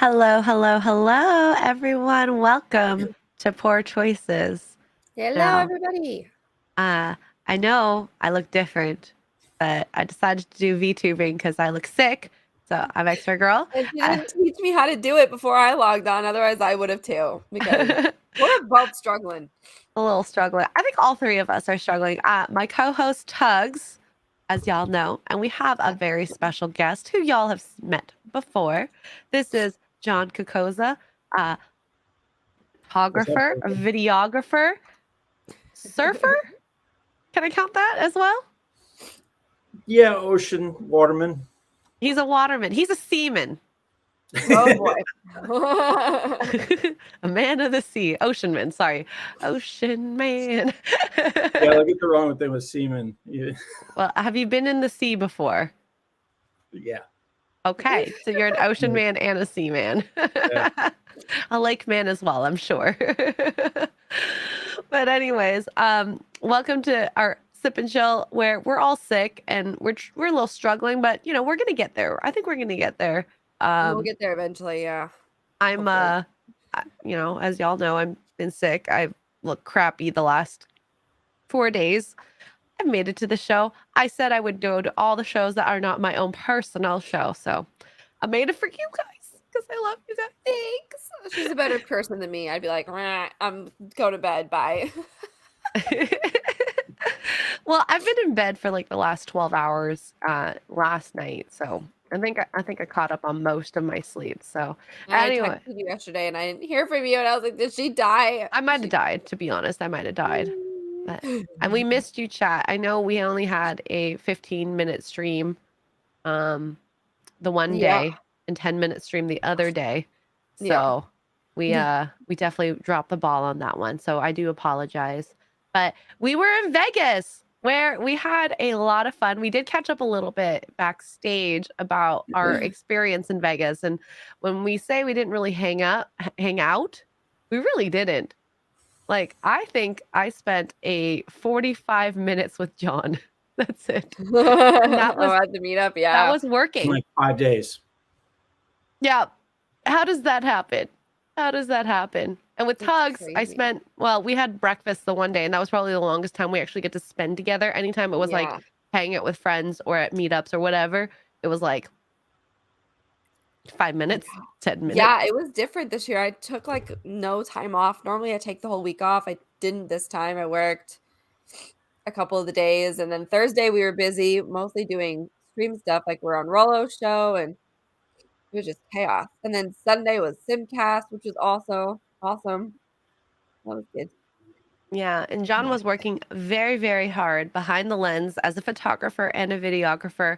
Hello, hello, hello, everyone. Welcome to Poor Choices. Hello, Now, everybody. I know I look different, but I decided to do VTubing because I look sick. So I'm extra girl. And you didn't teach me how to do it before I logged on. Otherwise, I would have too, because A we're both struggling. little struggling. I think all three of us are struggling. My co-host Tugs, as y'all know, and we have a very special guest who y'all have met before. This is John Cocozza, photographer, a videographer, surfer. Can I count that as well? Yeah, ocean waterman. He's a waterman. He's a seaman. Oh boy. A man of the sea. Oceanman, sorry. Ocean man. Yeah, I get the wrong thing with seaman. Yeah. Well, have you been in the sea before? Yeah. Okay, so you're an ocean man and a seaman. Yeah. A lake man as well, I'm sure. But anyways, welcome to our sip and chill where we're all sick and we're a little struggling, but we're gonna get there. I think we're gonna get there. We'll get there eventually, yeah. I'm as y'all know, I've been sick. I've looked crappy the last 4 days. I've made it to the show. I said I would go to all the shows that are not my own personal show. So I made it for you guys because I love you guys. Thanks. She's a better person than me. I'd be like, I'm going to bed. Bye. Well, I've been in bed for like the last 12 hours last night. So I think I caught up on most of my sleep. So anyway, I texted you yesterday and I didn't hear from you. And I was like, did she die? I might have died, to be honest. I might have died. But, and we missed you, chat. I know we only had a 15-minute stream the one day and 10-minute stream the other day. So we definitely dropped the ball on that one. So I do apologize. But we were in Vegas where we had a lot of fun. We did catch up a little bit backstage about our experience in Vegas. And when we say we didn't really hang out, we really didn't. Like, I think I spent a 45 minutes with John. That's it. That was at the meetup, yeah. That was working. Like 5 days. Yeah. How does that happen? And with Tugs, I spent, we had breakfast the one day, and that was probably the longest time we actually get to spend together. Anytime it was like hanging out with friends or at meetups or whatever, it was like 5 minutes, 10 minutes. Yeah, it was different this year. I took like no time off. Normally I take the whole week off. I didn't this time. I worked a couple of the days, and then Thursday we were busy mostly doing stream stuff, like we're on Rollo show, and it was just chaos. And then Sunday was Simcast, which was also awesome. That was good. Yeah, and John was working very, very hard behind the lens as a photographer and a videographer.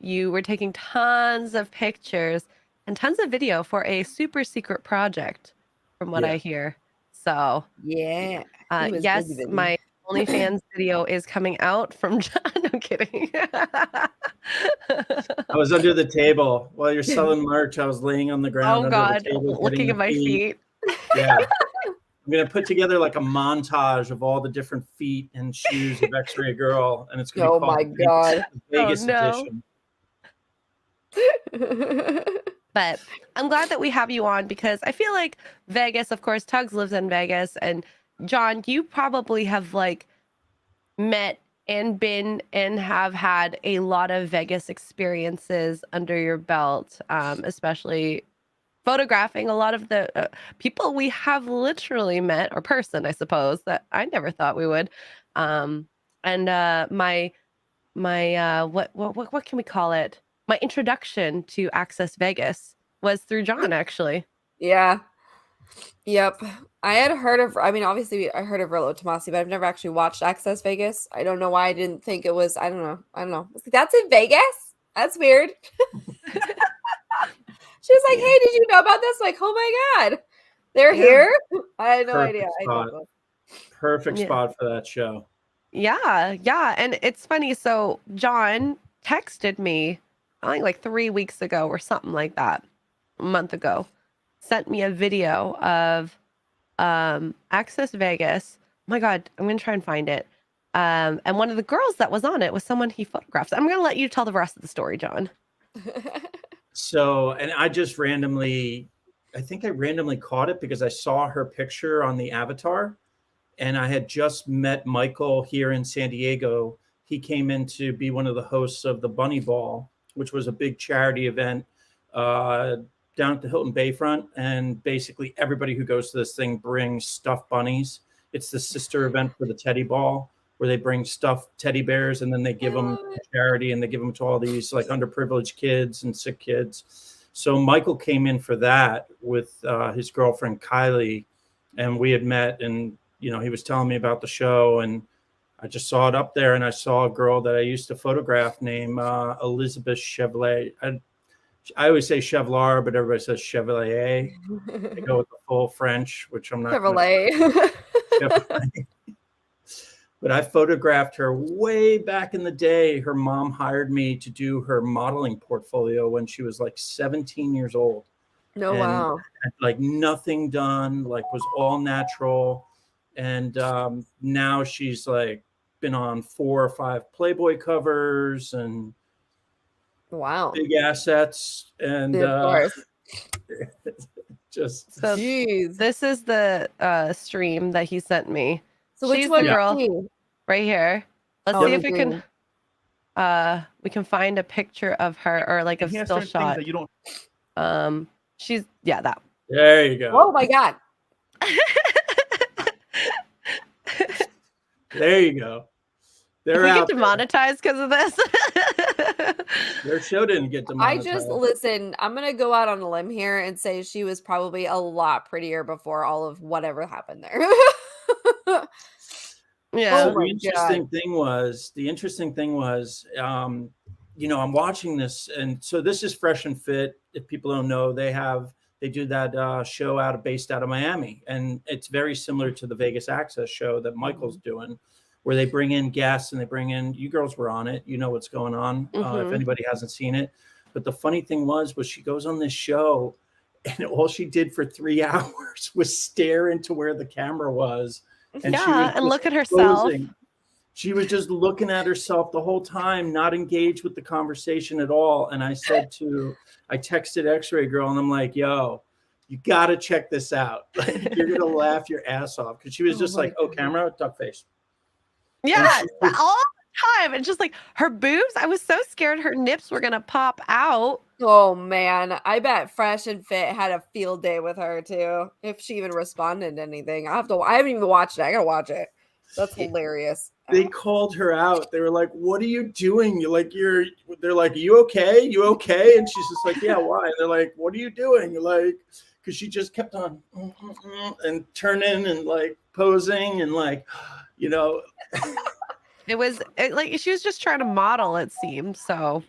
You were taking tons of pictures and tons of video for a super secret project, from what I hear. So yeah, yes, my OnlyFans video is coming out from John. I'm kidding. I was under the table while you're selling merch. I was laying on the ground. Oh God, looking at my feet. Yeah. I'm going to put together like a montage of all the different feet and shoes of X-Ray Girl, and it's going to be called Vegas Edition. But I'm glad that we have you on because I feel like Vegas, of course, Tugs lives in Vegas, and John, you probably have like met and been and have had a lot of Vegas experiences under your belt, especially photographing a lot of the people we have literally met, or person, I suppose, that I never thought we would. And my what can we call it? My introduction to Access Vegas was through John, actually. Yeah. Yep. I had heard of, obviously I heard of Rollo Tomasin, but I've never actually watched Access Vegas. I don't know why I didn't think it was, I don't know. That's in Vegas? That's weird. She was like, hey, did you know about this? Like, oh my God, they're here? I had no idea. Perfect spot for that show. Yeah. And it's funny. So John texted me, I think like 3 weeks ago or something like that, a month ago, sent me a video of Access Vegas. Oh my God, I'm going to try and find it. And one of the girls that was on it was someone he photographed. I'm going to let you tell the rest of the story, John. So, and I just randomly, I think I randomly caught it because I saw her picture on the avatar, and I had just met Michael here in San Diego. He came in to be one of the hosts of the Bunny Ball, which was a big charity event down at the Hilton Bayfront. And basically everybody who goes to this thing brings stuffed bunnies. It's the sister event for the Teddy Ball, where they bring stuffed teddy bears and then they give them to charity, and they give them to all these like underprivileged kids and sick kids. So Michael came in for that with his girlfriend Kylie, and we had met, and he was telling me about the show, and I just saw it up there, and I saw a girl that I used to photograph named Elizabeth Chevalier. I always say Chevlar, but everybody says Chevalier. I go with the full French, which I'm not. Chevrolet. But I photographed her way back in the day. Her mom hired me to do her modeling portfolio when she was like 17 years old. No, wow. Had, like nothing done, like was all natural. And now she's like been on 4 or 5 Playboy covers and wow, big assets. And of course. Just so jeez. This is the stream that he sent me. So she's which one the girl right here. Let's see if we can find a picture of her, or like a still shot. That you don't... She's that. There you go. Oh my god. There you go. If we get demonetized because of this. Their show didn't get demonetized. Listen, I'm gonna go out on a limb here and say she was probably a lot prettier before all of whatever happened there. Yeah. So the interesting thing was, I'm watching this, and so this is Fresh and Fit. If people don't know, they do that show based out of Miami, and it's very similar to the Vegas Access show that Michael's doing, where they bring in guests and they bring in, you girls were on it, you know what's going on, if anybody hasn't seen it. But the funny thing was she goes on this show, and all she did for 3 hours was stare into where the camera was. And and look at herself. She was just looking at herself the whole time, not engaged with the conversation at all. And I texted X-Ray Girl, and I'm like, yo, you got to check this out. You're going to laugh your ass off. Because she was just like, oh, camera, duck face. Yeah, all the time. And just like her boobs, I was so scared her nips were going to pop out. Oh, man. I bet Fresh and Fit had a field day with her, too. If she even responded to anything. I haven't even watched it. I got to watch it. That's hilarious. They called her out. They were like, what are you doing? They're like, you okay? You okay? And she's just like, yeah, why? And they're like, what are you doing? Like, because she just kept on and turning and like posing and like, It was like she was just trying to model, it seemed. So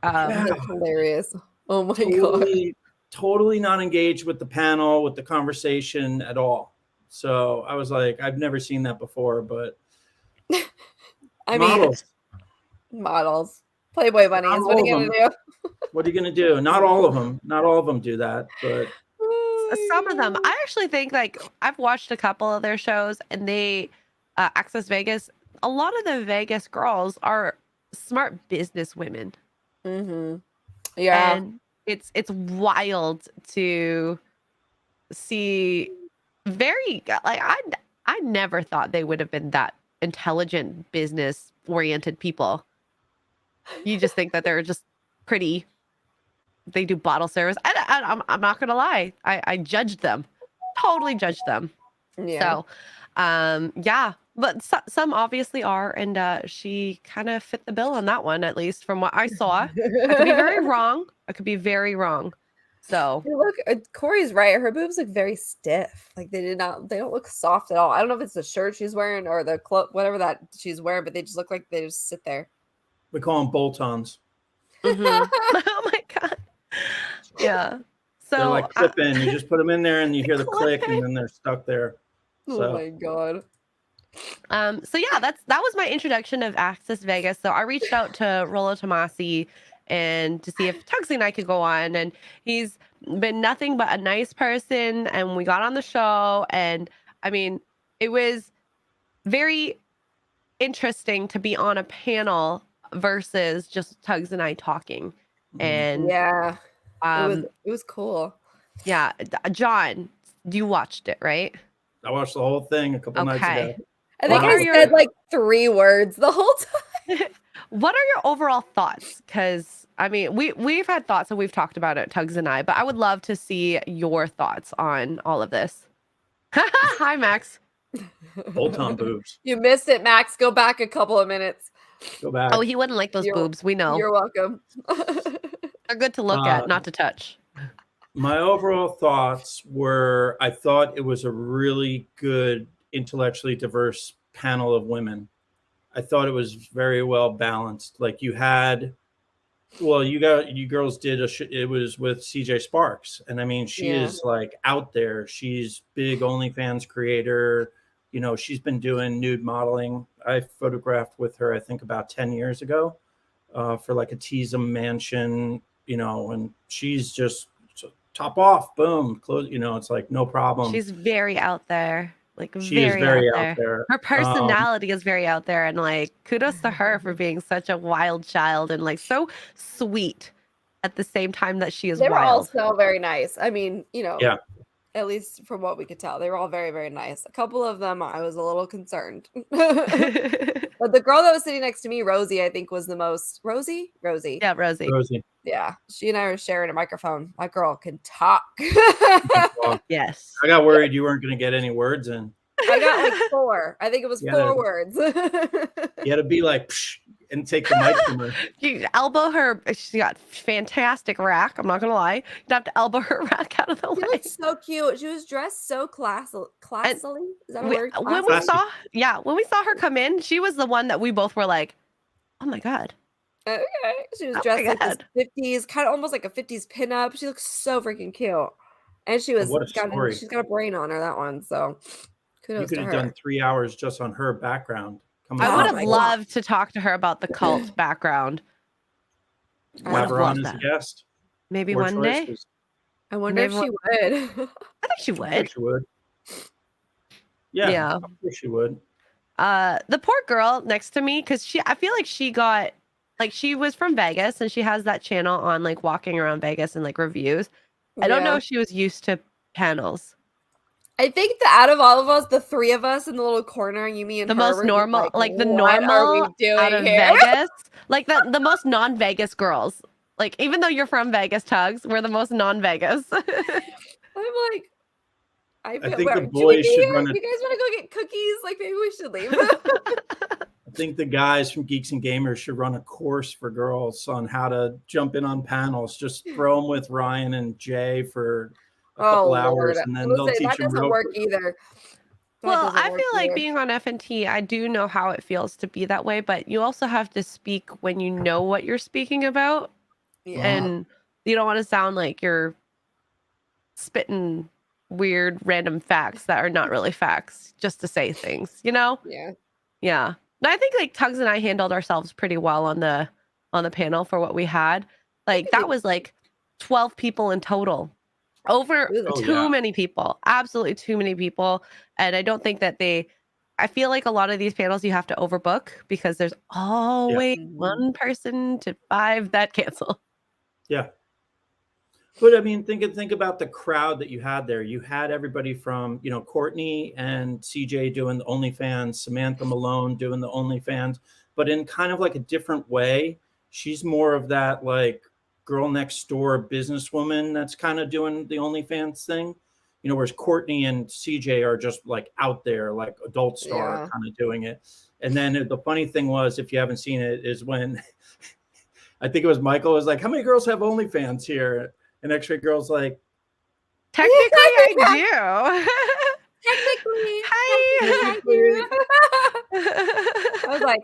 that's hilarious. Oh my god. Totally not engaged with the panel, with the conversation at all. So I was like, I've never seen that before, but models. Playboy bunnies. What are you gonna do? What are you gonna do? Not all of them do that, but some of them. I actually think, like, I've watched a couple of their shows, and they Access Vegas. A lot of the Vegas girls are smart business women. Yeah, and it's wild to see. Very like I never thought they would have been that intelligent, business oriented people. You just think that they're just pretty. They do bottle service. I'm not gonna lie. I judged them, totally judged them. Yeah. So, but some obviously are, and she kind of fit the bill on that one, at least from what I saw. I could be very wrong. So Corey's right. Her boobs look very stiff. Like they don't look soft at all. I don't know if it's the shirt she's wearing or the whatever that she's wearing, but they just look like they just sit there. We call them bolt-ons. Oh my god. Yeah. So they're like clip-in. You just put them in there and you hear the click and then they're stuck there. So. Oh my god. So yeah, that was my introduction of Access Vegas. So I reached out to Rollo Tomasin and to see if Tugsy and I could go on, and he's been nothing but a nice person, and we got on the show, and I mean, it was very interesting to be on a panel versus just Tugs and I talking. And It was cool. Yeah, John, you watched it, right? I watched the whole thing a couple nights ago. I think I said like 3 words the whole time. What are your overall thoughts? Because I mean, we've had thoughts and we've talked about it, Tugs and I, but I would love to see your thoughts on all of this. Hi, Max. Old Tom boobs. You missed it, Max. Go back a couple of minutes. Go back. Oh, he wouldn't like those boobs. We know. You're welcome. They're good to look at, not to touch. My overall thoughts were, I thought it was a really good, intellectually diverse panel of women. I thought it was very well balanced. Like you had, well, you girls did it was with CJ Sparks. And I mean, she is like out there. She's big OnlyFans creator. You know, she's been doing nude modeling. I photographed with her, I think about 10 years ago for like a Teasum mansion, you know, and she's just top off, boom, close, you know, it's like no problem. She's very out there. Like she is very out there. Her personality is very out there, and like kudos to her for being such a wild child and like so sweet at the same time that she is wild. They were all so very nice. I mean, you know, yeah. At least from what we could tell, they were all very, very nice. A couple of them, I was a little concerned. But the girl that was sitting next to me, Rosie, I think was the most... Rosie? Yeah, Rosie. Yeah, she and I were sharing a microphone. That girl can talk. Yes. I got worried you weren't going to get any words in. I got like 4. I think it was 4 words. You had to be like, psh, and take the mic from her. You elbow her. She got fantastic rack. I'm not going to lie. You'd have to elbow her rack out of the way. She was so cute. She was dressed so classily. Is that a word? When we saw her come in, she was the one that we both were like, oh my God. Okay. She was dressed like this 50s, kind of almost like a 50s pinup. She looks so freaking cute. And she was she's got a brain on her, that one. So kudos to her. You could have done 3 hours just on her background. I would have loved to talk to her about the cult background. Have her on as a guest. Maybe one day. I wonder if she would. I think she would. I think she would. Yeah. I think she would. The poor girl next to me, because I feel like she got, like, she was from Vegas and she has that channel on like walking around Vegas and like reviews. I don't know if she was used to panels. I think that out of all of us, the 3 of us in the little corner, you, me, and the most normal, like the normal out of Vegas, like the most non-Vegas girls. Like even though you're from Vegas, Tugs, we're the most non-Vegas. I'm like, I think the boys should run. You guys want to go get cookies? Like maybe we should leave. I think the guys from Geeks and Gamers should run a course for girls on how to jump in on panels. Just throw them with Ryan and Jay for a couple hours, and then they'll teach them. That doesn't work either. Well, I feel like being on F&T, I do know how it feels to be that way, but you also have to speak when you know what you're speaking about. Yeah. And you don't want to sound like you're spitting weird random facts that are not really facts just to say things, you know? Yeah. I think like Tugs and I handled ourselves pretty well on the panel for what we had. Like that was like 12 people in total. Over too many people. Absolutely too many people. And I don't think that I feel like a lot of these panels you have to overbook because there's always one person to 5 that cancel. Yeah. But I mean, think about the crowd that you had there. You had everybody from, you know, Courtney and CJ doing the OnlyFans, Samantha Malone doing the OnlyFans, but in kind of like a different way. She's more of that like girl next door businesswoman that's kind of doing the OnlyFans thing, you know, whereas Courtney and CJ are just like out there, like adult star kind of doing it. And then the funny thing was, if you haven't seen it, is when I think it was Michael was like, how many girls have OnlyFans here? And X-Ray Girl's like, technically I do. I was like,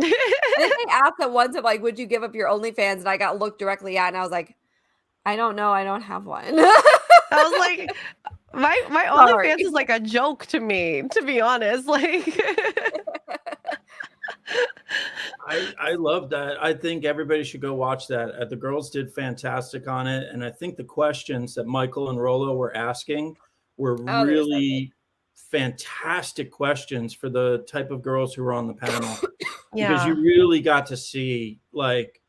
I asked at once of like, would you give up your OnlyFans? And I got looked directly at, and I was like, I don't know, I don't have one. I was like, my OnlyFans is like a joke to me, to be honest. Like, I love that. I think everybody should go watch that. The girls did fantastic on it, and I think the questions that Michael and Rollo were asking were really fantastic questions for the type of girls who were on the panel. Because you really got to see like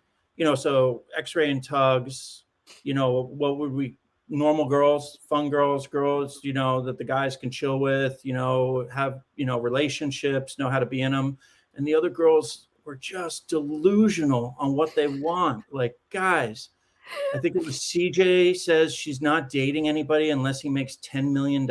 so X-ray and tugs, what would we, normal girls, fun girls, that the guys can chill with, have, relationships, know how to be in them. And the other girls were just delusional on what they want. Like, guys, I think it was CJ says she's not dating anybody unless he makes $10 million.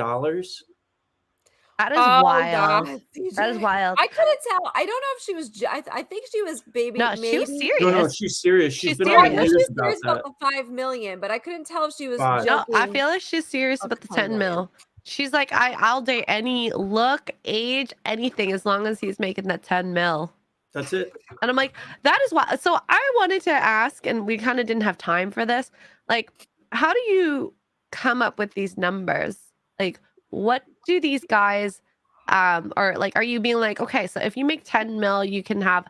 That is Oh wild. God, That is wild. I couldn't tell. I don't know if she was. I think she was No, she was maybe. serious. No, she's serious. She's been I on know the she's news serious about about that. the 5 million, but I couldn't tell if she was Five. No, joking. I feel like she's serious about the 10 mil. She's like, I'll date any look, age, anything as long as he's making that 10 mil. That's it. And I'm like, that is why. So I wanted to ask, and we kind of didn't have time for this. Like, how do you come up with these numbers? Like, what do these guys, or like, are you being like, okay, so if you make 10 mil, you have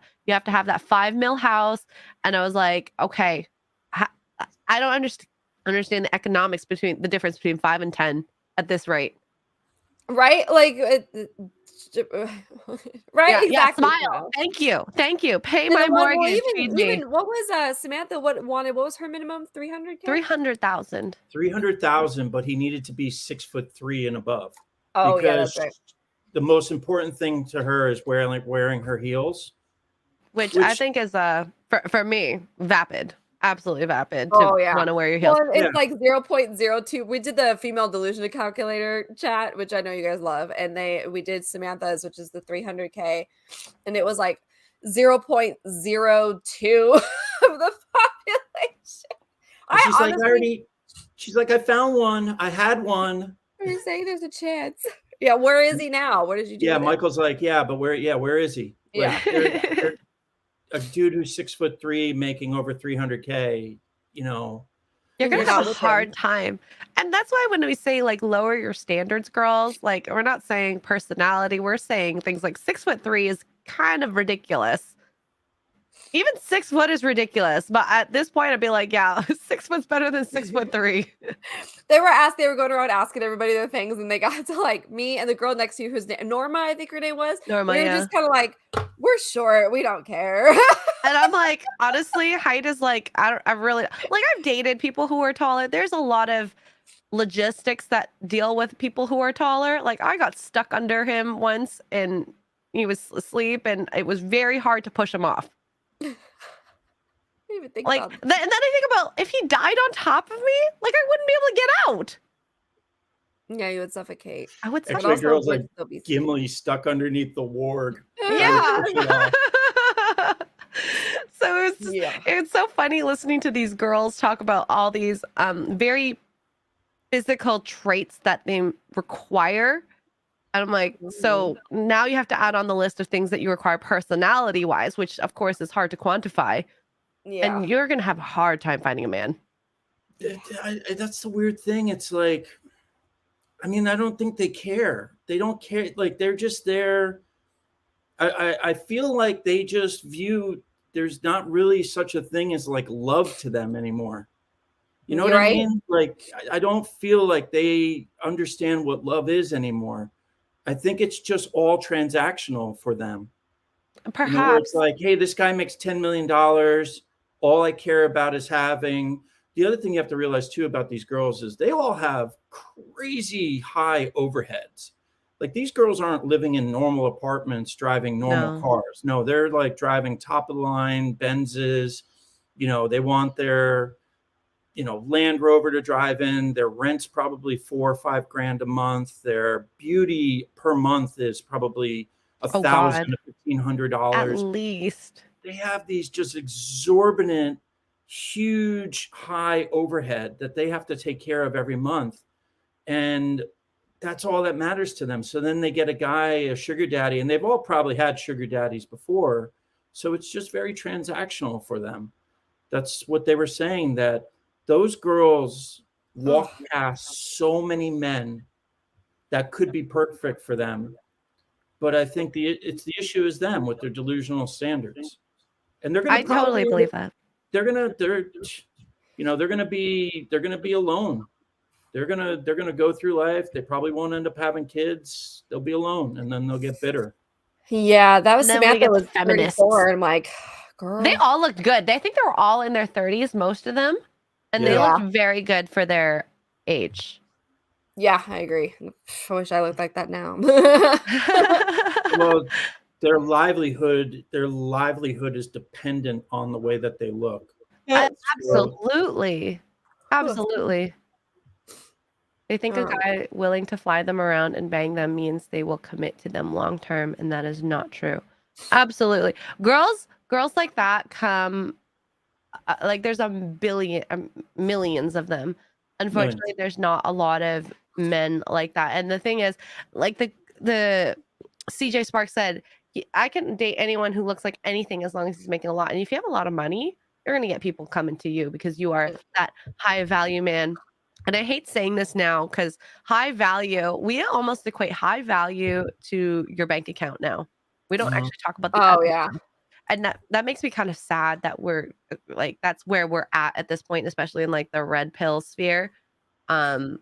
to have that 5 mil house. And I was like, okay, I don't understand the economics between the difference between 5 and 10 at this rate. Right? Like, right? Yeah, Exactly. smile. Thank you. Pay And my then, well, mortgage. Feed me. even what was Samantha? What was her minimum? 300K. 300,000. 300,000, but he needed to be 6'3" and above. Oh because yeah, that's right. the most important thing to her is wearing her heels, which I think is for me vapid, absolutely vapid to want to wear your heels. Well, it's like 0.02. We did the female delusional calculator chat, which I know you guys love, and we did Samantha's, which is the 300K, and it was like 0.02 of the population. She's like, I found one. I had one. You're saying there's a chance. Yeah, where is he now? What did you do? Yeah, Michael's like, yeah, but where is he? Yeah. Like, a dude who's 6'3" making over 300K, you're gonna have a hard time. And that's why when we say like lower your standards, girls, like we're not saying personality, we're saying things like 6'3" is kind of ridiculous. Even 6 foot is ridiculous, but at this point, I'd be like, yeah, 6 foot's better than 6'3". They were going around asking everybody their things, and they got to like me and the girl next to you, whose name, Norma, I think her name was. Norma, we were just kind of like, we're short, we don't care. And I'm like, honestly, height is like, I've dated people who are taller. There's a lot of logistics that deal with people who are taller. Like I got stuck under him once, and he was asleep, and it was very hard to push him off. Even think like about and then I think about if he died on top of me, like I wouldn't be able to get out. Yeah, you would suffocate. I would suffocate. Actually, girls like Gimli stuck underneath the ward. Yeah. So it's so funny listening to these girls talk about all these very physical traits that they require. And I'm like, so now you have to add on the list of things that you require personality wise, which of course is hard to quantify. Yeah. And you're going to have a hard time finding a man. That's the weird thing. It's like, I mean, I don't think they care. They don't care. Like they're just there. I feel like they just view there's not really such a thing as like love to them anymore. You know what I mean? Like, I don't feel like they understand what love is anymore. I think it's just all transactional for them. Perhaps. It's like, hey, this guy makes $10 million. All I care about is having. The other thing you have to realize too about these girls is they all have crazy high overheads. Like these girls aren't living in normal apartments, driving normal cars. No, they're like driving top of the line Benzes. They want their, Land Rover to drive in. Their rent's probably $4,000 or $5,000 a month. Their beauty per month is probably $1,000 to $1,500 at least. They have these just exorbitant, huge, high overhead that they have to take care of every month, and that's all that matters to them. So then they get a sugar daddy, and they've all probably had sugar daddies before, so it's just very transactional for them. That's what they were saying, that those girls walk past so many men that could be perfect for them. But I think the issue is them with their delusional standards, and they're going to. I totally believe that. They're gonna be alone. They're gonna go through life. They probably won't end up having kids. They'll be alone, and then they'll get bitter. Yeah, that was Samantha was 34. I'm like, Girl. They all looked good. I think they were all in their 30s, most of them, and they Yeah. looked very good for their age. Yeah, I agree. I wish I looked like that now. Well, their livelihood is dependent on the way that they look. So, Absolutely. Absolutely. They think a guy willing to fly them around and bang them means they will commit to them long term, and that is not true. Absolutely. Girls like that come like there's a billion millions of them. Unfortunately, millions. there's not a lot of men like that. And the thing is, like the CJ Sparks said, I can date anyone who looks like anything as long as he's making a lot. And if you have a lot of money, you're gonna get people coming to you because you are that high value man. And I hate saying this now because high value, we almost equate high value to your bank account now. We don't actually talk about the other yeah. stuff. And that makes me kind of sad that we're like that's where we're at this point, especially in like the red pill sphere. Yeah,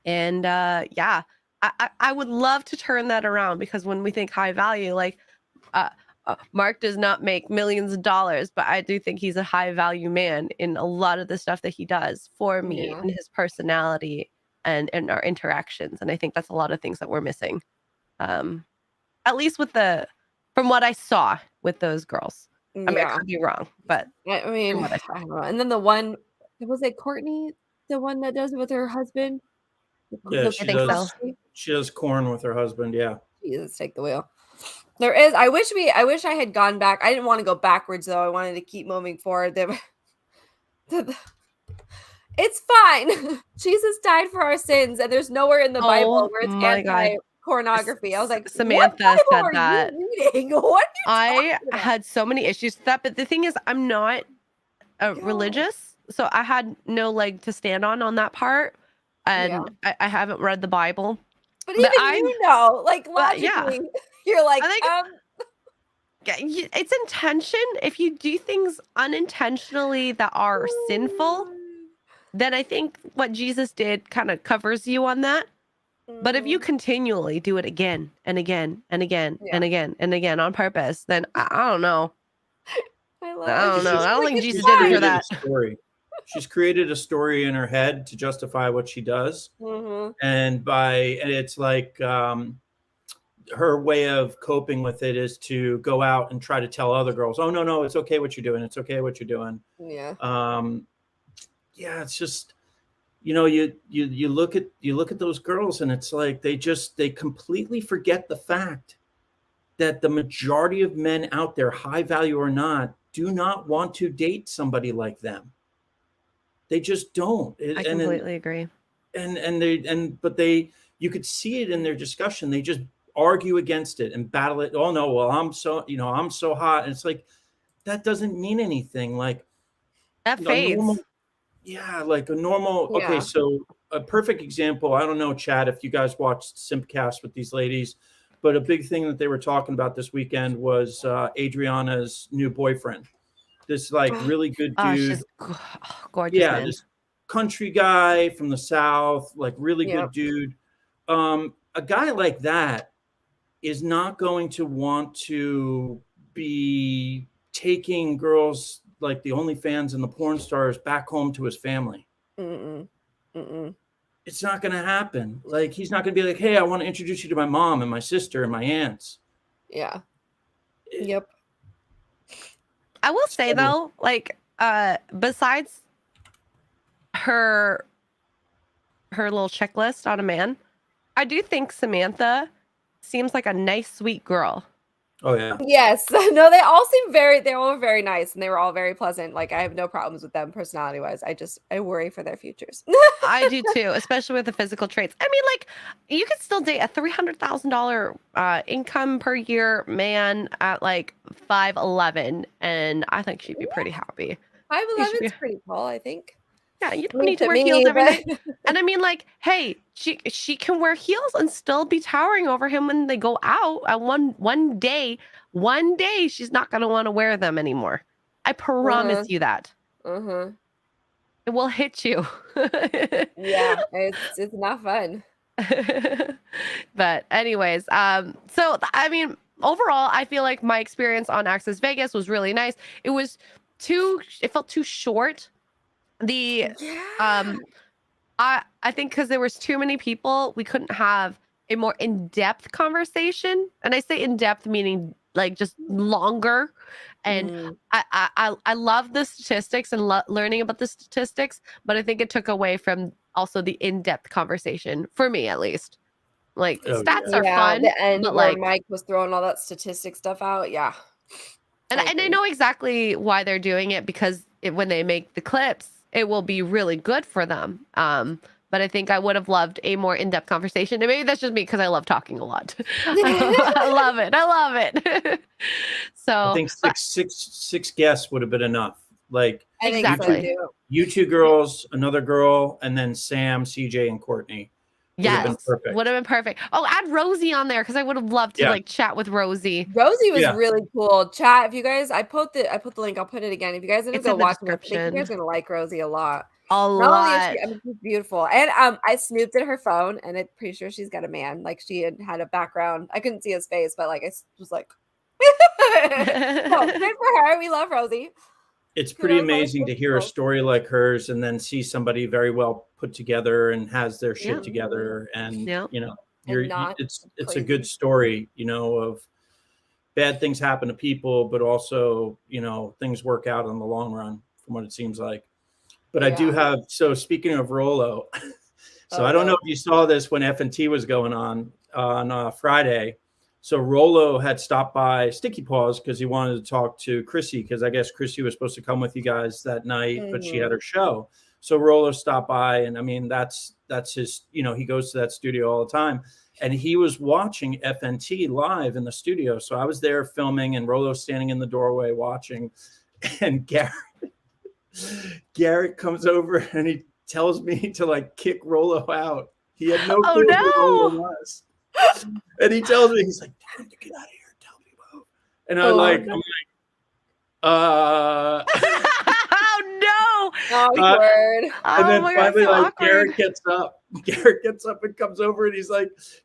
I would love to turn that around because when we think high value, like Mark does not make millions of dollars, but I do think he's a high value man in a lot of the stuff that he does for me and his personality and our interactions. And I think that's a lot of things that we're missing. At least from what I saw with those girls. I mean, I could be wrong, but I mean, I don't know. And then the one, was it Courtney, the one that does it with her husband? Yeah, I think so. She does corn with her husband. Yeah. Jesus, take the wheel. There is. I wish I had gone back. I didn't want to go backwards though. I wanted to keep moving forward. It's fine. Jesus died for our sins, and there's nowhere in the Bible where it's anti-pornography. I was like, Samantha what said Bible that. are you reading? What are you I had so many issues with that, but the thing is, I'm not religious, so I had no leg to stand on that part, and I haven't read the Bible. But even you know, like logically, you're like, it's intention. If you do things unintentionally that are sinful, then I think what Jesus did kind of covers you on that. But if you continually do it again and again and again and again and again on purpose, then I don't know. I don't know. I don't think Jesus did it for that. She's created a story in her head to justify what she does. And it's like her way of coping with it is to go out and try to tell other girls, oh, no, it's okay what you're doing. It's okay what you're doing. Yeah, it's just, you look at those girls and it's like they completely forget the fact that the majority of men out there, high value or not, do not want to date somebody like them. They just don't. I completely agree. But you could see it in their discussion. They just argue against it and battle it. Oh no, well, I'm so hot. And it's like, that doesn't mean anything. Like that fades. Like a normal. Yeah. Okay, so a perfect example. I don't know, Chad, if you guys watched Simpcast with these ladies, but a big thing that they were talking about this weekend was Adriana's new boyfriend. This like really good dude. She's gorgeous. Yeah, man. this country guy from the South, like really good dude. A guy like that is not going to want to be taking girls like the OnlyFans and the porn stars back home to his family. It's not going to happen. Like, he's not going to be like, hey, I want to introduce you to my mom and my sister and my aunts. Yeah. Yep. I will say though, like, besides her little checklist on a man, I do think Samantha seems like a nice, sweet girl. Oh yeah. Yes. No, they're all very nice and they were all very pleasant. Like, I have no problems with them personality wise. I worry for their futures. I do too, especially with the physical traits. I mean, like, you could still date a $300,000 income per year man at like 5'11", and I think she'd be pretty happy. 5'11" is pretty tall, I think. Yeah, you don't need to wear heels every night. And I mean, like, hey, she can wear heels and still be towering over him when they go out. One day, she's not gonna want to wear them anymore. I promise you that. It will hit you. Yeah, it's not fun. But anyways, so I mean, overall, I feel like my experience on Access Vegas was really nice. It felt too short. The Yeah. I think because there was too many people, we couldn't have a more in-depth conversation. And I say in-depth meaning like just longer. And Mm. I love the statistics and learning about the statistics, but I think it took away from also the in-depth conversation for me at least. Like Oh stats yeah. are Yeah, fun, the end but where like Mike was throwing all that statistic stuff out. Yeah, and I I agree. know exactly why they're doing it because when they make the clips, it will be really good for them. But I think I would have loved a more in-depth conversation. And maybe that's just me because I love talking a lot. I love it. I love it. I So, think but six guests would have been enough. Like I think you so two, exactly. too. you two girls, another girl, and then Sam, CJ, and Courtney would have been Yes, would perfect. have been perfect. Oh, add Rosie on there because I would have loved to Yeah, like chat with Rosie. Rosie was yeah. really cool. Chat, if you guys, I put the link. I'll put it again. If you guys end up It's go in the watching this, I think you guys description. are gonna like Rosie a lot. A Not only is lot. she, I mean, she's beautiful, and I snooped at her phone, and I'm pretty sure she's got a man. Like she had a background. I couldn't see his face, but like was like, so good for her. We love Rosie. It's pretty Kudos on the amazing to hear a girls. story like hers and then see somebody very well put together and has their shit Yep. together. And Yep. And not it's a good crazy. story, of bad things happen to people, but also, things work out in the long run from what it seems like. But I do Yeah. so speaking of Rollo, so Oh I don't know no. if you saw this when F&T was going on Friday. So Rollo had stopped by Sticky Paws because he wanted to talk to Chrissy because I guess Chrissy was supposed to come with you guys that night, but she had her show. So Rollo stopped by, and I mean that's his. He goes to that studio all the time, and he was watching FNT live in the studio. So I was there filming, and Rollo standing in the doorway watching, and Garrett comes over and he tells me to like kick Rollo out. He had no Oh clue who Rollo no. was. And he tells me, he's like, tell him to get out of here. Tell me about. And I'm like, Oh no. Awkward. and Oh then my god, finally, so like awkward. Garrett gets up and comes over, and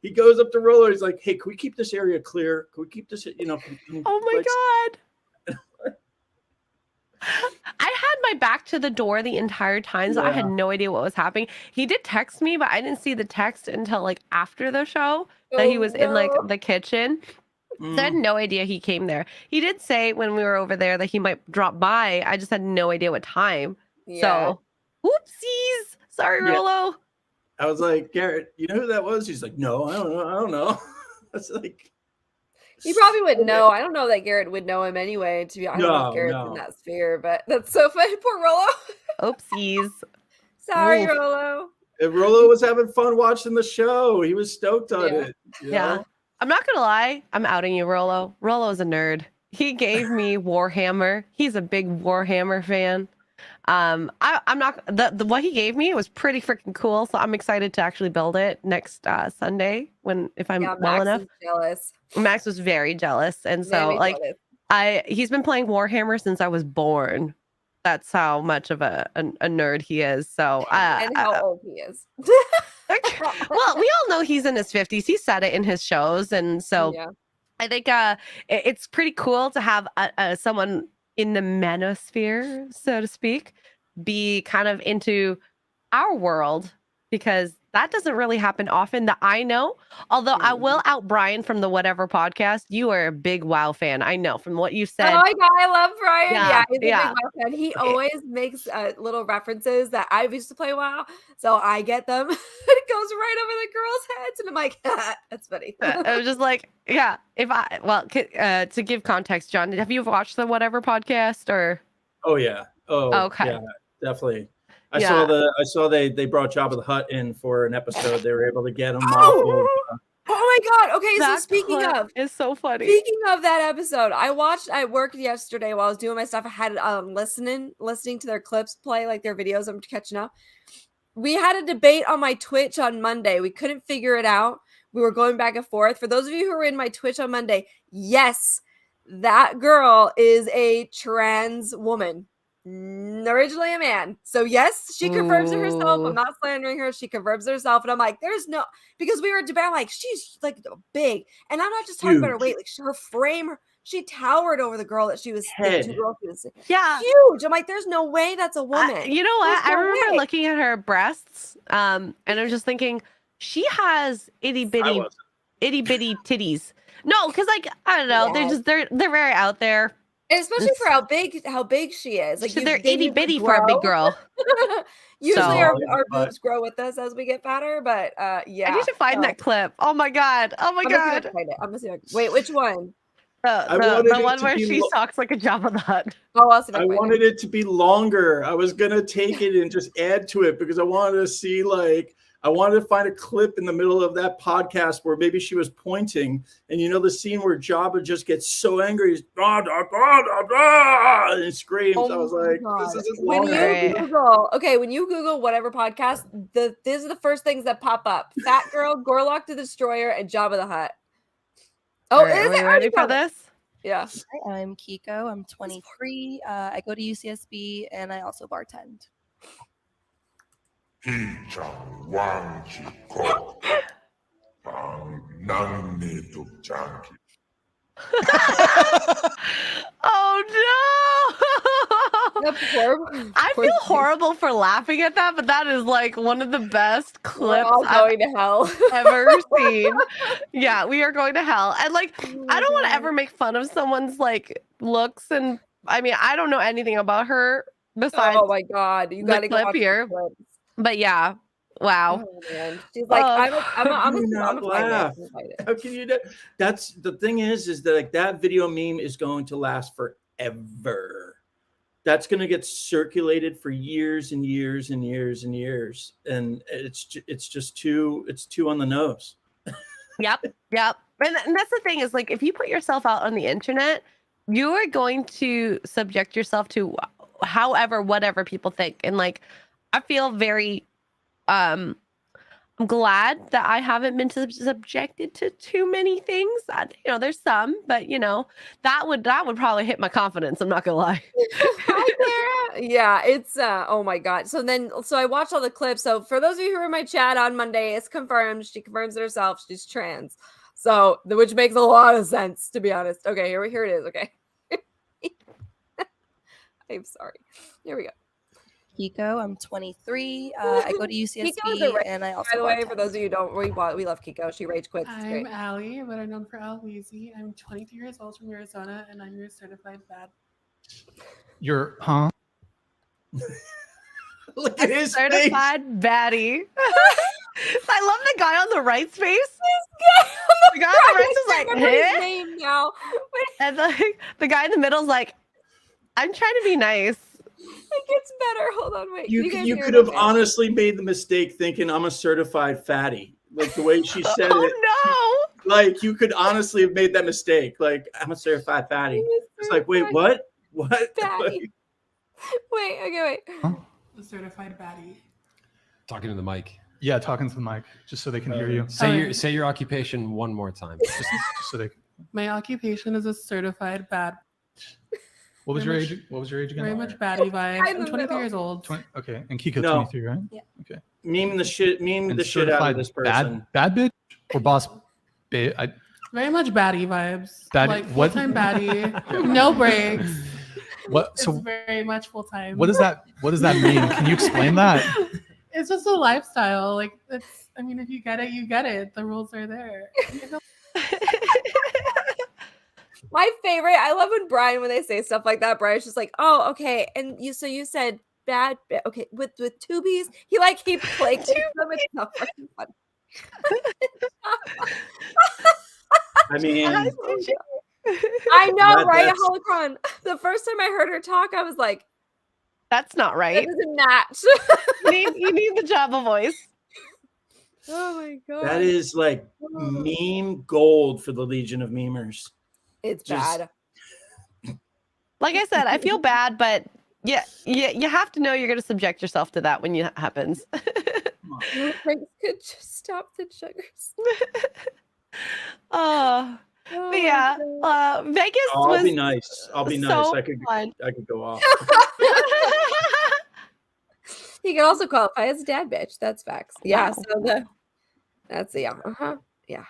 he goes up to Rollo. He's like, hey, can we keep this area clear? Can we keep this, Oh my let's. god. I had my back to the door the entire time, so I had Yeah. no idea what was happening. He did text me, but I didn't see the text until like after the show that he was in like No. the kitchen. So I had Mm. no idea he came there. He did say when we were over there that he might drop by. I just had no idea what time. Yeah. So, whoopsies. Sorry, Yeah. Rollo. I was like, Garrett, you know who that was? He's like, no, I don't know. I don't know. I was like, He probably wouldn't know. I don't know that Garrett would know him anyway. I don't know if Garrett's in no. that sphere, but that's so funny. Poor Rollo. Oopsies. Sorry, Oof. Rollo. And Rollo was having fun watching the show. He was stoked on Yeah. it. Yeah. I'm not gonna lie. I'm outing you, Rollo. Rollo's a nerd. He gave me Warhammer. He's a big Warhammer fan. I'm not the what he gave me was pretty freaking cool. So I'm excited to actually build it next Sunday if I'm Yeah, well Max enough. is jealous. Max was very jealous, and so Very like jealous. he's been playing Warhammer since I was born. That's how much of a nerd he is. So And how old he is. well, we all know he's in his 50s. He said it in his shows, and so Yeah. I think it's pretty cool to have someone in the manosphere, so to speak, be kind of into our world because that doesn't really happen often that I know. Although I will out Brian from the Whatever podcast. You are a big WoW fan. I know from what you said. Oh my god, I love Brian. Yeah, Yeah, he's a big yeah. WoW fan. He always makes little references that I used to play WoW, so I get them. It goes right over the girls' heads, and I'm like, that's funny. I was just like, yeah. To give context, John, have you watched the Whatever podcast or? Oh yeah. Oh Okay. yeah. Definitely. I Yeah. saw they brought Jabba the Hutt in for an episode. They were able to get him off Oh, of. oh my god. Okay, so That clip is so funny. speaking of that episode, I worked yesterday while I was doing my stuff. I had listening to their clips play, like their videos. I'm catching up. We had a debate on my Twitch on Monday. We couldn't figure it out. We were going back and forth. For those of you who were in my Twitch on Monday, yes, that girl is a trans woman. originally a man. So yes, she confirms it herself. Ooh. I'm not slandering her. She confirms it herself. And I'm like, there's no, because we were debating, I'm like, she's like big. And I'm not just talking about her weight, like her frame, she towered over the girl that she was, the two girls she was huge. I'm like, there's no way that's a woman. You know what? There's I no remember way. looking at her breasts, and I'm just thinking, she has itty bitty titties. No, because like I don't know, they're very out there. And especially for how big she is. Like they're itty bitty for a big girl. Usually our boobs grow with us as we get fatter, but yeah. I need to find that clip. Oh my god. Oh my god. I'm gonna see if I can, wait, which one? The one where she talks like a Jabba the Hutt. Oh, I'll see if I wanted it to be longer. I was gonna take it and just add to it because I wanted to see, like, I wanted to find a clip in the middle of that podcast where maybe she was pointing, and you know the scene where Jabba just gets so angry, he's da, da, da, da, da, and he screams. I was like, this isn't when longer. When you Google whatever podcast, these are the first things that pop up: Fat Girl, Gorlock the Destroyer, and Jabba the Hutt. Oh, are we ready for this? Yeah. Hi, I'm Kiko. I'm 23. I go to UCSB and I also bartend. Oh no! I feel horrible for laughing at that, but that is like one of the best clips I've to hell. ever seen. Yeah, we are going to hell. And like, I don't want to ever make fun of someone's like looks, and I mean, I don't know anything about her besides. Oh my god, you got to clip here. But yeah. Wow. Oh, man. She's like, I'm not laugh. How can you? That's the thing is that like that video meme is going to last forever. That's going to get circulated for years and years and years and years, and it's just too on the nose. Yep. And that's the thing is like if you put yourself out on the internet, you are going to subject yourself to whatever people think, and like I feel very. I'm glad that I haven't been subjected to too many things. You know, there's some, but you know, that would probably hit my confidence. I'm not gonna lie. Yeah, it's oh my god. So I watched all the clips. So for those of you who were in my chat on Monday, it's confirmed. She confirms it herself. She's trans. So which makes a lot of sense, to be honest. Okay, here it is. Okay. I'm sorry. Here we go. Kiko, I'm 23. I go to UCSB and I also. By the way, for those of you who don't, we love Kiko. She rage quits. I'm Allie, but I'm known for Al Weezy. I'm 23 years old from Arizona, and I'm your certified bad. You're Look at his certified baddie. I love the guy on the right's face. The guy on the right's is like, his name now. And the guy in the middle's like, I'm trying to be nice. It gets better. Hold on, wait. You could have honestly made the mistake thinking I'm a certified fatty. Like the way she said it. Oh no! Like you could honestly have made that mistake. Like I'm a certified fatty. It's like, wait, what? What? Fatty. Wait. Okay, wait. Huh? The certified baddie. Talking to the mic. Yeah, talking to the mic, just so they can hear you. Say your occupation one more time. Just so they. My occupation is a certified bad. What was your age? What was your age again? Very much baddie vibes. I'm 23 years old. Okay, and Kiko 23, right? Yeah. Okay. Meme the shit out of this person. Bad bitch or boss? Very much baddie vibes. Like full-time baddie, no breaks. What? So it's very much full time. What does that mean? Can you explain that? It's just a lifestyle. Like I mean, if you get it, you get it. The rules are there. My favorite. I love when when they say stuff like that. Brian's just like, oh, okay. And you said bad. Okay, with two B's. He plagues them. It's not fucking funny. I mean, I know, right? Holocron. The first time I heard her talk, I was like, "That's not right. That doesn't match." you need the Jabba voice. Oh my god, that is like meme gold for the Legion of Memers. It's bad. Like I said, I feel bad, but yeah, you have to know you're going to subject yourself to that when it happens. Could just stop the sugars. Oh, Oh But my yeah, God. Vegas I'll was be nice. I'll be nice. so I could fun. go off. He can also qualify as a dad bitch. That's facts. Yeah. Wow. So that's yeah. Yeah.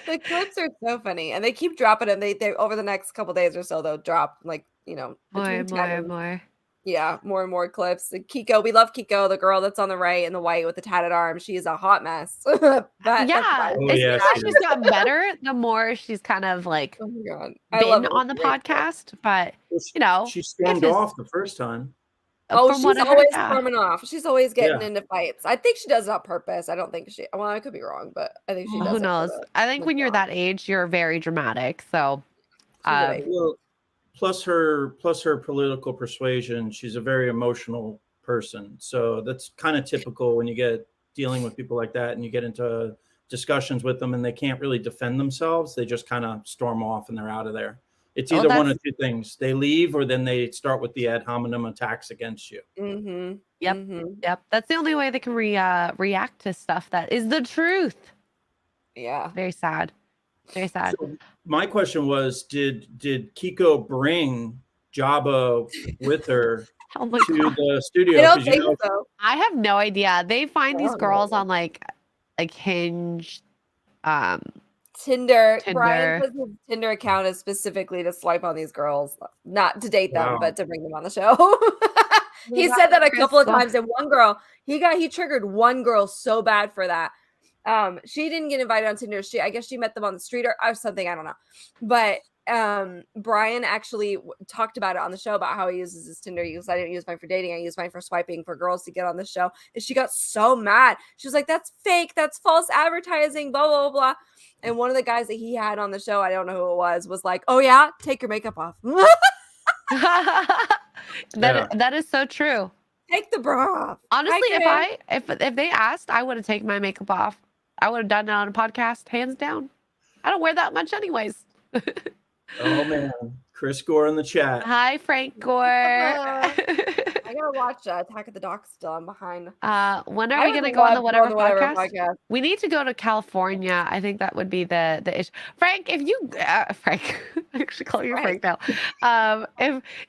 The clips are so funny, and they keep dropping them. They over the next couple days or so, they'll drop like More between and 10 more and and more. yeah, more and more clips. And Kiko, we love Kiko, the girl that's on the right in the white with the tatted arm. She is a hot mess. But that's Yeah, fine. Oh, it yeah, seems like she she's is. gotten better the more she's kind of like Oh my God. I love been it. on the She's a great girl. podcast. But Well, you know, she if stormed it's off the first time. Oh, from what she's I heard, always yeah. storming off. She's always getting Yeah. into fights. I think she does it on purpose. I don't think she. Well, I could be wrong, but I think she does Who it for knows? I think the when you're drama. that age, you're very dramatic. So, She's a baby. Well, plus her political persuasion, she's a very emotional person. So that's kind of typical when you get dealing with people like that and you get into discussions with them and they can't really defend themselves. They just kind of storm off and they're out of there. It's Oh, either one of that's two things. They leave or then they start with the ad hominem attacks against you. Mm-hmm. Yep. Mm-hmm. Yep. That's the only way they can react to stuff that is the truth. Yeah. Very sad. Very sad. So my question was, did Kiko bring Jabba with her Oh my to god. the studio? I don't 'Cause, you think know, so. I have no idea. They find I these don't know. girls on like Hinge, Tinder. Tinder. Brian says his Tinder account is specifically to swipe on these girls, not to date them, Wow. but to bring them on the show. He said that a couple of times, and one girl, he triggered one girl so bad for that. She didn't get invited on Tinder. I guess she met them on the street or something. I don't know. But Brian actually talked about it on the show about how he uses his Tinder. He goes, I didn't use mine for dating. I used mine for swiping for girls to get on the show. And she got so mad. She was like, that's fake. That's false advertising, blah, blah, blah. And one of the guys that he had on the show, I don't know who it was like, oh yeah, take your makeup off. That is so true. Take the bra off. Honestly, if they asked, I would have taken my makeup off. I would have done it on a podcast, hands down. I don't wear that much anyways. Oh man, Chris Gore in the chat. Hi, Frank Gore. I gotta watch Attack of the Docs still. I'm behind. When are we gonna go on the whatever podcast? podcast? We need to go to California. I think that would be the issue. Frank, if you Frank, I actually call you Frank now.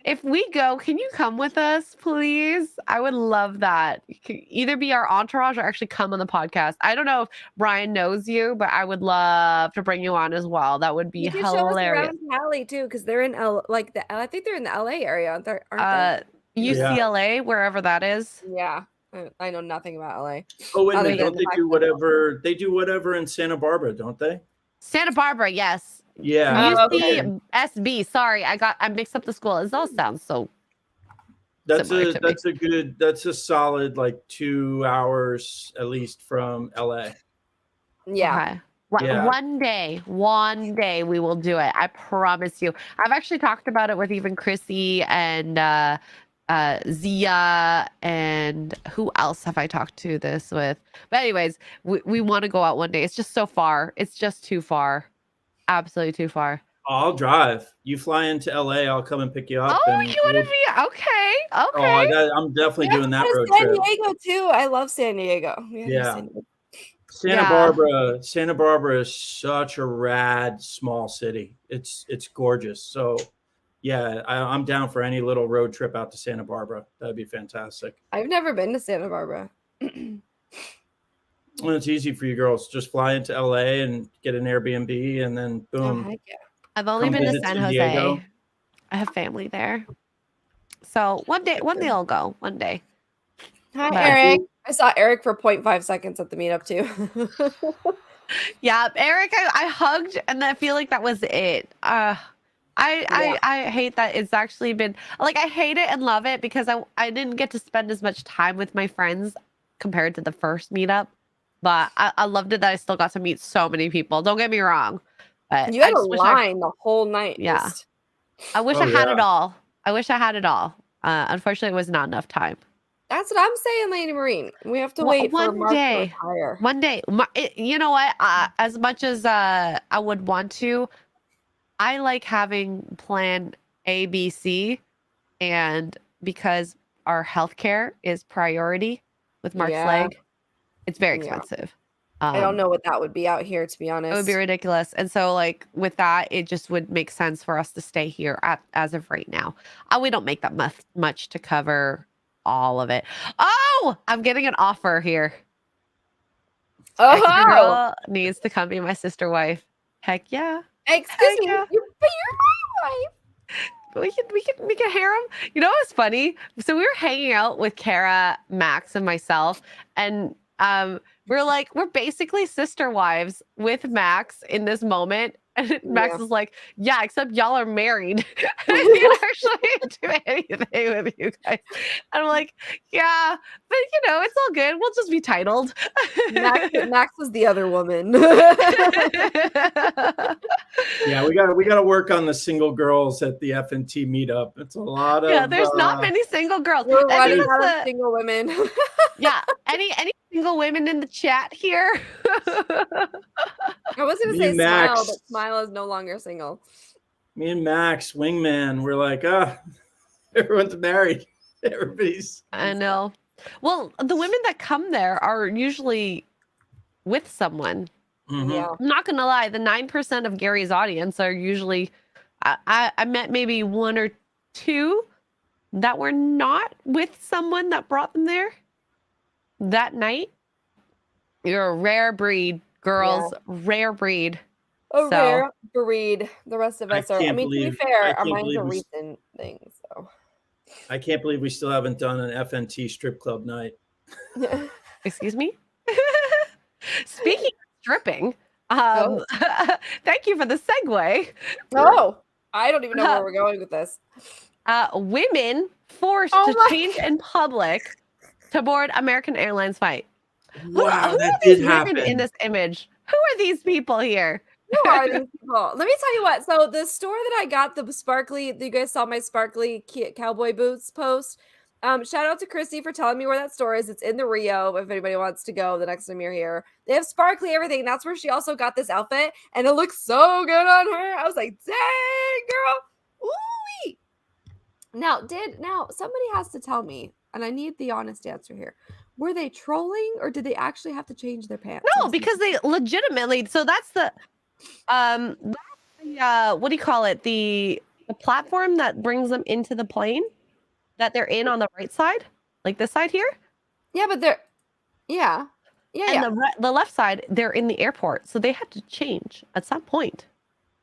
If we go, can you come with us, please? I would love that. You can either be our entourage or actually come on the podcast. I don't know if Brian knows you, but I would love to bring you on as well. That would be You can show us hilarious. around Cali too, because they're in I think they're in the LA area, aren't they? UCLA, wherever that is. Yeah. I know nothing about LA. Oh wait a Other minute, don't than the they fact do that- whatever? They do whatever in Santa Barbara, don't they? Santa Barbara, yes. Yeah. Oh, okay. UCSB. Sorry, I mixed up the school. It all sounds so. That's similar to me. that's a solid like 2 hours at least from LA. Yeah. Okay. Yeah. One day we will do it. I promise you. I've actually talked about it with even Chrissy and Zia, and who else have I talked to this with? But anyways, we want to go out one day. It's just so far. It's just too far. Absolutely too far. I'll drive. You fly into LA, I'll come and pick you up. Oh, and you want to be okay? Oh, Okay. I'm definitely Yeah, doing that go to road San trip. Diego too. I love San Diego. Yeah. Yeah. Santa Barbara is such a rad small city. It's gorgeous. So yeah, I'm down for any little road trip out to Santa Barbara. That'd be fantastic. I've never been to Santa Barbara. Well, it's easy for you girls. Just fly into LA and get an Airbnb and then boom. Oh, heck yeah. I've only Come been to visit San San Jose. Diego. I have family there. So one day I'll go. One day. Hi, But- Eric. I saw Eric for 0.5 seconds at the meetup too. Yeah, Eric, I hugged, and I feel like that was it. I hate that it's actually been like I hate it and love it because I didn't get to spend as much time with my friends compared to the first meetup. But I loved it that I still got to meet so many people. Don't get me wrong. But You had I a just wish line the whole night. Yeah. just- I wish Oh, I had it yeah. all. I wish I had it all. Unfortunately, it was not enough time. That's what I'm saying, Lady Marine. We have to Well, wait for one Mark day. to retire. One day, you know what? As much as I would want to, I like having plan A, B, C, and because our healthcare is priority with Mark's Yeah. leg, it's very Yeah. expensive. I don't know what that would be out here, to be honest. It would be ridiculous. And so, like, with that, it just would make sense for us to stay here as of right now. We don't make that much to cover all of it. Oh, I'm getting an offer here. Sexy girl needs to come be my sister wife. Heck yeah. Excuse me, yeah. but you're my wife. We can harem. You know what's funny? So we were hanging out with Kara, Max, and myself, and we're basically sister wives with Max in this moment. And Max is like, yeah, except y'all are married. I can't actually do anything with you guys. And I'm like, yeah, but it's all good. We'll just be titled. Max was the other woman. Yeah, we gotta work on the single girls at the FNT meetup. It's a lot of there's not many single girls. We're running out of single women. Yeah, any single women in the chat here? I was gonna say Smile, but Smile is no longer single. Me and Max, wingman, we're like, everyone's married. Everybody's. I know. Well, the women that come there are usually with someone. Mm-hmm. Yeah. I'm not gonna lie, the 9% of Gary's audience are usually. I met maybe 1 or 2 that were not with someone that brought them there that night. You're a rare breed, girls. Rare breed. Rare breed. The rest of us are. I mean, to be fair, our minds are recent things. So I can't believe we still haven't done an FNT strip club night. Excuse me. Speaking of stripping, thank you for the segue. Oh, I don't even know where we're going with this. Women forced to change in public to board American Airlines flight. Wow, who that are these did women happen. in this image? Who are these people here? Who are these people? Let me tell you what. So the store that I got the sparkly, you guys saw my sparkly cowboy boots post. Shout out to Christy for telling me where that store is. It's in the Rio. If anybody wants to go the next time you're here, they have sparkly everything. That's where she also got this outfit, and it looks so good on her. I was like, dang, girl. Ooh. Now somebody has to tell me, and I need the honest answer here. Were they trolling, or did they actually have to change their pants? No, because they legitimately. So that's the what do you call it? The platform that brings them into the plane that they're in on the right side, like this side here. Yeah, but they're And the left side, they're in the airport, so they had to change at some point.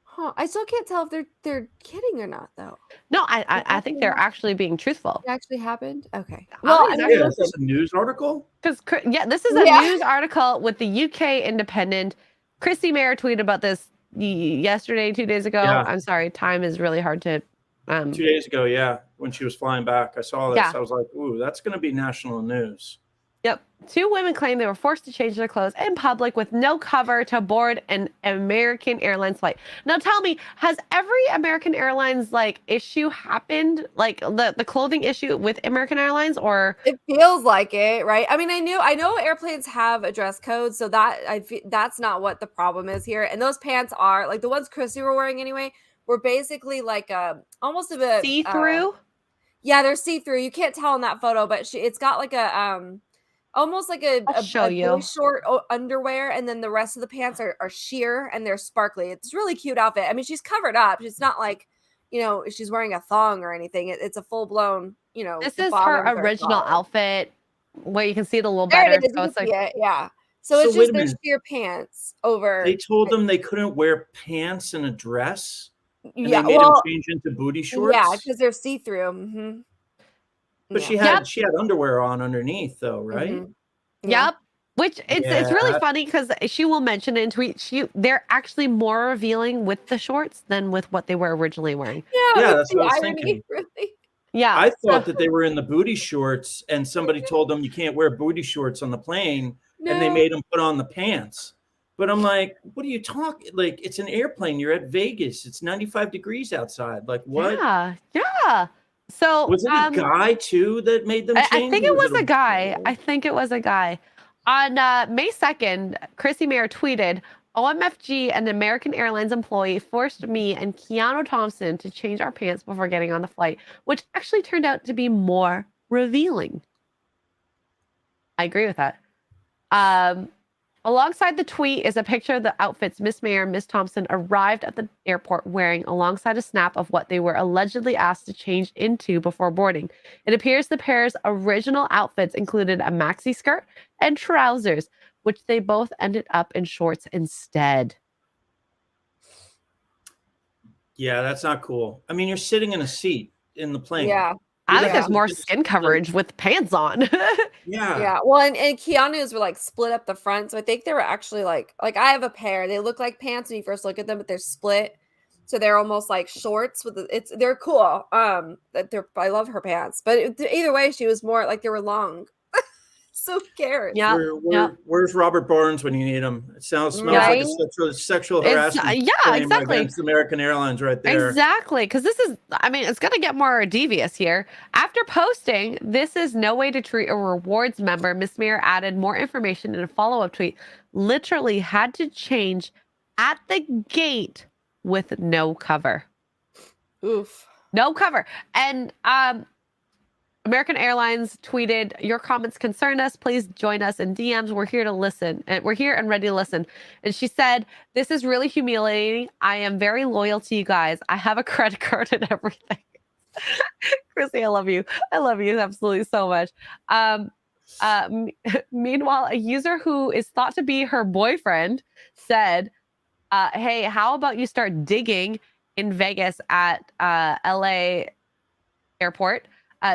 Huh. I still can't tell if they're kidding or not, though. No, I think they're actually being truthful. It actually happened? Okay. Well, is this a news article? Because, this is a news article with the UK Independent. Christy Mayer tweeted about this yesterday, 2 days ago. Yeah. I'm sorry, time is really hard to... 2 days ago, when she was flying back. I saw this. Yeah. I was like, ooh, that's going to be national news. Yep. 2 women claim they were forced to change their clothes in public with no cover to board an American Airlines flight. Now tell me, has every American Airlines issue happened? Like the clothing issue with American Airlines, or it feels like it, right? I mean, I know airplanes have a dress code, so that's not what the problem is here. And those pants are like the ones Chrissy were wearing anyway, were basically like almost a bit see-through. Yeah, they're see-through. You can't tell in that photo, but it's got like a almost like a really short underwear, and then the rest of the pants are sheer and they're sparkly. It's a really cute outfit. I mean, she's covered up. It's not like, she's wearing a thong or anything. It's a full-blown, This is her original outfit where you can see it a little better. There it is. So it's like, yeah. So it's just their sheer pants over. They told them they couldn't wear pants and a dress. And yeah, they made them change into booty shorts. Yeah, because they're see-through. Mm-hmm. But she had underwear on underneath, though, right? Mm-hmm. Yep. Which it's really funny because she will mention in tweet they're actually more revealing with the shorts than with what they were originally wearing. Yeah, that's what I was thinking. Really. Yeah, I thought that they were in the booty shorts, and somebody told them you can't wear booty shorts on the plane, and they made them put on the pants. But I'm like, what are you talking? Like, it's an airplane. You're at Vegas. It's 95 degrees outside. Like, what? Yeah. So was it a guy too that made them change? I think it was a guy. I think it was a guy. On May 2nd, Chrissy Mayer tweeted, OMFG, an American Airlines employee, forced me and Keanu Thompson to change our pants before getting on the flight, which actually turned out to be more revealing. I agree with that. Alongside the tweet is a picture of the outfits Miss Mayer and Miss Thompson arrived at the airport wearing, alongside a snap of what they were allegedly asked to change into before boarding. It appears the pair's original outfits included a maxi skirt and trousers, which they both ended up in shorts instead. Yeah, that's not cool. I mean, you're sitting in a seat in the plane. Yeah. I think Yeah. there's more skin coverage with pants on. Yeah. Yeah. Well, and Keanu's were like split up the front. So I think they were actually like I have a pair. They look like pants when you first look at them, but they're split. So they're almost like shorts with they're cool. I love her pants. But either way, she was more like they were long. So who cares? Yeah. Where's Robert Barnes when you need him? It smells Right? like a sexual It's- harassment. yeah, claim exactly. Against American Airlines right there. Exactly. Because this is, I mean, it's going to get more devious here. After posting, "This is no way to treat a rewards member," Miss Mayer added more information in a follow-up tweet. "Literally had to change at the gate with no cover." Oof. No cover. And American Airlines tweeted, "Your comments concern us. Please join us in DMs. We're here to listen. And we're here and ready to listen." And she said, "This is really humiliating. I am very loyal to you guys. I have a credit card and everything." Chrissy, I love you. I love you absolutely so much. Meanwhile, a user who is thought to be her boyfriend said, "Hey, how about you start digging in Vegas at LA airport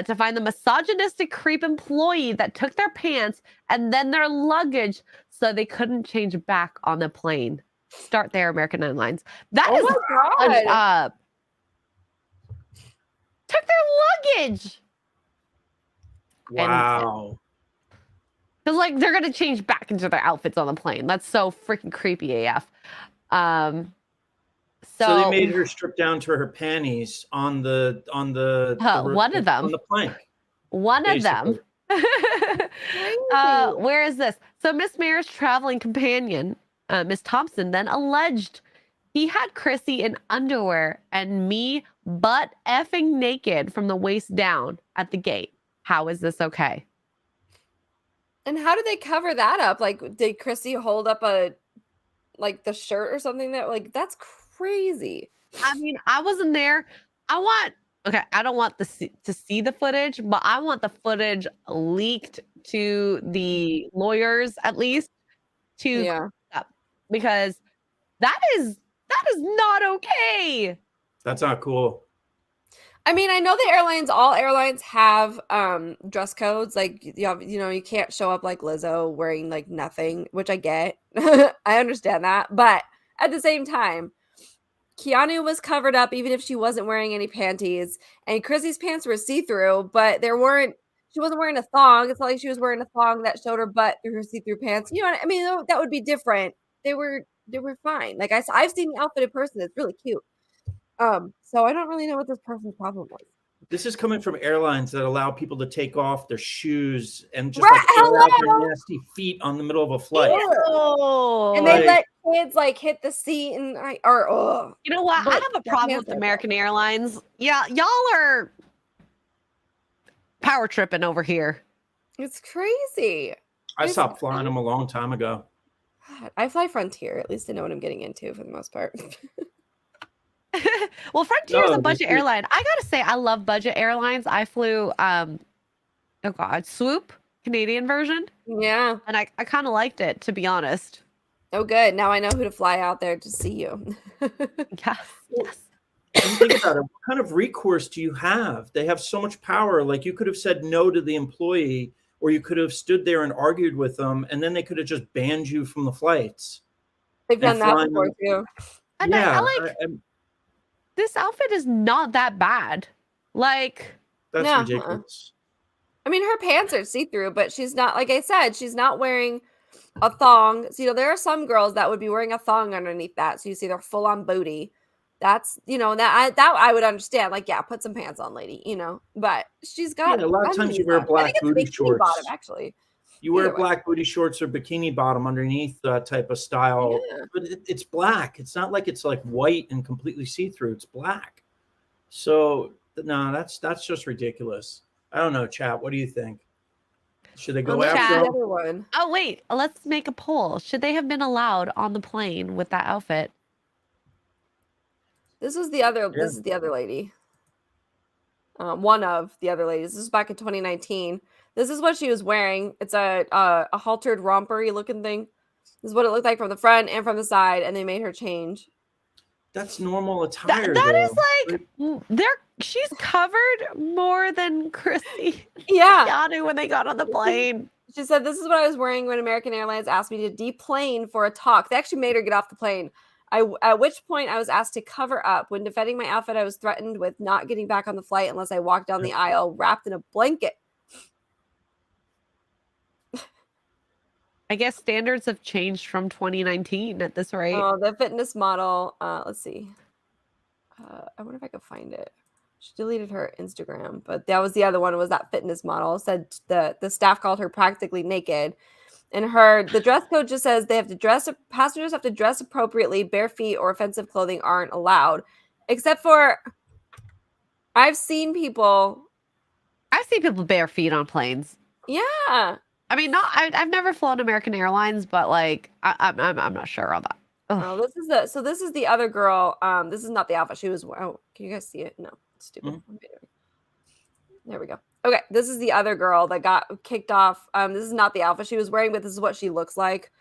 to find the misogynistic creep employee that took their pants and then their luggage so they couldn't change back on the plane." Start there, American Airlines. That is my God. took their luggage. Wow. Because like they're gonna change back into their outfits on the plane. That's so freaking creepy AF. So they made her strip down to her panties on the one of them on the plank. One basically. of them. Where is this? So Miss Mayer's traveling companion, Miss Thompson, then alleged he had Chrissy in underwear and me butt effing naked from the waist down at the gate. How is this okay? And how did they cover that up? Like, did Chrissy hold up the shirt or something that's crazy. I mean, I wasn't there. I don't want to see the footage, but I want the footage leaked to the lawyers at least because that is not okay. That's not cool. I mean, I know all airlines have dress codes. Like, you can't show up like Lizzo wearing like nothing, which I get. I understand that. But at the same time, Keanu was covered up even if she wasn't wearing any panties. And Chrissy's pants were see-through, but she wasn't wearing a thong. It's not like she was wearing a thong that showed her butt through her see-through pants. You know what I mean? That would be different. They were fine. Like I've seen the outfit in person. It's really cute. So I don't really know what this person's problem was. This is coming from airlines that allow people to take off their shoes and just Right, air out their nasty feet on the middle of a flight. Ew. And they let kids like hit the seat and You know what? I have a problem with American Airlines. Yeah, y'all are power tripping over here. It's crazy. I stopped flying them a long time ago. God, I fly Frontier. At least I know what I'm getting into for the most part. Well, Frontier is a budget airline. I gotta say, I love budget airlines. I flew Swoop, Canadian version. Yeah. And I kind of liked it, to be honest. Oh, good. Now I know who to fly out there to see you. Yes. And think about it. What kind of recourse do you have? They have so much power. Like you could have said no to the employee, or you could have stood there and argued with them, and then they could have just banned you from the flights. They've done that before too. And this outfit is not that bad. Like, that's ridiculous. I mean, her pants are see-through, but she's not, like I said, she's not wearing a thong. So, there are some girls that would be wearing a thong underneath that. So you see their full-on booty. That's, that I would understand. Like, yeah, put some pants on, lady, but she's got a lot of times you wear black booty shorts. Bottom, actually. You wear black booty shorts or bikini bottom underneath that type of style, but it's black. It's not like it's like white and completely see-through. It's black. So no, that's just ridiculous. I don't know, chat. What do you think? Should they Oh, go no, after the him? other one. Oh, wait. Let's make a poll. Should they have been allowed on the plane with that outfit? This is the other. Yeah. This is the other lady. One of the other ladies. This is back in 2019. This is what she was wearing. It's a haltered romper-y looking thing. This is what it looked like from the front and from the side, and they made her change. That's normal attire. That though. is like she's covered more than Chrissy Yeah. Keanu when they got on the plane. She said, "This is what I was wearing when American Airlines asked me to deplane for a talk. They actually made her get off the plane. At which point I was asked to cover up. When defending my outfit, I was threatened with not getting back on the flight unless I walked down the aisle wrapped in a blanket." I guess standards have changed from 2019 at this rate. Oh, the fitness model. Let's see. I wonder if I could find it. She deleted her Instagram, but that was the other one. Was that fitness model? Said the staff called her practically naked, and the dress code just says they have to dress. Passengers have to dress appropriately. Bare feet or offensive clothing aren't allowed, except for I've seen people bare feet on planes. Yeah. I mean, I've never flown American Airlines, but like I'm not sure on that. Oh, this is the other girl. This is not the outfit she was. Oh, can you guys see it? No, it's stupid. Mm-hmm. There we go. Okay, this is the other girl that got kicked off. This is not the outfit she was wearing, but this is what she looks like.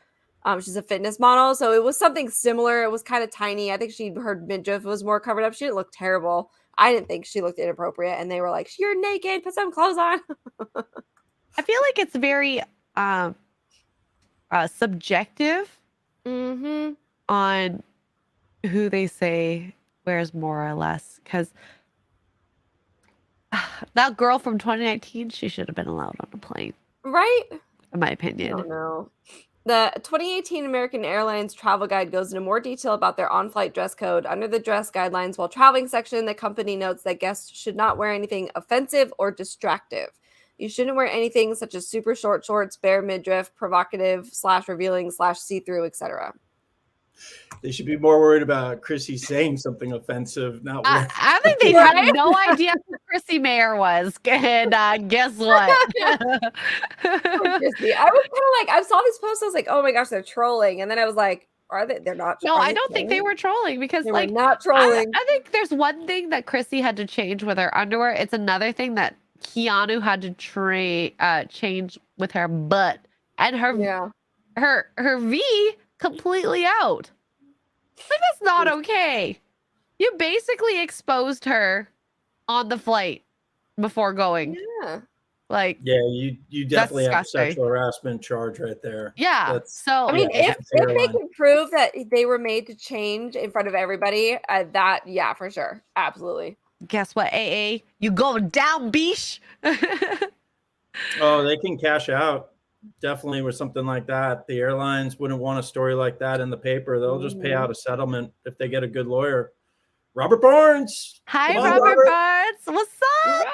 She's a fitness model, so it was something similar. It was kind of tiny. I think her midriff was more covered up. She didn't look terrible. I didn't think she looked inappropriate, and they were like, "You're naked. Put some clothes on." I feel like it's very subjective on who they say wears more or less. Because that girl from 2019, she should have been allowed on a plane, right? in my opinion. I don't know. The 2018 American Airlines travel guide goes into more detail about their on-flight dress code. Under the dress guidelines while traveling section, the company notes that guests should not wear anything offensive or distractive. You shouldn't wear anything such as super short shorts, bare midriff, provocative / revealing / see-through, etc. They should be more worried about Chrissy saying something offensive. Not I think they had no idea who Chrissy Mayer was. And guess what? Chrissy. I was kind of like, I saw these posts, I was like, oh my gosh, they're trolling. And then I was like, are they? They're not. No, I don't think they were trolling because they like were not trolling. I think there's one thing that Chrissy had to change with her underwear. It's another thing that Keanu had to change with her butt and her V completely out. Like that's not okay. You basically exposed her on the flight before going. Yeah. Like you definitely have a disgusting. sexual harassment charge right there. Yeah. So I mean, yeah, if they can prove that they were made to change in front of everybody, that for sure, absolutely. Guess what, AA? You going down, beesh? Oh, they can cash out. Definitely with something like that. The airlines wouldn't want a story like that in the paper. They'll just pay out a settlement if they get a good lawyer. Robert Barnes. Hi, Come on, Robert Barnes. What's up? Robert!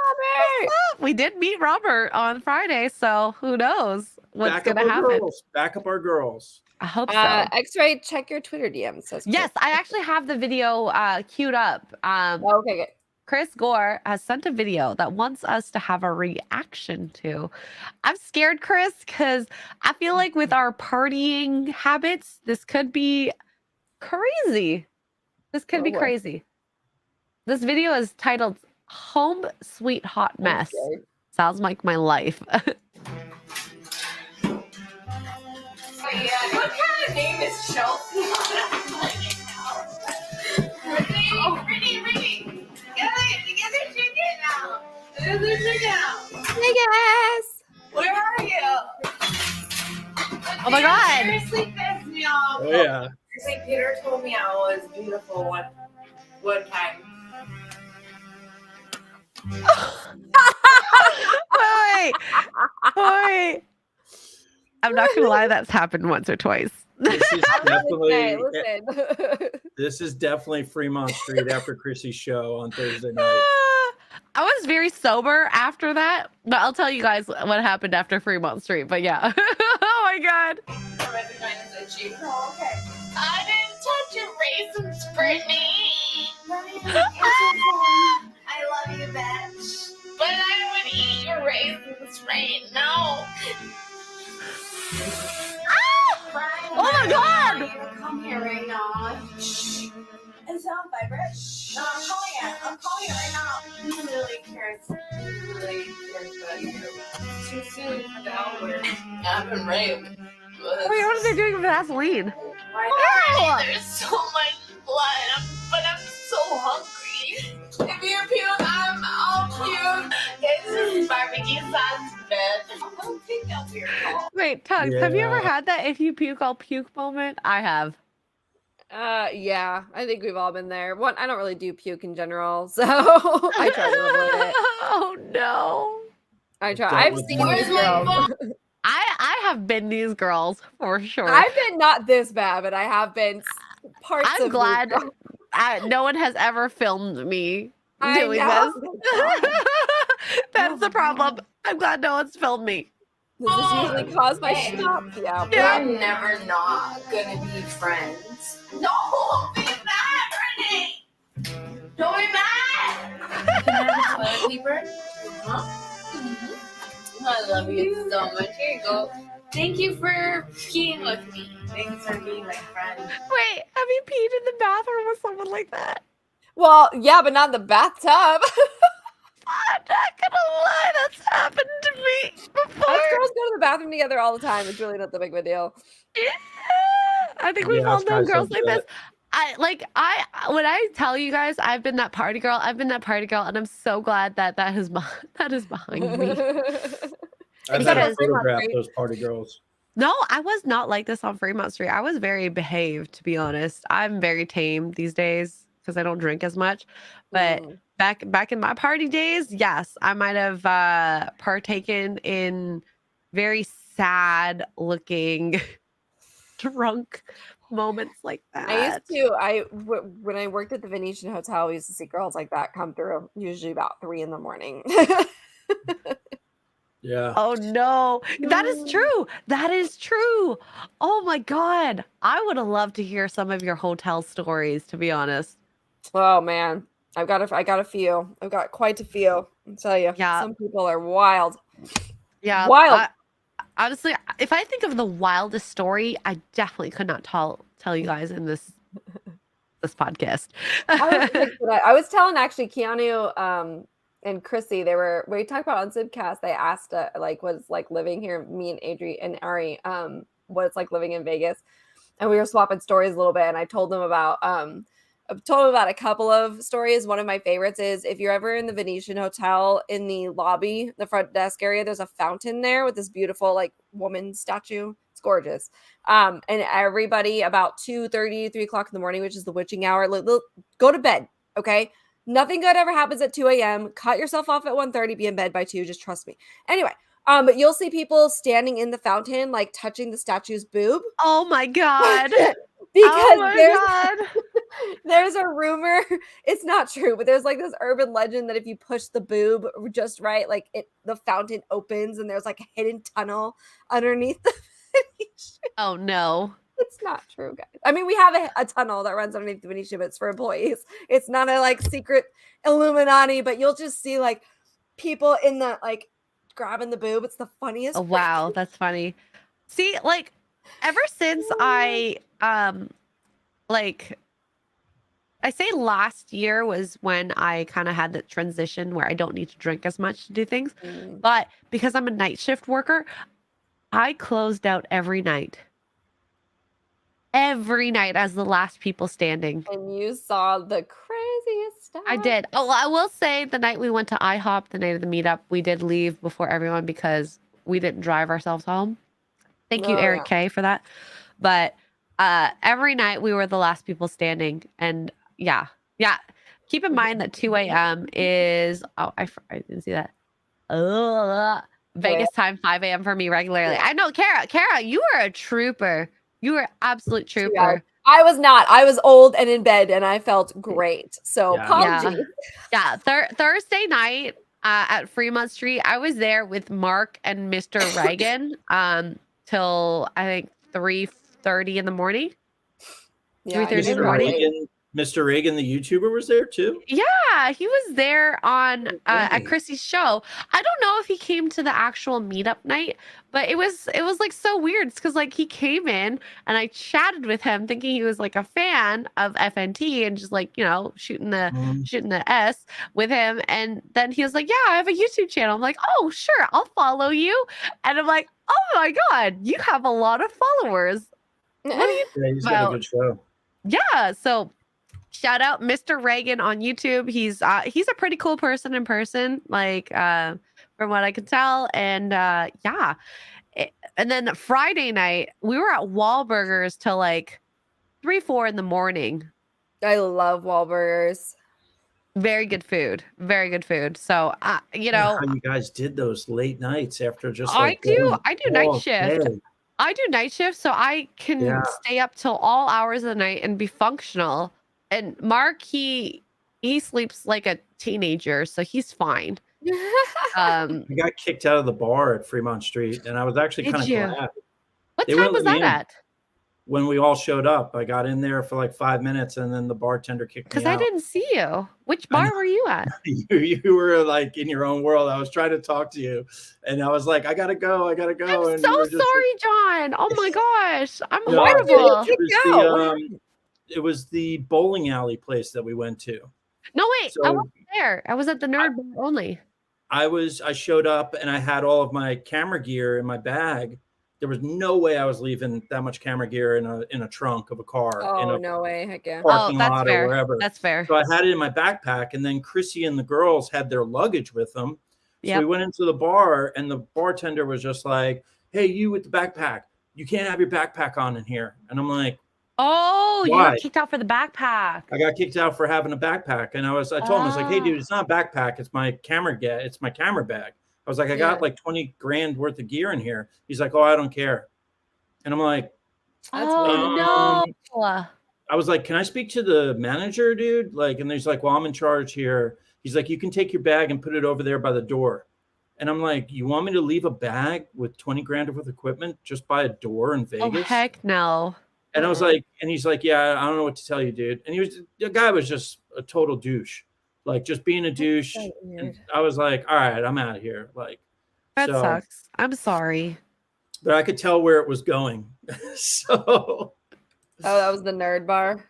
What's up? We did meet Robert on Friday, so who knows what's going to happen. Back up our girls. I hope so. X-Ray, check your Twitter DM. Says Yes, I actually have the video queued up. Okay, good. Chris Gore has sent a video that wants us to have a reaction to. I'm scared, Chris, because I feel like with our partying habits, this could be crazy. This could be crazy. This video is titled Home Sweet Hot Mess. Okay. Sounds like my life. What kind of name is Chelsea? Pretty. Get their chicken out. Get their chicken out. Hey guys. Where are you? Oh my God. Seriously pissed me off. Oh yeah. St. Peter told me I was beautiful one time. Wait. I'm not gonna lie, that's happened once or twice. This is definitely Listen. this is definitely Fremont Street after Chrissy's show on Thursday night. I was very sober after that, but I'll tell you guys what happened after Fremont Street. But yeah. Oh my God. Okay. I didn't touch your raisins, Brittany. I love you, bitch. But I would eat your raisins, right now. Oh my God! Come here right now. Shh. Is it on vibrate? No, I'm calling it. I'm calling it right now. He really cares. He really cares about you. Too soon for the L word. I've been raped. Wait, what are they doing with Vaseline? Already, there's so much blood, but I'm so hungry. If you puke, I'll puke. It's just barbecue sauce, man. I don't think that'll be your fault. Wait, Tugs, have you ever Yeah. had that if you puke, I'll puke moment? I have. Yeah, I think we've all been there. One, I don't really do puke in general, so I try to avoid it. Oh no. I try. Dealt I've with seen one these Where's my girls. phone? I have been these girls for sure. I've been not this bad, but I have been parts I'm of glad these girls. no one has ever filmed me I doing know. this. Thank God. That's Oh the my problem. God. I'm glad no one's filmed me. This is usually caused by schnapp. Yeah. Yeah. We're never not gonna be friends. No, be mad, Renee. Don't be mad. Can I have a toilet paper? I love you so much. Here you go. Thank you for peeing with me. Thanks for being my friend. Wait, have you peed in the bathroom with someone like that? Well, yeah, but not in the bathtub. I'm not gonna lie, that's happened to me before. Us girls go to the bathroom together all the time. It's really not the big of a deal. Yeah. I think we've Yeah, all us known guys girls don't like do this. When I tell you guys I've been that party girl, I've been that party girl, and I'm so glad that that is behind me. I've Except had on to Fremont photograph Street. those party girls. No, I was not like this on Fremont Street. I was very behaved, to be honest. I'm very tame these days because I don't drink as much. But back in my party days, yes, I might have partaken in very sad looking drunk moments like that. I used to. When I worked at the Venetian Hotel, we used to see girls like that come through, usually about 3 in the morning. Yeah. Oh no, that is true. That is true. Oh my God. I would have loved to hear some of your hotel stories, to be honest. Oh man, I got a few. I've got quite a few. I'll tell you. Yeah. Some people are wild. Yeah. Wild. Honestly, if I think of the wildest story, I definitely could not tell you guys in this podcast. I was telling actually Keanu and Chrissy, we talked about on Zibcast, they asked what it's like living here, me and Adri and Ari, what it's like living in Vegas. And we were swapping stories a little bit, and I told them about a couple of stories. One of my favorites is if you're ever in the Venetian Hotel, in the lobby, the front desk area, there's a fountain there with this beautiful like woman statue. It's gorgeous. And everybody about 2:30, 3 o'clock in the morning, which is the witching hour, go to bed. Okay. Nothing good ever happens at 2 a.m. Cut yourself off at 1:30, be in bed by 2. Just trust me. Anyway, but you'll see people standing in the fountain, like touching the statue's boob. Oh my God. Because there's a rumor, it's not true, but there's like this urban legend that if you push the boob just right, like the fountain opens and there's like a hidden tunnel underneath the Venetian. Oh no. It's not true, guys. I mean, we have a tunnel that runs underneath the Venetian, but it's for employees. It's not a like secret Illuminati, but you'll just see like people in the like grabbing the boob. It's the funniest. Oh wow, that's funny. See, like ever since I say last year was when I kind of had that transition where I don't need to drink as much to do things. But because I'm a night shift worker, I closed out every night. Every night as the last people standing. And you saw the craziest stuff. I did. Oh, I will say the night we went to IHOP, the night of the meetup, we did leave before everyone because we didn't drive ourselves home. Thank you, Eric K, for that. But every night we were the last people standing. And yeah. Keep in mind that 2 a.m. is, I didn't see that. Vegas time, 5 a.m. for me regularly. I know, Kara, you are a trooper. You were absolute trooper. Yeah, I was not. I was old and in bed, and I felt great. So apologies. Yeah. Thursday night at Fremont Street, I was there with Mark and Mr. Reagan till I think 3:30 in the morning. Yeah, 3:30 in the morning. Mr. Reagan, the YouTuber, was there too? Yeah, he was there on at Okay. Chrissy's show. I don't know if he came to the actual meetup night, but it was like so weird because like he came in and I chatted with him thinking he was like a fan of FNT and just like, you know, shooting the S with him. And then he was like, yeah, I have a YouTube channel. I'm like, oh, sure, I'll follow you. And I'm like, oh my God, you have a lot of followers. What are you Yeah, he's got a good show. Yeah, so shout out Mr. Reagan on YouTube. He's a pretty cool person in person, like from what I can tell. And yeah. And then Friday night, we were at Wahlburgers till like 3, 4 in the morning. I love Wahlburgers. Very good food. Very good food. So you know, How you guys did those late nights after just I like do going night all shift. day. I do night shift, so I can stay up till all hours of the night and be functional. And Mark, he sleeps like a teenager, so he's fine. I got kicked out of the bar at Fremont Street, and I was actually kind of glad. What time was that at? When we all showed up, I got in there for like 5 minutes, and then the bartender kicked me out. Because I didn't see you. Which bar were you at? You were like in your own world. I was trying to talk to you, and I was like, I gotta go. I'm and so sorry, like, John. Oh my gosh, I'm No, horrible. It was the bowling alley place that we went to. No, wait, I wasn't there. I was at the nerd bar only. I showed up and I had all of my camera gear in my bag. There was no way I was leaving that much camera gear in a trunk of a car. Oh, in a no way. Heck yeah. parking that's lot fair. or wherever. That's fair. So I had it in my backpack, and then Chrissy and the girls had their luggage with them. So we went into the bar, and the bartender was just like, hey, you with the backpack, you can't have your backpack on in here. And I'm like, oh, you got kicked out for the backpack. I got kicked out for having a backpack. And I told him, I was like, hey, dude, it's not a backpack. It's my camera it's my camera bag. I was like, I got like 20 grand worth of gear in here. He's like, oh, I don't care. And I'm like, no. I was like, can I speak to the manager, dude? Like, and he's like, well, I'm in charge here. He's like, you can take your bag and put it over there by the door. And I'm like, you want me to leave a bag with 20 grand worth of equipment just by a door in Vegas? Oh, heck no. And I was like, and he's like, yeah, I don't know what to tell you, dude. And the guy was just a total douche, like just being a douche. So and I was like, all right, I'm out of here. Like, that sucks. I'm sorry. But I could tell where it was going. So. Oh, that was the nerd bar?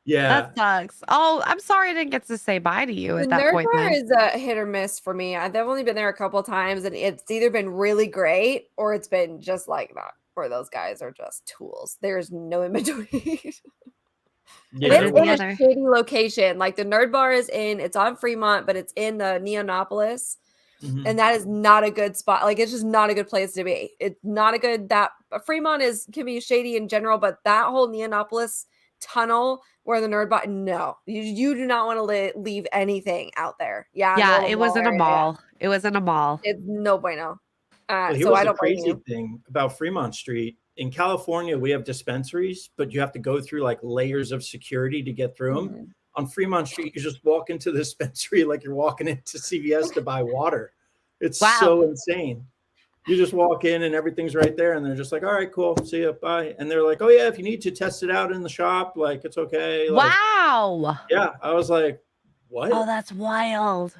Yeah. That sucks. Oh, I'm sorry I didn't get to say bye to you at that point. The nerd bar is a hit or miss for me. I've only been there a couple of times, and it's either been really great or it's been just like that, where those guys are just tools. There's no in between. It's in a shady location. Like the nerd bar it's on Fremont, but it's in the Neonopolis. Mm-hmm. And that is not a good spot. Like, it's just not a good place to be. It's not a good, Fremont can be shady in general, but that whole Neonopolis tunnel where the nerd bar, no, you do not want to leave anything out there. Yeah, it was in a mall. It was in a mall. It's no bueno. So I don't. Crazy thing about Fremont Street in California, we have dispensaries, but you have to go through like layers of security to get through them. Mm-hmm. On Fremont Street, you just walk into the dispensary like you're walking into CVS to buy water. It's so insane. You just walk in and everything's right there, and they're just like, all right, cool, see you, bye. And they're like, oh yeah, if you need to test it out in the shop, like it's okay. Like, wow. Yeah, I was like, what? Oh, that's wild.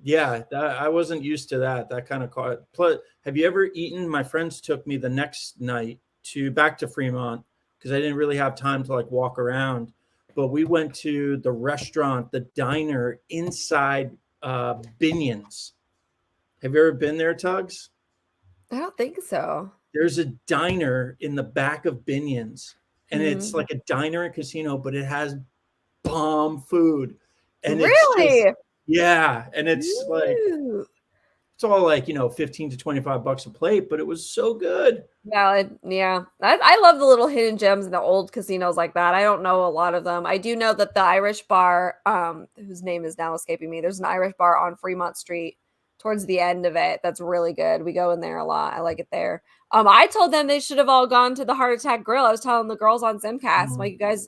Yeah, I wasn't used to that. That kind of caught. Plus, have you ever eaten? My friends took me the next night back to Fremont because I didn't really have time to like walk around. But we went to the restaurant, the diner inside Binion's. Have you ever been there, Tugs? I don't think so. There's a diner in the back of Binion's, and it's like a diner and casino, but it has bomb food. And really? And it's like it's all like, $15 to $25 a plate, but it was so good. Valid. Yeah. I love the little hidden gems in the old casinos like that. I don't know a lot of them. I do know that the Irish bar, whose name is now escaping me, there's an Irish bar on Fremont Street towards the end of it. That's really good. We go in there a lot. I like it there. I told them they should have all gone to the Heart Attack Grill. I was telling the girls on Simcast, like, you guys,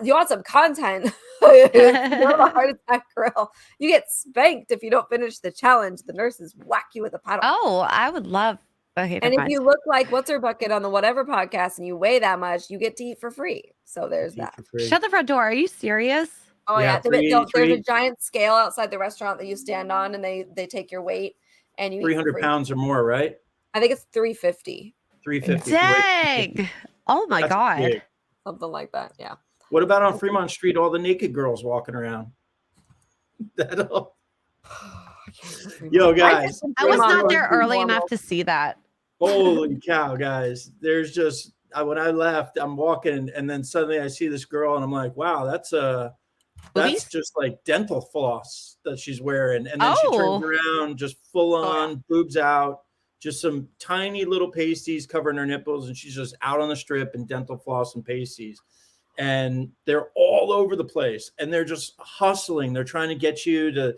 you want some content. Go to the Heart Attack Grill. You get spanked if you don't finish the challenge. The nurses whack you with a paddle. Oh, I would love Okay, And never if mind. you look like What's Her Bucket on the whatever podcast and you weigh that much, you get to eat for free. So there's Eat that. for free. Shut the front door. Are you serious? Oh Yeah, yeah, free there's a treat. giant scale outside the restaurant that you stand on, and they take your weight and you eat for 300 free. pounds or more, right? I think it's 350, 350. Dang. Oh my That's God. big. something like that. Yeah. What about on Fremont Street? All the naked girls walking around. That'll... Yo, guys. I was not there Fremont early normal. enough to see that. Holy cow, guys. There's just when I left, I'm walking and then suddenly I see this girl and I'm like, wow, that's Boobies? just like dental floss that she's wearing. And then she turns Oh. around, just full on yeah. boobs out, just some tiny little pasties covering her nipples, and she's just out on the strip in dental floss and pasties. And they're all over the place, and they're just hustling. They're trying to get you to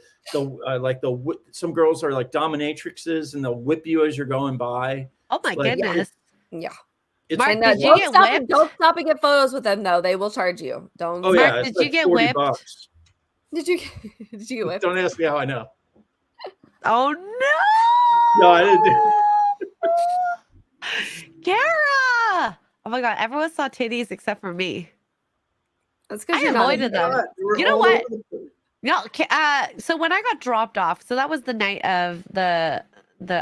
some girls are like dominatrixes, and they'll whip you as you're going by. Oh my Like, goodness. Yeah. It's Mark, And did you get whipped? don't stop and get photos with them though. They will charge you. Don't. oh Mark, yeah, it's did you like get $40. whipped? Did you get whipped? Don't ask me how I know. Oh no. No, I didn't. Kara! Oh my God. Everyone saw titties except for me. That's I because you're not. avoided them. God, they were You know all what? over the place. No, so when I got dropped off, so that was the night of the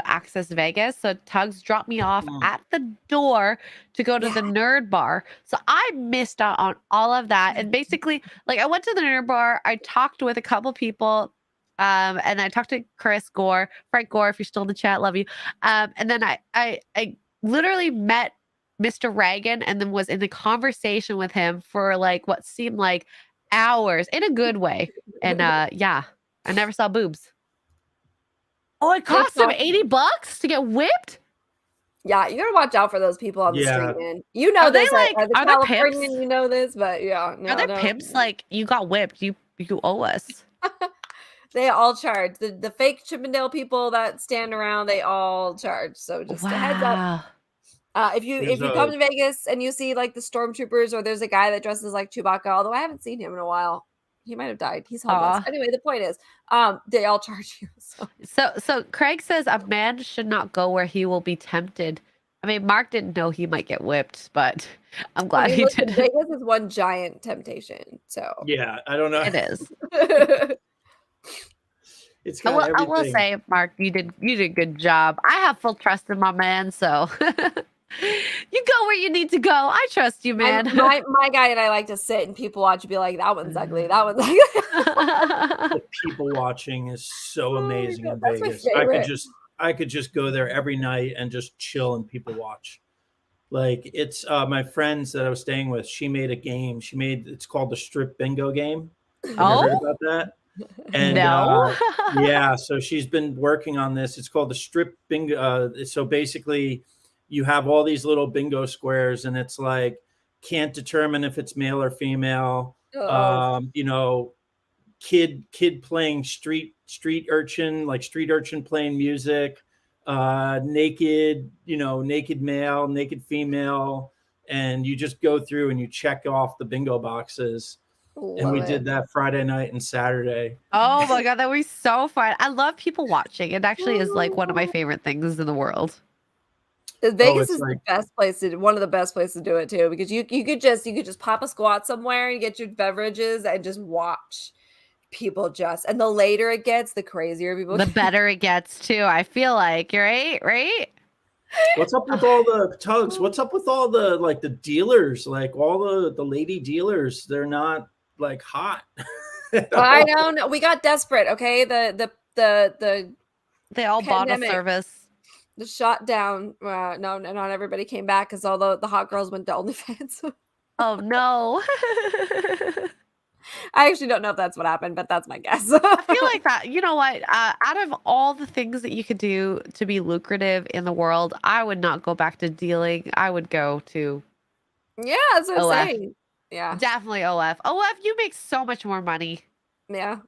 Access Vegas. So Tugs dropped me off at the door to go to the nerd bar. So I missed out on all of that. And basically, like I went to the nerd bar, I talked with a couple people, and I talked to Frank Gore, if you're still in the chat, love you. And then I literally met Mr. Reagan and then was in the conversation with him for like what seemed like hours in a good way. And yeah, I never saw boobs. Oh, it cost him $80 to get whipped? Yeah, you gotta watch out for those people on the Yeah. street, man. You know Are they this. like- as a are there Californian, pimps? you know this, but yeah. No, Are there no. pimps like you got whipped? You owe us. They all charge. The fake Chippendale people that stand around, they all charge. So just a heads up. Wow. If you There's come to Vegas and you see like the stormtroopers, or there's a guy that dresses like Chewbacca, although I haven't seen him in a while. He might have died. He's homeless. Aw. Anyway, the point is, they all charge you. So Craig says a man should not go where he will be tempted. I mean, Mark didn't know he might get whipped, but I'm glad he listen, didn't. Vegas is one giant temptation. So Yeah, I don't know. It is. It's I got will, everything. I will say, Mark, you did a good job. I have full trust in my man, so you go where you need to go. I trust you, man. My guy and I like to sit and people watch and be like, that one's ugly. That one's ugly. The people watching is so amazing in that's my Vegas. favorite. I could just go there every night and just chill and people watch. Like it's my friends that I was staying with, she made a game. It's called the Strip Bingo game. You ever heard about that? And No. yeah, so she's been working on this. It's called the Strip Bingo. So basically you have all these little bingo squares and it's like can't determine if it's male or female. You know, kid playing street urchin, like street urchin playing music, naked male, naked female, and you just go through and you check off the bingo boxes. And we did that Friday night and Saturday. Oh my God, that was so fun. I love people watching. It actually is like one of my favorite things in the world. Vegas is the best place one of the best places to do it too, because you could just pop a squat somewhere and get your beverages and just watch people and the later it gets, the crazier people the better it gets too. I feel like you're right. What's up with all the Tugs? What's up with all the like the dealers, like all the lady dealers? They're not like hot. I don't know. We got desperate. Okay, they all bought a service. The shot down. No, not everybody came back because all the hot girls went to OnlyFans. Oh no. I actually don't know if that's what happened, but that's my guess. I feel like that. You know what? Out of all the things that you could do to be lucrative in the world, I would not go back to dealing. I would go to. Yeah, that's what I'm saying. Yeah, definitely OF. OF, you make so much more money. Yeah.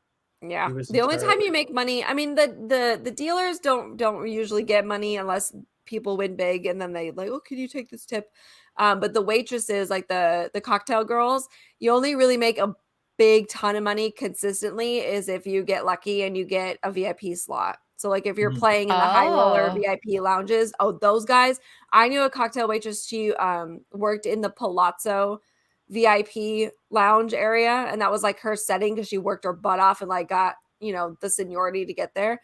The only time you make money, I mean, the dealers don't usually get money unless people win big, and then they like, oh, can you take this tip? But the waitresses, like the cocktail girls, you only really make a big ton of money consistently is if you get lucky and you get a VIP slot. So like if you're Mhm. playing in the high roller Oh. VIP lounges, those guys. I knew a cocktail waitress. She worked in the Palazzo VIP lounge area, and that was like her setting because she worked her butt off and like got the seniority to get there.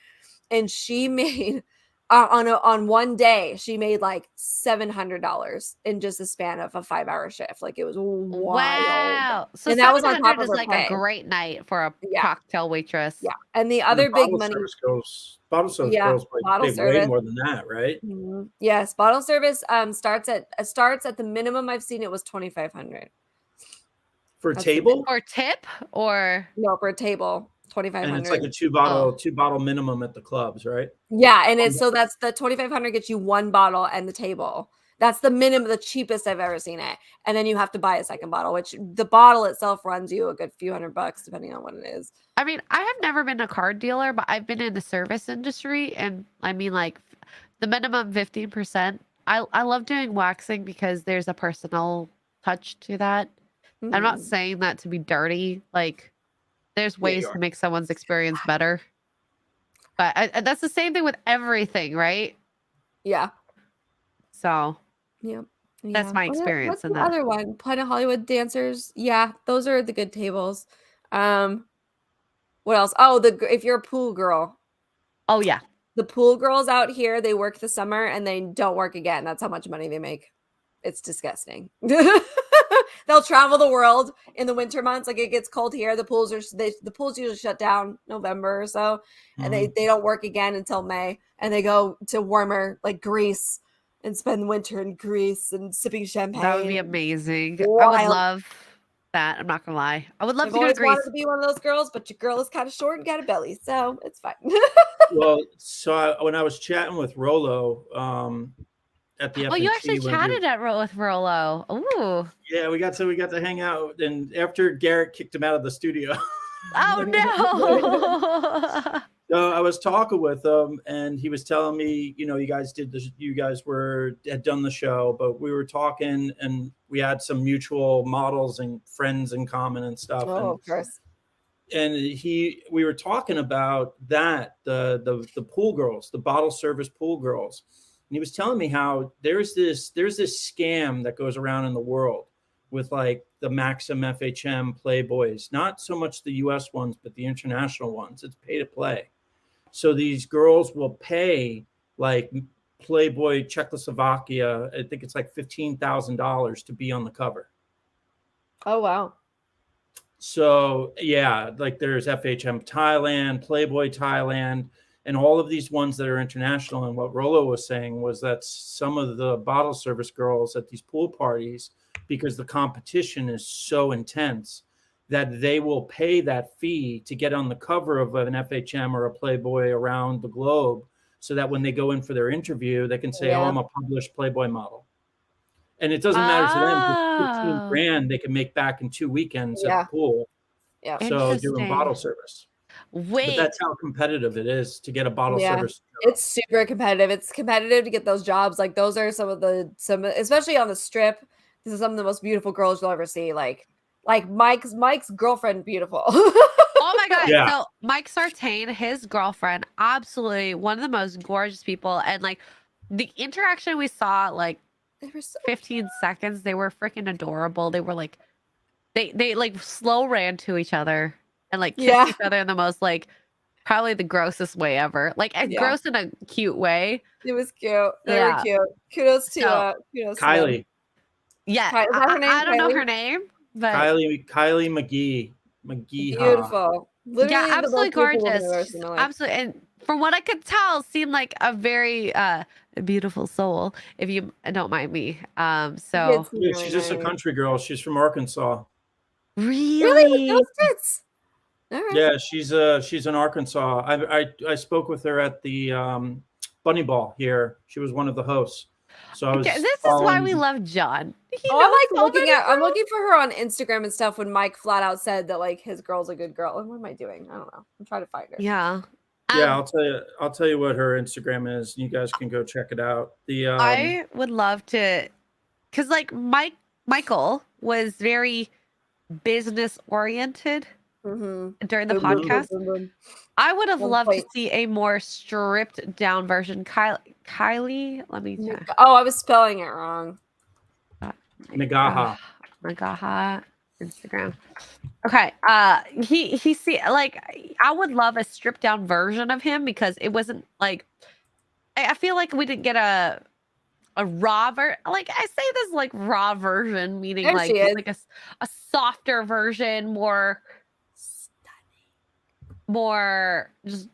And she made on one day she made like $700 in just the span of a 5-hour shift. Like it was wild. Wow. So And that was on top 700 of is her like pay. a great night for a Yeah. cocktail waitress. Yeah. And the And other big money. bottle service Yeah, girls bottle pay way service. more than that, right? Mhm. Yes, bottle service starts at the minimum I've seen it was 2,500. For a That's the table, Or tip or No, for a table, and it's like 2,500. a two bottle minimum at the clubs, right? Yeah, and it's so that's the 2,500 gets you one bottle and the table. That's the minimum, the cheapest I've ever seen it. And then you have to buy a second bottle, which the bottle itself runs you a good few $100 depending on what it is. I mean, I have never been a card dealer, but I've been in the service industry, and I mean, like the minimum 15%. I love doing waxing because there's a personal touch to that. I'm not Mhm. saying that to be dirty. Like, there's Yeah, you ways are. to make someone's experience better. But that's the same thing with everything, right? Yeah. So Yep. that's Yeah. my experience What's in the that. other one? Planet Hollywood dancers. Yeah, those are the good tables. What else? Oh, if you're a pool girl, Oh yeah. the pool girls out here, they work the summer and they don't work again. That's how much money they make. It's disgusting. They'll travel the world in the winter months. Like it gets cold here. The pools usually shut down November or so, and they don't work again until May. And they go to warmer like Greece and spend winter in Greece and sipping champagne. That would be amazing. I would Wild. love that. I'm not gonna lie. I would love I've to go to always Greece. wanted to be one of those girls, but your girl is kind of short and got a belly, so it's fine. Well, so when I was chatting with Rollo at the Oh, you actually FNT, chatted with Rollo. Ooh. yeah, we got to hang out, and after Garrett kicked him out of the studio. Oh no. So I was talking with him, and he was telling me, you guys had done the show, but we were talking, and we had some mutual models and friends in common and stuff. Oh, of course. And we were talking about that the pool girls, the bottle service pool girls, and he was telling me how there's this scam that goes around in the world with like the Maxim, FHM, Playboys, not so much the US ones, but the international ones. It's pay to play. So these girls will pay like Playboy Czechoslovakia, I think it's like $15,000 to be on the cover. Oh, wow. So yeah, like there's FHM Thailand, Playboy Thailand, and all of these ones that are international. And what Rollo was saying was that some of the bottle service girls at these pool parties, because the competition is so intense, that they will pay that fee to get on the cover of an FHM or a Playboy around the globe, so that when they go in for their interview, they can say, "Oh, I'm a published Playboy model." And it doesn't matter to them. It's 15 grand they can make back in 2 weekends at the pool. Yeah. So doing bottle service. Wait. But that's how competitive it is to get a bottle service job. It's super competitive. It's competitive to get those jobs. Like those are especially on the strip. This is some of the most beautiful girls you'll ever see. Like Mike's girlfriend, beautiful. Oh my god. Yeah. So Mike Sartain, his girlfriend, absolutely one of the most gorgeous people. And like the interaction we saw, like They were so 15 seconds, they were freaking adorable. They were like they like slow ran to each other and like kissed each other in the most like probably the grossest way ever. Like gross in a cute way. It was cute. They were cute. Kudos to Kylie. Yeah. Is that her name? I don't know Kylie? her name, but Kylie McGee. Beautiful. Literally yeah, the absolutely most beautiful woman gorgeous. I've ever seen in my life. Absolutely. And from what I could tell, seemed like a very beautiful soul, if you don't mind me. So Yeah, she's just a country girl. She's from Arkansas. really? With those tits? All right. Yeah, she's in Arkansas. I spoke with her at the Bunny Ball here. She was one of the hosts. So I was This is why we love John. I'm looking for her on Instagram and stuff when Mike flat out said that like his girl's a good girl. What am I doing? I don't know. I'm trying to find her. Yeah. Yeah, I'll tell you what her Instagram is. You guys can go check it out. I would love to, because like Michael was very business oriented, during the Boom, boom, boom, podcast. boom, boom. I would have One loved to point. see a more stripped down version. Kylie, let me check. Oh, I was spelling it wrong. Nagaha. Nagaha Instagram. Okay. He see like I would love a stripped down version of him because it wasn't like I feel like we didn't get a raw like I say this like raw version, meaning There like she is. like a softer version, more stunning, more just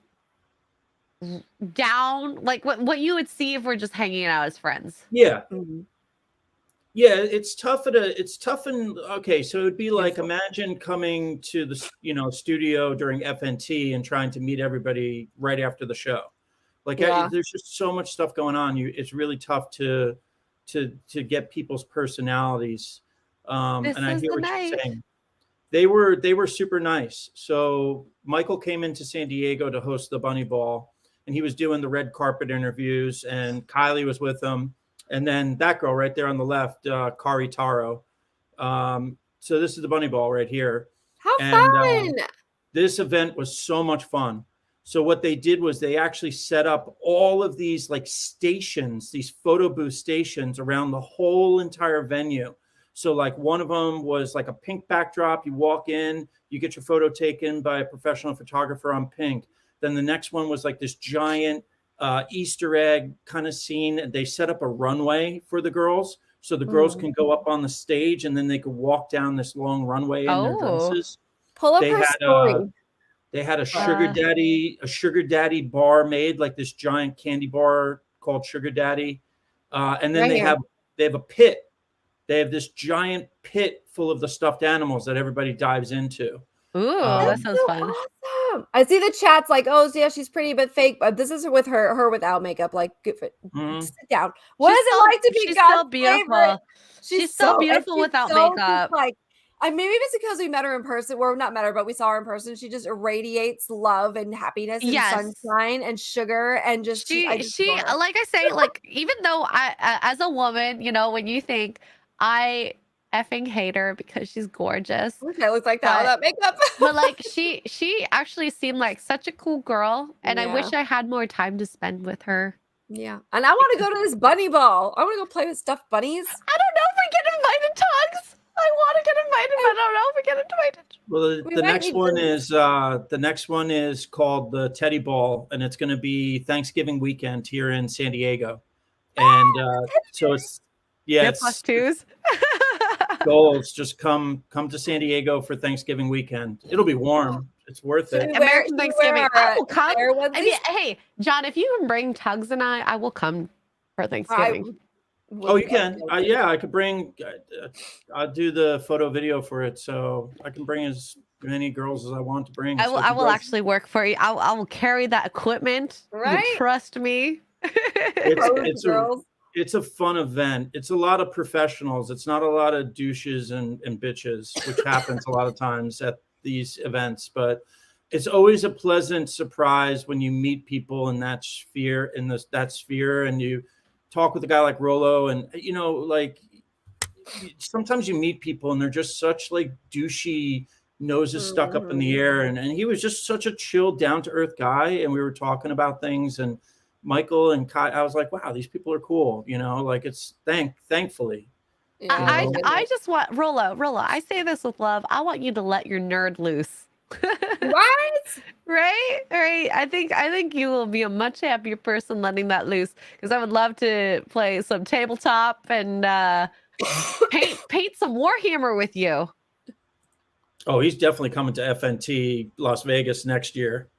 down, like what you would see if we're just hanging out as friends. Yeah. Mhm. Yeah, it's tough and okay, so it'd be like Beautiful. imagine coming to the studio during FNT and trying to meet everybody right after the show. Like Yeah. there's just so much stuff going on. It's really tough to get people's personalities. This And I is hear the what night. you're saying. They were super nice. So Michael came into San Diego to host the Bunny Ball, and he was doing the red carpet interviews, and Kylie was with him. And then that girl right there on the left, Kari Taro. So this is the Bunny Ball right here. How And fun! this event was so much fun. So what they did was they actually set up all of these like stations, these photo booth stations around the whole entire venue. So like one of them was like a pink backdrop. You walk in, you get your photo taken by a professional photographer on pink. Then the next one was like this giant Easter egg kind of scene. And they set up a runway for the girls. So the girls can go up on the stage and then they could walk down this long runway in their dresses. Pull up They her had story. they had a sugar daddy bar made, like this giant candy bar called Sugar Daddy. And then Right they have a pit. They have this giant pit full of the stuffed animals that everybody dives into. Ooh, that sounds fun. Awesome. I see the chats like, oh, yeah, she's pretty but fake. But this is with her without makeup. Like, sit down. What She's is still- it like to be she's God's still beautiful. favorite? She's still beautiful and she's without so just, makeup. like, maybe it's because we met her in person. Well, not met her, but we saw her in person. She just irradiates love and happiness and sunshine and sugar and just she adore her. like I say, like even though I as a woman, when you think I effing hate her because she's gorgeous. Okay, looks like that without makeup. But like she actually seemed like such a cool girl, and I wish I had more time to spend with her. Yeah, and I want to go to this bunny ball. I want to go play with stuffed bunnies. I don't know if we get invited, Tugs. I want to get invited, but I don't know if we get invited. Well, the next one is called the Teddy Ball, and it's going to be Thanksgiving weekend here in San Diego. And so it's plus twos. Goals. Just come to San Diego for Thanksgiving weekend. It'll be warm. It's worth it. American Thanksgiving. I will come. I mean, hey, John, if you can bring Tugs and I will come for Thanksgiving. Oh, you can. Yeah, I could bring. I'll do the photo video for it, so I can bring as many girls as I want to bring. I will actually work for you. I will carry that equipment. Right? You trust me. It's a fun event. It's a lot of professionals. It's not a lot of douches and bitches, which happens a lot of times at these events. But it's always a pleasant surprise when you meet people in that sphere, and you talk with a guy like Rollo, and like sometimes you meet people and they're just such like douchey noses stuck up in the air, and he was just such a chill, down to earth guy, and we were talking about things, and Michael and Kai, I was like, wow, these people are cool, like it's thankfully. I just want Rollo. I say this with love. I want you to let your nerd loose. What? Right? I think you will be a much happier person letting that loose, because I would love to play some tabletop and paint some Warhammer with you. Oh, he's definitely coming to FNT Las Vegas next year.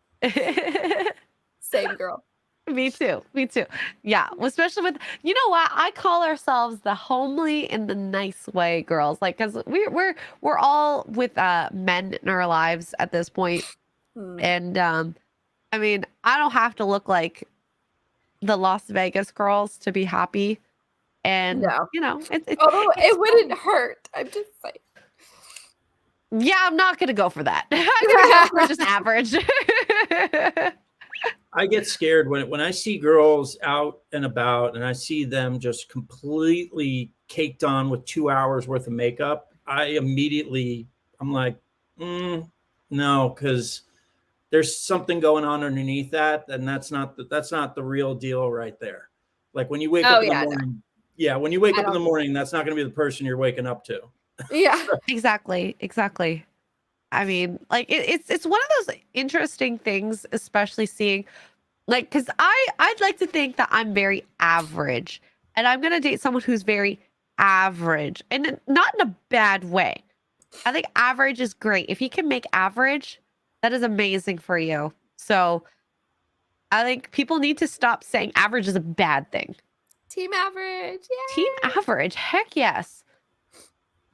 Same girl. Me too. Yeah, especially with, you know what? I call ourselves the homely in the nice way girls, like, because we're all with men in our lives at this point. And I mean, I don't have to look like the Las Vegas girls to be happy. And although it wouldn't hurt. I'm just like, yeah, I'm not gonna go for that. I'm gonna go for just average. I get scared when I see girls out and about and I see them just completely caked on with 2 hours worth of makeup. I'm like, No, because there's something going on underneath that, and that's not the real deal right there. Like when you wake up in the morning, when you wake up in the morning, that's not going to be the person you're waking up to. Yeah, Exactly. I mean, like it's one of those interesting things, especially seeing, like, because I'd like to think that I'm very average, and I'm gonna date someone who's very average, and not in a bad way. I think average is great. If you can make average, that is amazing for you. So I think people need to stop saying average is a bad thing. team average. Yeah. Team average, heck yes.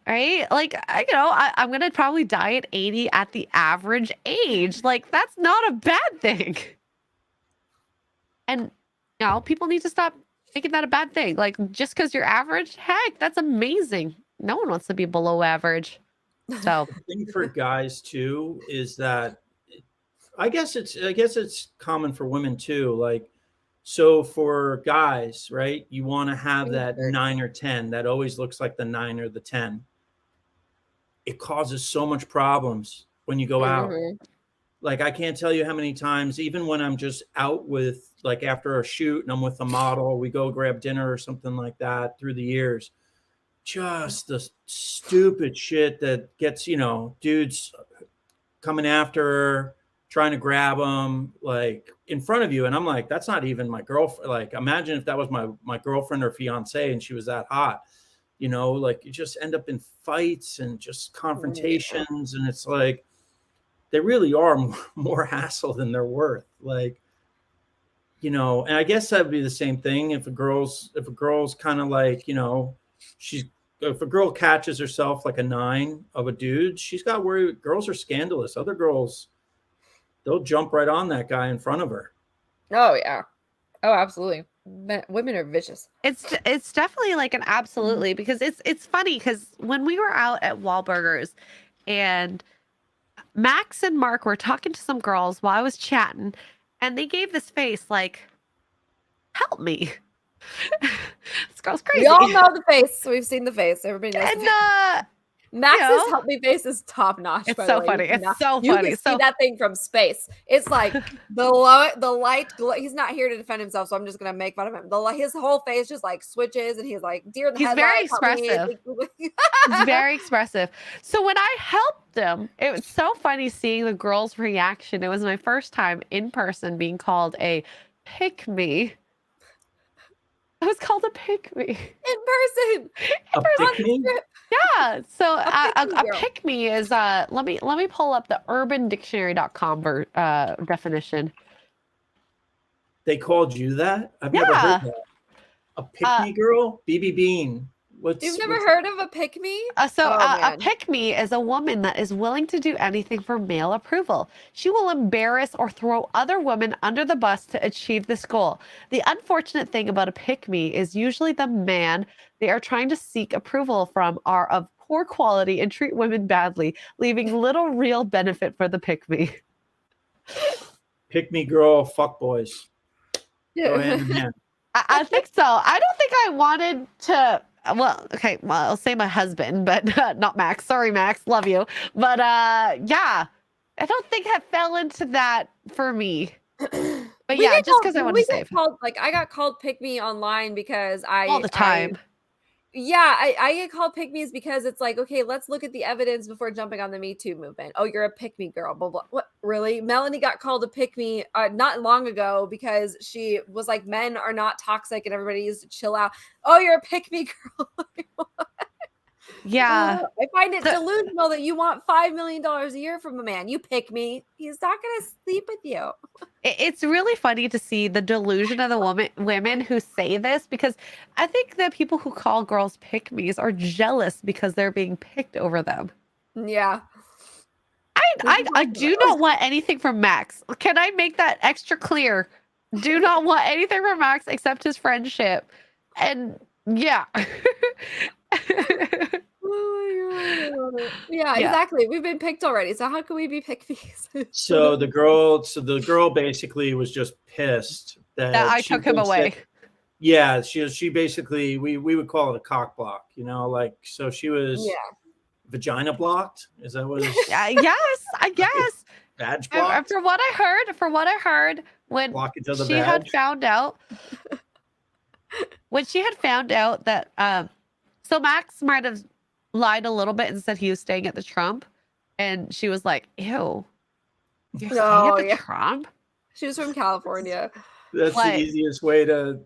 Right? Like, I'm going to probably die at 80 at the average age. Like, that's not a bad thing. And, people need to stop making that a bad thing. Like, just because you're average, heck, that's amazing. No one wants to be below average. So, The thing for guys too is that I guess it's common for women too. Like, so for guys, right, you want to have that 9 or 10 that always looks like the 9 or the 10. It causes so much problems when you go out. Like, I can't tell you how many times, even when I'm just out with, like, after a shoot and I'm with a model, we go grab dinner or something like that through the years, just the stupid shit that gets, dudes coming after her, trying to grab them, like, in front of you. And I'm like, that's not even my girlfriend. Like, imagine if that was my girlfriend or fiance and she was that hot. Like, you just end up in fights and just confrontations. And it's like, they really are more hassle than they're worth. Like, and I guess that'd be the same thing if a girl's kind of like, if a girl catches herself like a 9 of a dude, she's got worry. Girls are scandalous. Other girls, they'll jump right on that guy in front of her. Oh yeah. Oh, absolutely. Women are vicious. It's definitely like an absolutely, because it's funny because when we were out at Wahlburgers and Max and Mark were talking to some girls while I was chatting, and they gave this face like, help me. This girl's crazy. We all know the face. We've seen the face. Everybody knows. And Max's help me face is top notch. It's so funny. It's so funny. You can see that thing from space. It's like the light glow. He's not here to defend himself, so I'm just gonna make fun of him. His whole face just like switches, and he's like deer in the he's headlights. very expressive. He's very expressive. So when I helped him, it was so funny seeing the girls' reaction. It was my first time in person being called a pick me. I was called a pick me in person. Pick me? Yeah. So a pick me is let me pull up the urbandictionary.com definition. They called you that? I've never heard that. A pick me girl? BB Bean. You've never heard of a pick me? A pick me is a woman that is willing to do anything for male approval. She will embarrass or throw other women under the bus to achieve this goal. The unfortunate thing about a pick me is usually the man they are trying to seek approval from are of poor quality and treat women badly, leaving little real benefit for the pick me. Pick me girl, fuck boys. Go hand in hand. I think so. I don't think I wanted to. Well, okay. Well, I'll say my husband, but not Max. Sorry, Max. Love you. But yeah, I don't think I fell into that for me. But yeah, just because I want to save. I got called pick me online because all the time. I get called pick me's because it's like, okay, let's look at the evidence before jumping on the Me Too movement. Oh, you're a pick me girl. Blah blah. What? Really? Melanie got called a pick me not long ago because she was like, men are not toxic and everybody needs to chill out. Oh, you're a pick me girl. Yeah. I find it delusional that you want $5 million a year from a man. You pick me. He's not going to sleep with you. It's really funny to see the delusion of the women who say this, because I think that people who call girls pick-me's are jealous because they're being picked over them. Yeah. I do not want anything from Max. Can I make that extra clear? Do not want anything from Max except his friendship. And yeah. Oh my God. Yeah, exactly. We've been picked already. So how can we be pick-me's? So the girl basically was just pissed that I took him away. Yeah, she basically, we would call it a cock block, like, so she was vagina blocked? Is that what it's Yes, I guess. badge blocked? From what I heard, when Blockage of the she had badge? found out, that so Max might have lied a little bit and said he was staying at the Trump, and she was like, "Ew, you're staying at the yeah. Trump?" She was from California. That's What? the easiest way to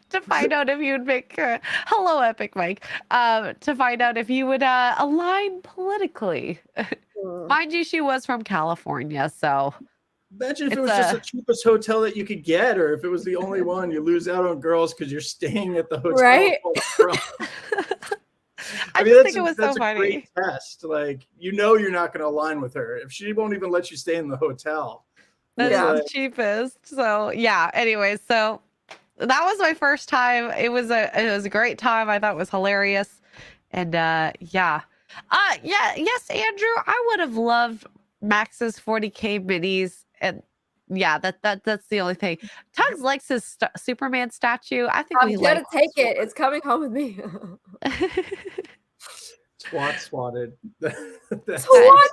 To find out if you would make hello, Epic Mike. To find out if you would align politically. Mind you, she was from California, so imagine if it It's was just a- the cheapest hotel that you could get, or if it was the only one. You lose out on girls because you're staying at the hotel. Right? I mean, just think it was so that's a funny. great test. Like, you're not going to align with her if she won't even let you stay in the hotel. That's Yeah. the cheapest. So yeah. Anyways, so that was my first time. It was a great time. I thought it was hilarious, and yeah. Yes, Andrew. I would have loved Max's 40K minis, and yeah, that's the only thing. Tugs likes his Superman statue. I think I'm we gonna like. take it. It's coming home with me. Swatted. That's- What?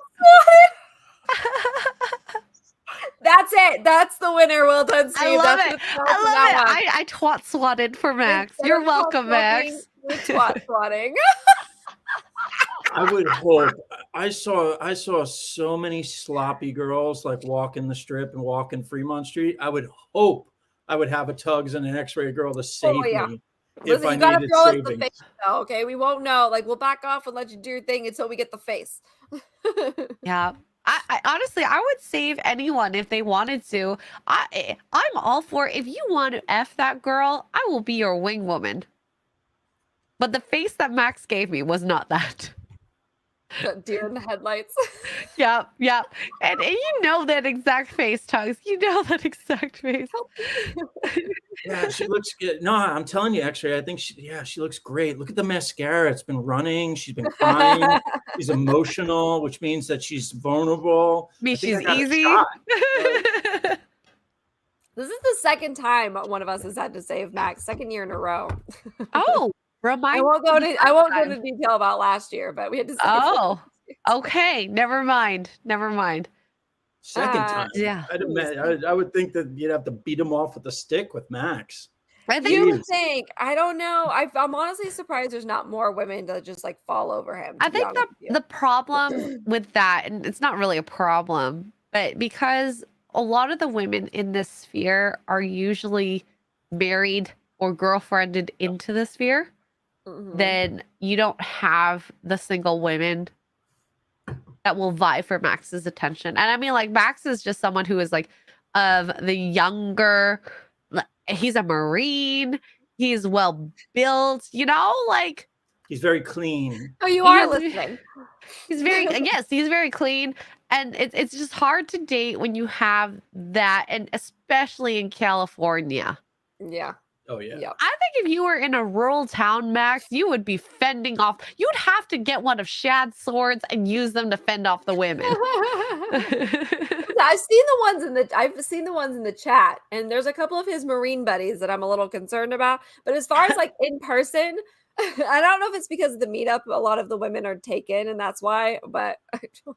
That's it. That's the winner. Well done, Steve. I love That's it. what it's called I from love now it. on. I twat swatted for Max. Instead You're of welcome, twat-swatting, Max. we're twat-swatting. I would hope. I saw so many sloppy girls like walking the strip and walking Fremont Street. I would hope I would have a Tugs and an X-ray girl to save yeah. me if Listen, I you gotta needed throw us the saving. face, though, okay? We won't know. Like, we'll back off and let you do your thing until we get the face. Yeah. I honestly, I would save anyone if they wanted to. I'm all for if you want to F that girl, I will be your wing woman. But the face that Max gave me was not that. That deer in the headlights. Yep. And you know that exact face, Tugs. You know that exact face. Yeah, she looks good. No, I'm telling you, actually, I think she looks great. Look at the mascara. It's been running. She's been crying. She's emotional, which means that she's vulnerable. Me, I think she's I got a easy. shot. This is the second time one of us has had to save Max. Second year in a row. Oh, I remind won't go me into I won't go time. into detail about last year, but we had to save Oh, okay. Never mind. Second time. Yeah. I would think that you'd have to beat him off with a stick with Max. I think You Jeez. would think. I don't know. I'm honestly surprised there's not more women that just like fall over him. I think the problem with that, and it's not really a problem, but because a lot of the women in this sphere are usually married or girlfriended into the sphere, then you don't have the single women that will vie for Max's attention. And I mean, like, Max is just someone who is like of the younger, he's a Marine, he's well built, like He's very clean. Oh, you are listening. he's very yes, he's very clean. And it's just hard to date when you have that, and especially in California. Yeah. Oh yeah. Yep. I think if you were in a rural town, Max, you would be fending off. You'd have to get one of Shad's swords and use them to fend off the women. I've seen the ones in the chat, and there's a couple of his Marine buddies that I'm a little concerned about. But as far as like in person, I don't know if it's because of the meetup. A lot of the women are taken, and that's why. But I don't.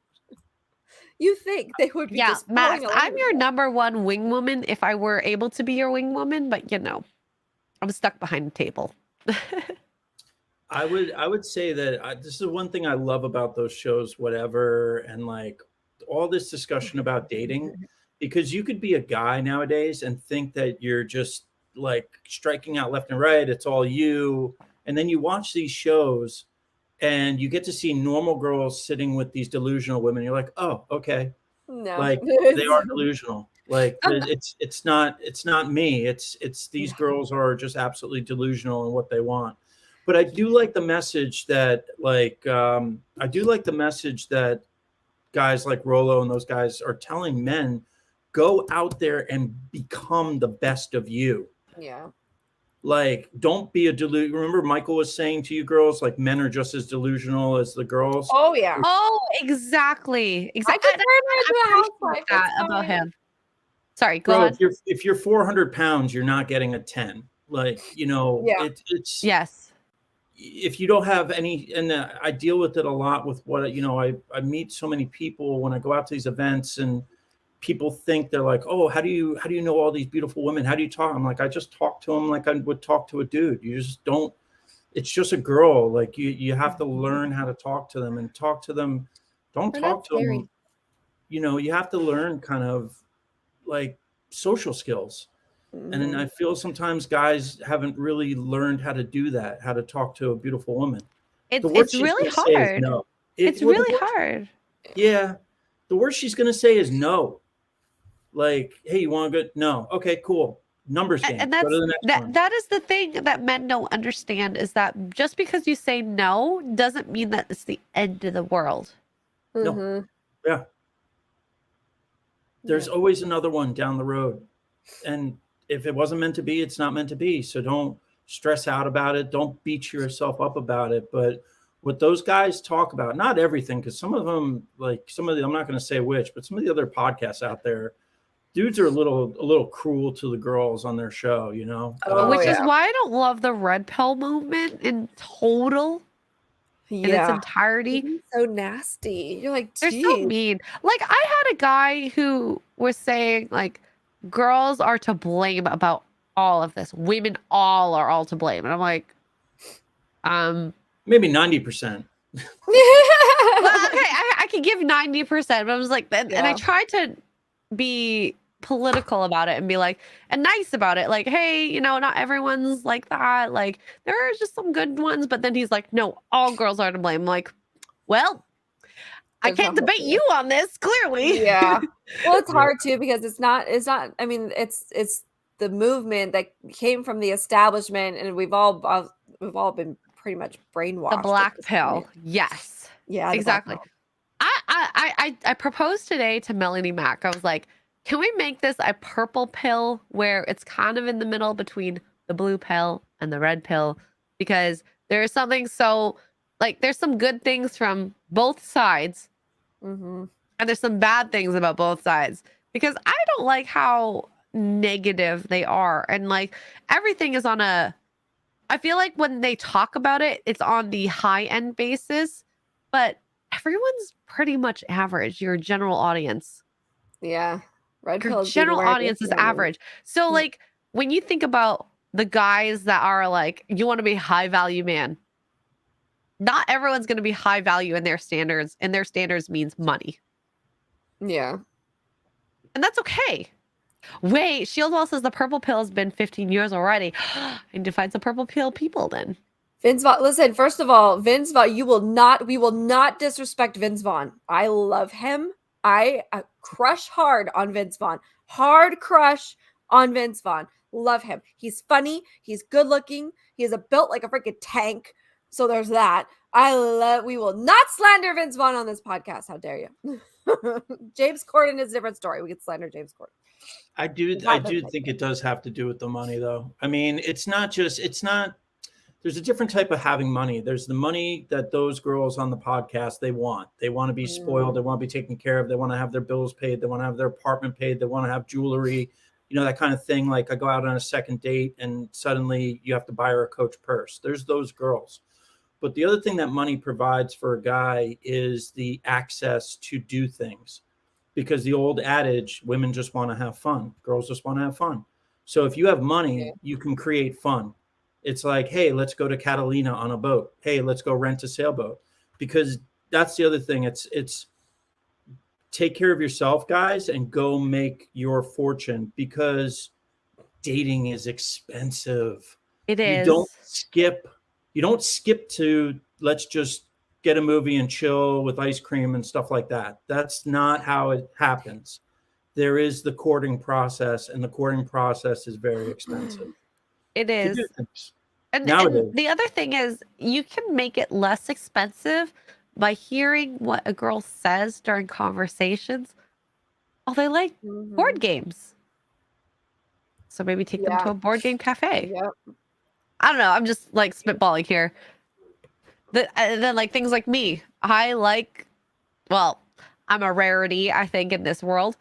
You think they would be? Yeah, just Max, falling I'm over your you. number one wing woman if I were able to be your wing woman, but I'm stuck behind the table. I would say that this is one thing I love about those shows, whatever, and like all this discussion about dating, because you could be a guy nowadays and think that you're just like striking out left and right. It's all you. And then you watch these shows and you get to see normal girls sitting with these delusional women. You're like, oh, okay. No, Like they are delusional. Like it's not me. It's these girls are just absolutely delusional in what they want. But I do like the message that guys like Rollo and those guys are telling men, go out there and become the best of you. Yeah. Like, don't be a Remember Michael was saying to you girls, like, men are just as delusional as the girls. Oh yeah. Oh, exactly. I could turn her into a housewife. That It's about fine. him. Sorry, go Bro, ahead. if you're 400 pounds, you're not getting a 10. Like, Yeah. it's Yes. if you don't have any, and I deal with it a lot with what, I meet so many people when I go out to these events, and people think they're like, oh, how do you know all these beautiful women? How do you talk? I'm like, I just talk to them like I would talk to a dude. You just don't, it's just a girl. Like you have to learn how to talk to them and talk to them. Don't They're talk not to them. scary. You have to learn kind of like social skills. And then I feel sometimes guys haven't really learned how to do that, how to talk to a beautiful woman. The worst It's she's really gonna say is hard. no. It's Well, the really worst- hard. Yeah. The worst she's going to say is no. Like, hey, you want to go? No. Okay, cool. Numbers game. And Go that's to the next one. that is the thing that men don't understand, is that just because you say no doesn't mean that it's the end of the world. No. Yeah. There's always another one down the road. And if it wasn't meant to be, it's not meant to be. So don't stress out about it. Don't beat yourself up about it. But what those guys talk about, not everything, because some of them, like some of the, I'm not going to say which, but some of the other podcasts out there, dudes are a little cruel to the girls on their show, Which is why I don't love the red pill movement in total. In its entirety. So nasty. You're like, they're so mean. Like, I had a guy who was saying, like, girls are to blame about all of this. Women are all to blame. And I'm like, maybe 90%. Well, okay, I could give 90%, but I was like, and I tried to be political about it and be like, and nice about it. Like, hey, not everyone's like that. Like, there are just some good ones. But then he's like, no, all girls are to blame. I'm like, well, I can't debate you on this, clearly. Yeah. Well, it's hard too, because it's not, I mean, it's the movement that came from the establishment, and we've all been pretty much brainwashed. The black pill. Yes. Yeah, exactly. I proposed today to Melanie Mack. I was like, can we make this a purple pill where it's kind of in the middle between the blue pill and the red pill? Because there's something there's some good things from both sides. And there's some bad things about both sides, because I don't like how negative they are. And like, everything is I feel like when they talk about it, it's on the high end basis, but everyone's pretty much average. Your general audience. Yeah. Your general audience is average. So like, when you think about the guys that are like, you want to be high value man, not everyone's going to be high value in their standards, and their standards means money. Yeah. And that's okay. Wait, Shieldwall says the purple pill has been 15 years already. I need to find some purple pill people then. Vince Vaughn, listen, first of all, Vince Vaughn, we will not disrespect Vince Vaughn. I love him. I crush hard on Vince Vaughn. Hard crush on Vince Vaughn. Love him. He's funny. He's good looking. He is built like a freaking tank. So there's that. We will not slander Vince Vaughn on this podcast. How dare you? James Corden is a different story. We could slander James Corden. I do think it does have to do with the money, though. I mean, there's a different type of having money. There's the money that those girls on the podcast, they want. They want to be spoiled. They want to be taken care of. They want to have their bills paid. They want to have their apartment paid. They want to have jewelry, that kind of thing. Like, I go out on a second date and suddenly you have to buy her a Coach purse. There's those girls. But the other thing that money provides for a guy is the access to do things. Because the old adage, women just want to have fun. Girls just want to have fun. So if you have money, you can create fun. It's like, hey, let's go to Catalina on a boat. Hey, let's go rent a sailboat. Because that's the other thing. It's take care of yourself, guys, and go make your fortune, because dating is expensive. It is. You don't skip to let's just get a movie and chill with ice cream and stuff like that. That's not how it happens. There is the courting process, and the courting process is very expensive. It is. And the other thing is, you can make it less expensive by hearing what a girl says during conversations. Oh, they like board games. So maybe take them to a board game cafe. Yep. I don't know. I'm just like spitballing here. And then like things like me. I'm a rarity, I think, in this world.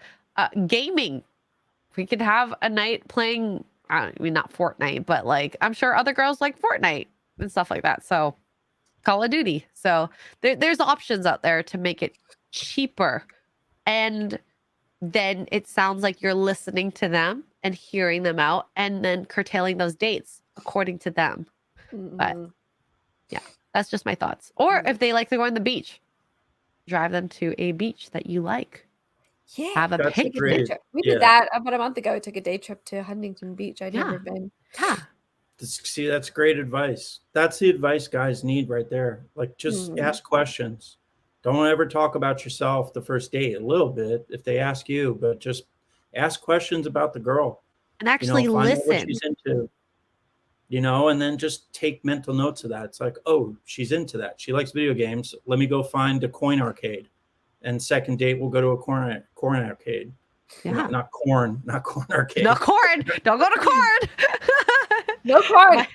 Gaming. We could have a night playing, not Fortnite, but like, I'm sure other girls like Fortnite. and stuff like that. So Call of Duty. So there's options out there to make it cheaper. And then it sounds like you're listening to them and hearing them out and then curtailing those dates according to them. But yeah, that's just my thoughts. Or if they like to go on the beach, drive them to a beach that you like. Yeah. Have a That's Take a day picnic. trip. We did that about a month ago. We took a day trip to Huntington Beach. I'd never been. Yeah. See, that's great advice. That's the advice guys need right there. Like, just ask questions. Don't ever talk about yourself the first date. A little bit if they ask you, but just ask questions about the girl. And actually find out what listen. she's into. And then just take mental notes of that. It's like, oh, she's into that. She likes video games. Let me go find a coin arcade. And second date, we'll go to a corn arcade. Yeah. Not corn arcade. No corn. Don't go to corn. No corn.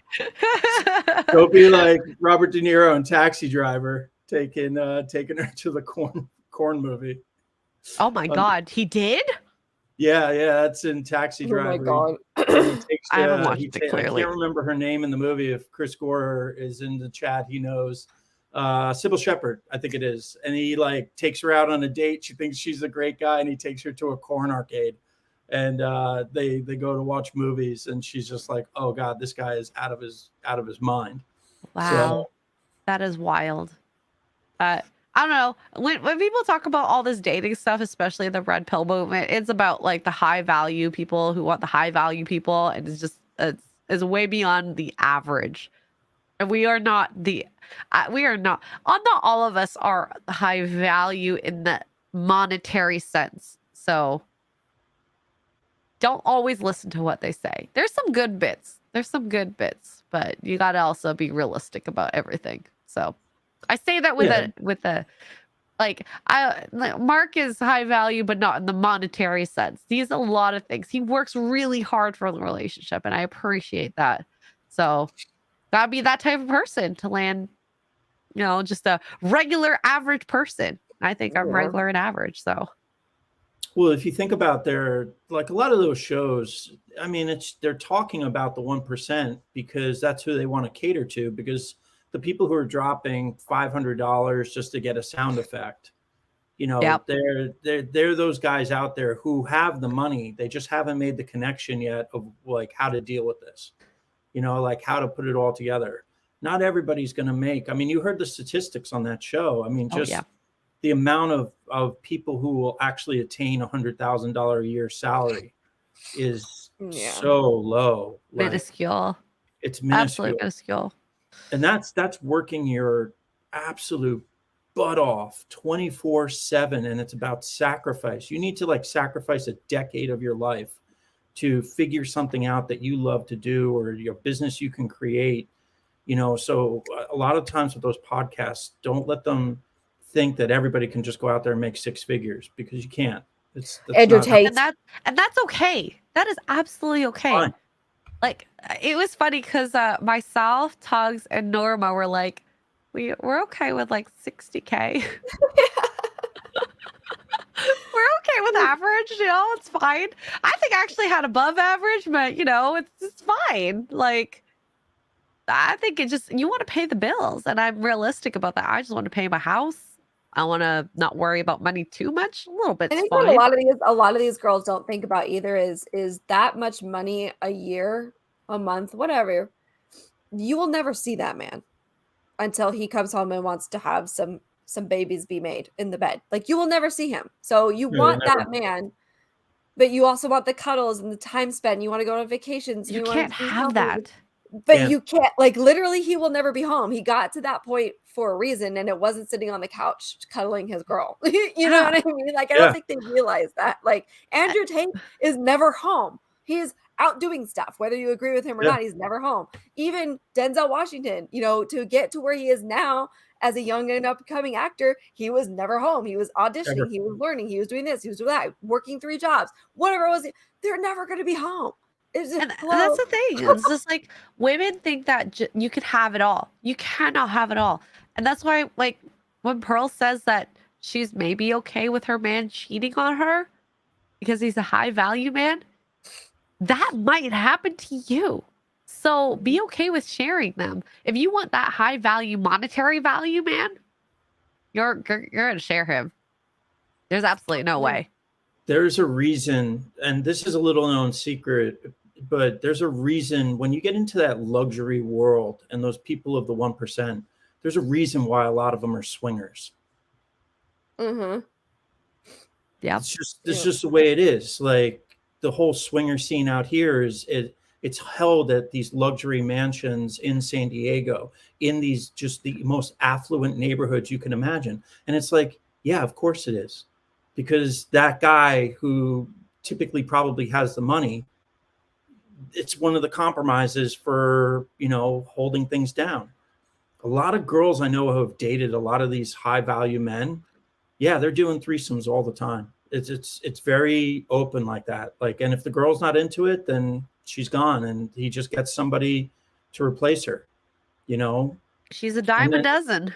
Don't be like Robert De Niro in Taxi Driver taking her to the corn movie. Oh my God, he did? Yeah, that's in Taxi Driver. Oh my God. I haven't watched it clearly. I can't remember her name in the movie. If Chris Gore is in the chat, he knows. Sybil Shepherd, I think it is. And he takes her out on a date. She thinks she's a great guy, and he takes her to a corn arcade. And they go to watch movies, and she's just like, oh God, this guy is out of his mind. Wow. So, that is wild. I don't know. When people talk about all this dating stuff, especially the red pill movement, it's about the high value people who want the high value people, and it's way beyond the average. And we are not not all of us are high value in the monetary sense. So don't always listen to what they say. There's some good bits, but you got to also be realistic about everything. So I say that Mark is high value, but not in the monetary sense. He has a lot of things. He works really hard for the relationship, and I appreciate that. So gotta be that type of person to land, just a regular average person. I think I'm regular and average. So, well, if you think about a lot of those shows, I mean, they're talking about the 1% because that's who they want to cater to, because the people who are dropping $500 just to get a sound effect, they're those guys out there who have the money. They just haven't made the connection yet of how to deal with this, how to put it all together. Not everybody's going to make, I mean, you heard the statistics on that show. I mean, the amount of people who will actually attain $100,000 a year salary is so low. Minuscule. It's minuscule. Absolutely minuscule. And that's working your absolute butt off 24/7. And it's about sacrifice. You need to sacrifice a decade of your life to figure something out that you love to do, or your business you can create, so a lot of times with those podcasts, don't let them think that everybody can just go out there and make six figures, because you can't. That's Entertain. And that's okay. That is absolutely okay. Fine. It was funny because myself, Tugs, and Norma were like, we're okay with 60K. We're okay with average, it's fine. I think I actually had above average, but it's fine. I think you want to pay the bills, and I'm realistic about that. I just want to pay my house. I want to not worry about money too much. A little bit. I think fine. what a lot of these girls don't think about either is that much money a year, a month, whatever. You will never see that man until he comes home and wants to have some babies be made in the bed. You will never see him. So you want that man, but you also want the cuddles and the time spent. You want to go on vacations. You can't have that. But you can't, literally, he will never be home. He got to that point for a reason, and it wasn't sitting on the couch cuddling his girl. You know what I mean? I don't think they realize that. Andrew Tate is never home. He's out doing stuff, whether you agree with him or not. He's never home. Even Denzel Washington, to get to where he is now as a young and upcoming actor, he was never home. He was auditioning. He was learning. He was doing this. He was doing that. Working 3 jobs. Whatever it was, they're never going to be home. And that's the thing. It's just women think that you could have it all. You cannot have it all. And that's why, when Pearl says that she's maybe okay with her man cheating on her because he's a high value man, that might happen to you. So be okay with sharing them. If you want that high value, monetary value, man, you're gonna share him. There's absolutely no way. There's a reason, and this is a little known secret, but there's a reason when you get into that luxury world and those people of the 1%, there's a reason why a lot of them are swingers. Mm-hmm. Yeah. It's just the way it is. Like the whole swinger scene out here it's held at these luxury mansions in San Diego, in these just the most affluent neighborhoods you can imagine. And it's like, yeah, of course it is. Because that guy who typically probably has the money, it's one of the compromises for, holding things down. A lot of girls I know who have dated a lot of these high value men. Yeah, they're doing threesomes all the time. It's very open like that. Like, and if the girl's not into it, then she's gone and he just gets somebody to replace her, She's a dime a dozen.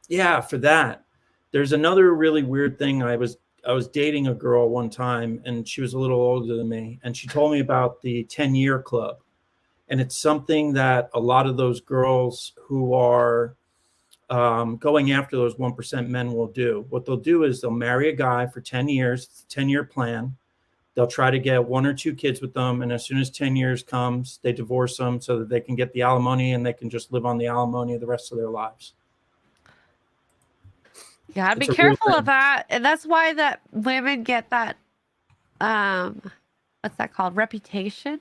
Yeah, for that. There's another really weird thing. I was dating a girl one time and she was a little older than me, and she told me about the 10-year club. And it's something that a lot of those girls who are going after those 1% men will do. What they'll do is they'll marry a guy for 10 years, it's a 10-year plan. They'll try to get 1 or 2 kids with them. And as soon as 10 years comes, they divorce them so that they can get the alimony and they can just live on the alimony the rest of their lives. You gotta be careful of that. And that's why that women get that, what's that called? Reputation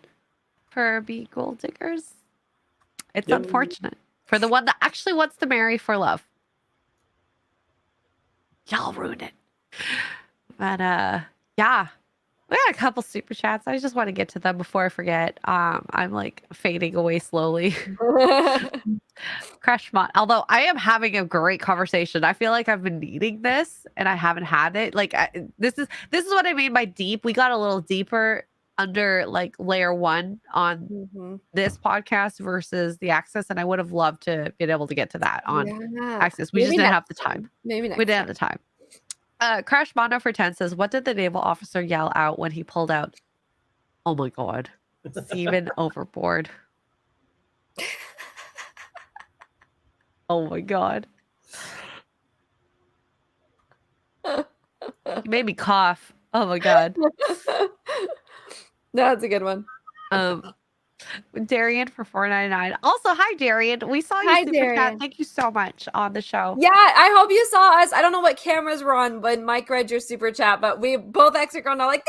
for being gold diggers. It's unfortunate. For the one that actually wants to marry for love. Y'all ruined it. But yeah. We got a couple super chats. I just want to get to them before I forget. I'm like fading away slowly. Crash Mon. Although I am having a great conversation. I feel like I've been needing this and I haven't had it. Like this is what I mean by deep. We got a little deeper under like layer 1 on this podcast versus the Access, and I would have loved to be able to get to that on Access. We just didn't have the time. Maybe next we didn't have the time. Crash Mondo for 10 says, what did the naval officer yell out when he pulled out? Oh my god. Seaman overboard. Oh my god. He made me cough. Oh my god. That's a good one. Darian for $4.99. Also, hi Darian. We saw you Hi, super Darian. chat. Thank you so much on the show. Yeah, I hope you saw us. I don't know what cameras were on when Mike read your super chat, but we both exit going like,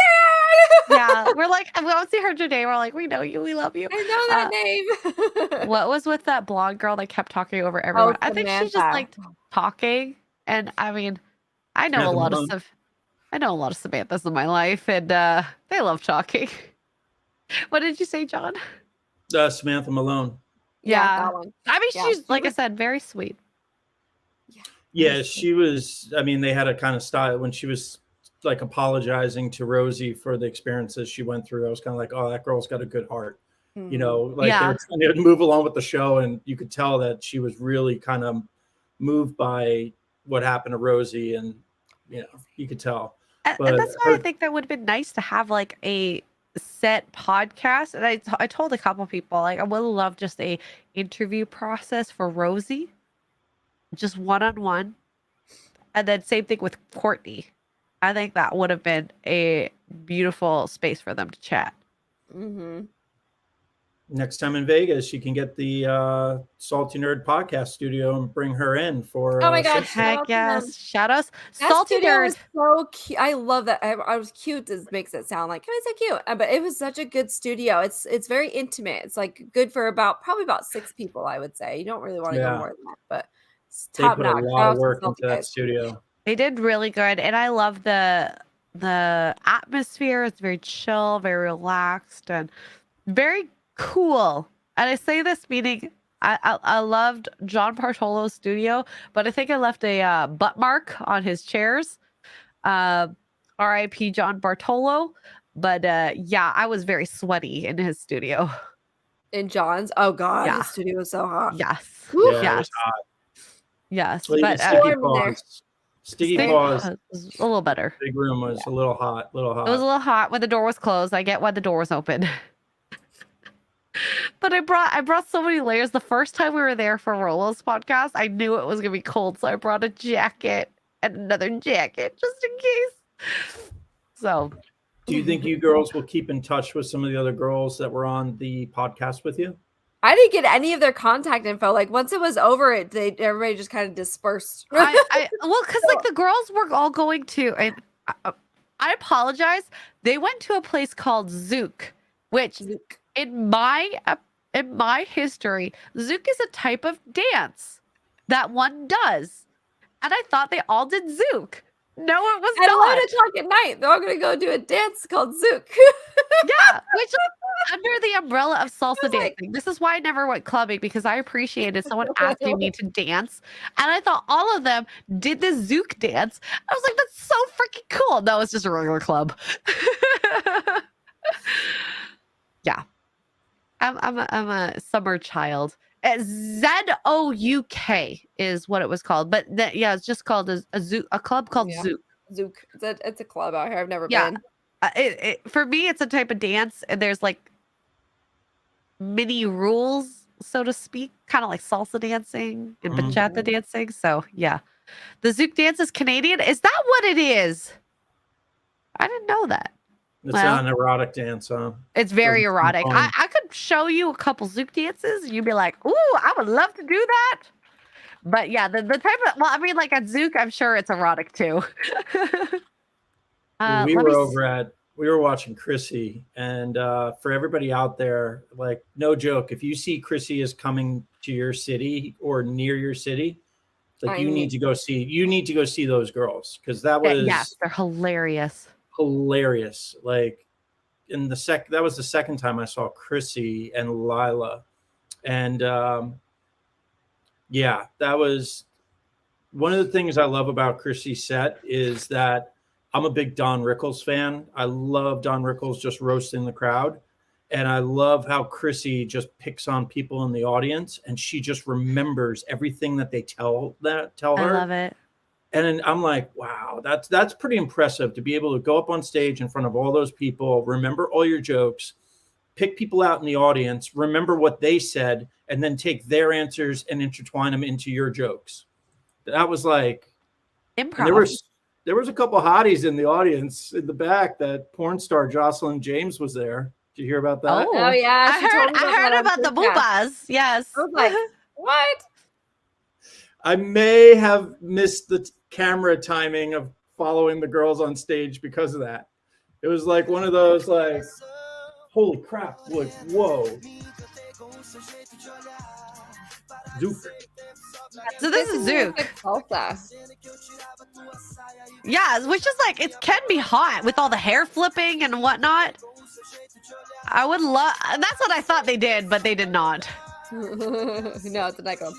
yeah, we're like, we don't see her today. We're like, we know you, we love you. I know that name. What was with that blonde girl that kept talking over everyone? I think she just liked talking. And I mean, I know a lot of Samanthas in my life, and they love talking. What did you say, John? Samantha Malone. Yeah. That one. I mean, she's, like I said, very sweet. Yeah, she was. I mean, they had a kind of style when she was like apologizing to Rosie for the experiences she went through. I was kind of like, oh, that girl's got a good heart. Like they were trying to move along with the show, and you could tell that she was really kind of moved by what happened to Rosie, and you could tell. And that's why I think that would have been nice to have like a set podcast. And I told a couple people, like, I would love just a interview process for Rosie, just one-on-one, and then same thing with Courtney. I think that would have been a beautiful space for them to chat. Next time in Vegas, you can get the Salty Nerd podcast studio and bring her in for. Oh my god! Heck yes! Shout outs, that Salty Nerd. Was so cute. I love that. I was cute. This makes it sound like it's so cute, but it was such a good studio. It's very intimate. It's like good for probably about 6 people. I would say you don't really want to go more than that, but it's top they put notch. a lot of work into that studio. They did really good, and I love the atmosphere. It's very chill, very relaxed, and very cool. And I say this meaning I loved John Bartolo's studio, but I think I left a butt mark on his chairs. R.I.P. John Bartolo. But yeah, I was very sweaty in his studio. In John's? Oh god, his studio was so hot. Yes. Yeah, it was hot. Yes. Well, but Sticky Paws was a little better. Big room was a little hot. It was a little hot when the door was closed. I get when the door was open. But I brought so many layers. The first time we were there for Rollo's podcast, I knew it was gonna be cold, so I brought a jacket and another jacket just in case. So, do you think you girls will keep in touch with some of the other girls that were on the podcast with you? I didn't get any of their contact info. Like once it was over, everybody just kind of dispersed. well, because like the girls were all going to, and I apologize. They went to a place called Zouk, which in my history, Zouk is a type of dance that one does, and I thought they all did Zouk. No, it was At not. 11 o'clock at night, they're all going to go do a dance called Zouk. Yeah, which under the umbrella of salsa dancing. This is why I never went clubbing, because I appreciated someone asking me to dance, and I thought all of them did the Zouk dance. I was like, that's so freaking cool. No, it's just a regular club. Yeah, I'm a summer child. ZOUK is what it was called, but yeah, it's just called a Zouk, a club called Zouk. Zouk. It's a club out here. I've never Yeah. been. For me, it's a type of dance, and there's like mini rules, so to speak, kind of like salsa dancing and bachata dancing. So yeah, the Zouk dance is Canadian. Is that what it is? I didn't know that. It's not an erotic dance, huh? It's very erotic. I could show you a couple Zouk dances, and you'd be like, "Ooh, I would love to do that." But yeah, the type of, well, I mean, like at Zouk, I'm sure it's erotic too. We were watching Chrissy, and for everybody out there, like, no joke, if you see Chrissy is coming to your city or near your city, like you need to go see those girls, because that was they're hilarious. Like that was the second time I saw Chrissy and Lila, and yeah, that was one of the things I love about Chrissy's set is that I'm a big Don Rickles fan. I love Don Rickles just roasting the crowd. And I love how Chrissy just picks on people in the audience, and she just remembers everything that they tell her. I love it. And then I'm like, wow, that's pretty impressive to be able to go up on stage in front of all those people, remember all your jokes, pick people out in the audience, remember what they said, and then take their answers and intertwine them into your jokes. That was like improv. There was a couple hotties in the audience in the back. That porn star Jocelyn James was there. Did you hear about that? Oh yeah, I heard about the boobas. Yes. I was like, what? I may have missed the camera timing of following the girls on stage because of that. It was like one of those, like, holy crap, like, whoa. Zouk. So this is Zouk. Salsa. Yeah, which is like, it can be hot with all the hair flipping and whatnot. I would love, that's what I thought they did, but they did not. No, it's a nightclub.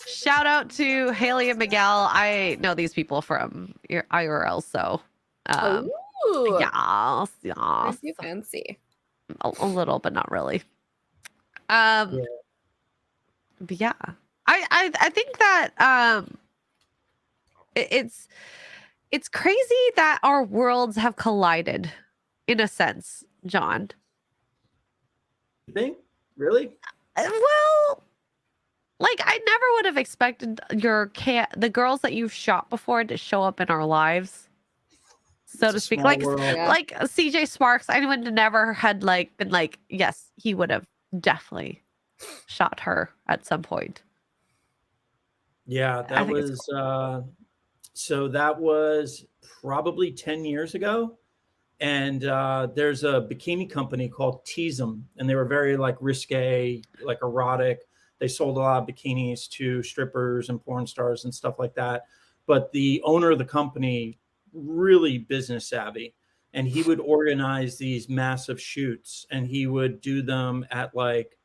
Shout out to Haley and Miguel. I know these people from IRL, so yes, You fancy. a little, but not really. But yeah, I think that it's crazy that our worlds have collided, in a sense, John. You think? Really? Well, like, I never would have expected the girls that you've shot before to show up in our lives, so to speak. Like CJ Sparks, I would have never had been like, yes, he would have definitely shot her at some point. Yeah, that was cool. So that was probably 10 years ago. And there's a bikini company called Teasem, and they were very like risque, like erotic. They sold a lot of bikinis to strippers and porn stars and stuff like that. But the owner of the company, really business savvy, and he would organize these massive shoots, and he would do them at like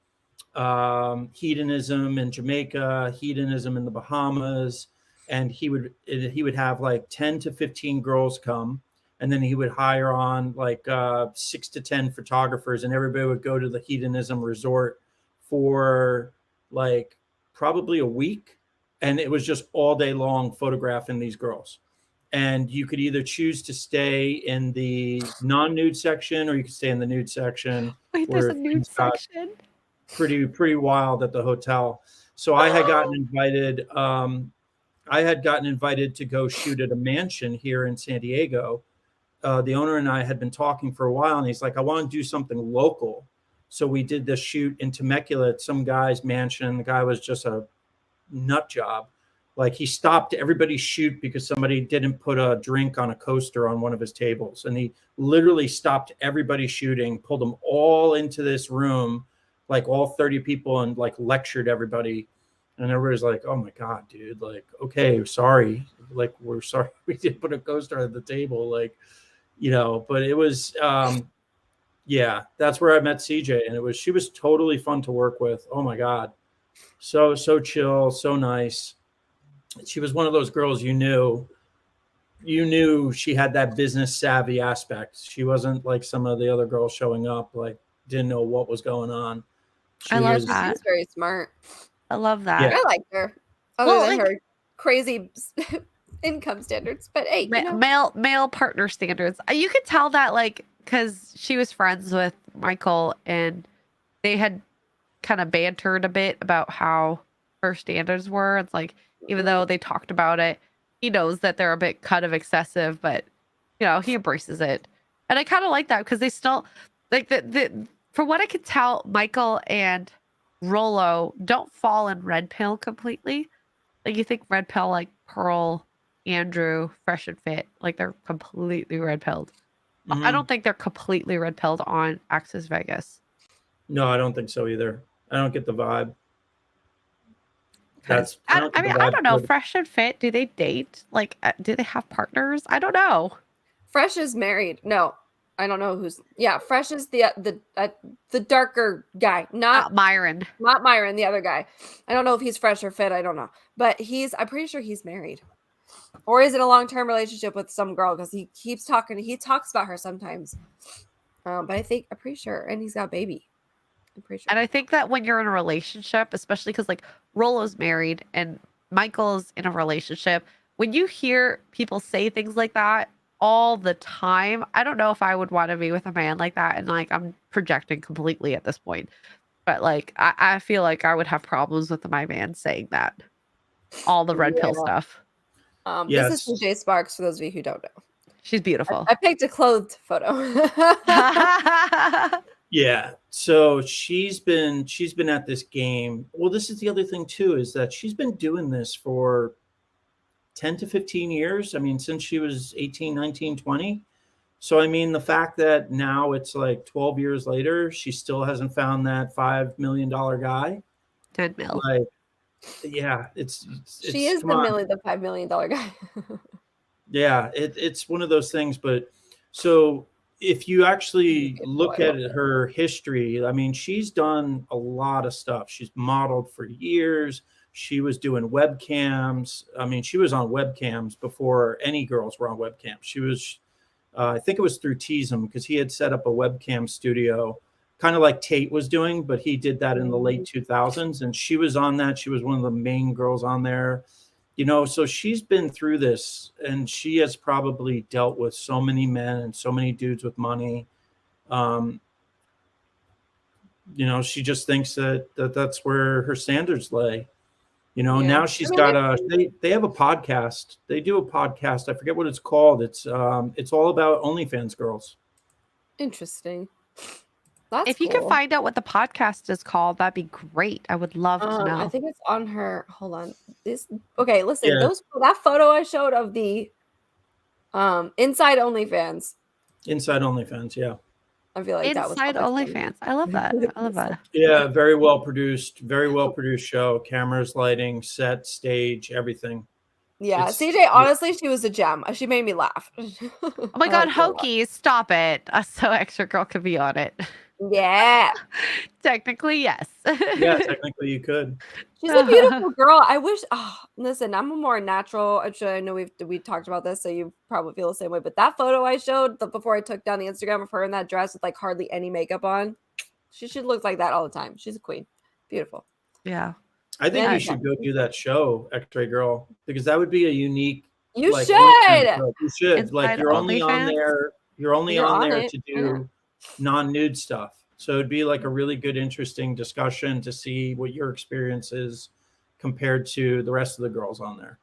Hedonism in Jamaica, Hedonism in the Bahamas, and he would have like 10 to 15 girls come. And then he would hire on like 6 to 10 photographers, and everybody would go to the Hedonism resort for like probably a week. And it was just all day long photographing these girls. and you could either choose to stay in the non-nude section or you could stay in the nude section. Wait, there's where a nude things got section? pretty wild at the hotel. So I had gotten invited. I had gotten invited to go shoot at a mansion here in San Diego. The owner and I had been talking for a while, and he's like, "I want to do something local." So we did this shoot in Temecula at some guy's mansion. The guy was just a nut job. Like, he stopped everybody's shoot because somebody didn't put a drink on a coaster on one of his tables, and he literally stopped everybody shooting, pulled them all into this room, like all 30 people, and like lectured everybody. And everybody's like, "Oh my God, dude, like, okay, sorry. Like, we're sorry we didn't put a coaster at the table." Like, but it was, yeah, that's where I met CJ. And she was totally fun to work with. Oh my God. So chill, so nice. She was one of those girls you knew she had that business savvy aspect. She wasn't like some of the other girls showing up, like, didn't know what was going on. I love that. She's very smart. I love that. Yeah. I like her. Other than her crazy income standards. But hey, male partner standards. You could tell that, like, because she was friends with Michael and they had kind of bantered a bit about how her standards were. It's like, even though they talked about it, he knows that they're a bit kind of excessive, but he embraces it. And I kind of like that because they still, like, from what I could tell, Michael and Rollo don't fall in red pill completely. Like, you think red pill, like Pearl, Andrew, Fresh and Fit, like they're completely red pilled. Mhm. I don't think they're completely red pilled on Access Vegas. No, I don't think so either. I don't get the vibe. I don't know. Fresh and Fit, do they date? Like, do they have partners? I don't know. Fresh is married. No, I don't know who's. Yeah, Fresh is the darker guy, not Myron. Not Myron, the other guy. I don't know if he's Fresh or Fit. I don't know, but I'm pretty sure he's married, or is in a long-term relationship with some girl because he keeps talking. He talks about her sometimes, but I'm pretty sure, and he's got a baby. I'm pretty sure. And I think that when you're in a relationship, especially because like Rollo's married and Michael's in a relationship, when you hear people say things like that all the time, I don't know if I would want to be with a man like that. And like, I'm projecting completely at this point, but like, I feel like I would have problems with my man saying that. All the red pill stuff. This is CJ Sparks, for those of you who don't know. She's beautiful. I picked a clothed photo. Yeah. So she's been at this game. Well, this is the other thing too, is that she's been doing this for 10 to 15 years. I mean, since she was 18, 19, 20. So, I mean, the fact that now it's like 12 years later, she still hasn't found that $5 million guy. 10 mil. Like, yeah, she is the $5 million guy. Yeah, it's one of those things. But so if you actually look at her history, I mean, she's done a lot of stuff. She's modeled for years. She was doing webcams. I mean, she was on webcams before any girls were on webcams. She was, I think it was through Teasem, because he had set up a webcam studio, kind of like Tate was doing, but he did that in the late 2000s. And she was on that. She was one of the main girls on there. So she's been through this, and she has probably dealt with so many men and so many dudes with money. She just thinks that's where her standards lay. Now she's got they have a podcast. They do a podcast. I forget what it's called. It's all about OnlyFans girls. Interesting. If you can find out what the podcast is called, that'd be great. I would love to know. I think it's on her. Hold on. Okay, listen. Yeah. That photo I showed of the inside OnlyFans. Inside OnlyFans, yeah. I feel like Inside OnlyFans. I love that. I love that. Yeah, very well produced show. Cameras, lighting, set, stage, everything. Yeah, CJ, honestly, she was a gem. She made me laugh. Oh my God, Hokey, stop it. So Extra Girl could be on it. Yeah. Technically, yes. Yeah, technically you could. She's a beautiful girl. I wish, listen, I'm a more natural. Actually, I know we talked about this, so you probably feel the same way. But that photo I showed before I took down the Instagram of her in that dress with like hardly any makeup on, she should look like that all the time. She's a queen. Beautiful. Yeah. I think you should go do that show, X-Ray Girl, because that would be a unique You like OnlyFans should. girls. You should. Inside Like you're only on OnlyFans? there. You're only You're on on there it. to Yeah. do non-nude stuff. So it'd be like a really good, interesting discussion to see what your experience is compared to the rest of the girls on there.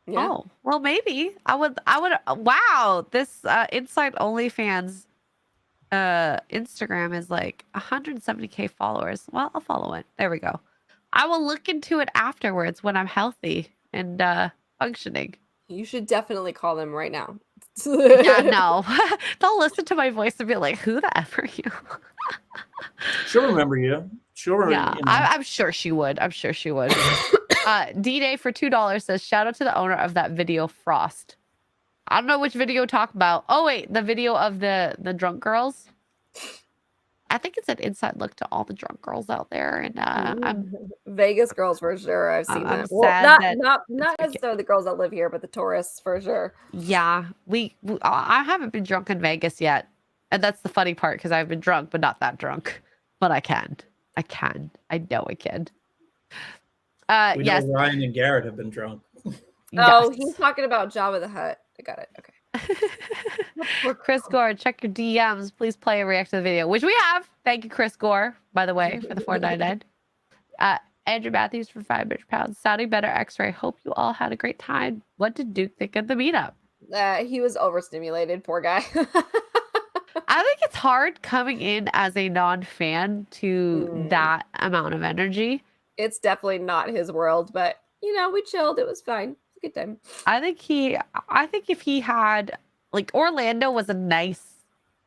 Yeah. Oh, well, maybe I would. Wow, this Inside OnlyFans Instagram is like 170K followers. Well, I'll follow it. There we go. I will look into it afterwards when I'm healthy and functioning. You should definitely call them right now. Yeah, no, they'll listen to my voice and be like, "Who the f are you?" She'll remember you. Sure. Yeah, You know. I'm sure she would. I'm sure she would. D-Day for $2 says, "Shout out to the owner of that video, Frost." I don't know which video talk about. Oh wait, the video of the drunk girls. I think it's an inside look to all the drunk girls out there, and I'm Vegas girls for sure. I've seen I'm that. sad Well, that not okay. necessarily the girls that live here, but the tourists for sure. yeah. I haven't been drunk in Vegas yet, and that's the funny part because I've been drunk, but not that drunk. But I can. I know I can. We Yes. know Ryan and Garrett have been drunk. Oh, Yes. he's talking about Jabba the Hutt. I got it. Okay. Chris Gore, check your DMs. Please play and react to the video, which we have. Thank you, Chris Gore, by the way, for the $4.99. Andrew Matthews for £500. Sounding better X-ray. Hope you all had a great time. What did Duke think of the meetup? He was overstimulated, poor guy. I think it's hard coming in as a non-fan to that amount of energy. It's definitely not his world, but you know, we chilled. It was fine. It's a good time. I think if he had, like, Orlando was a nice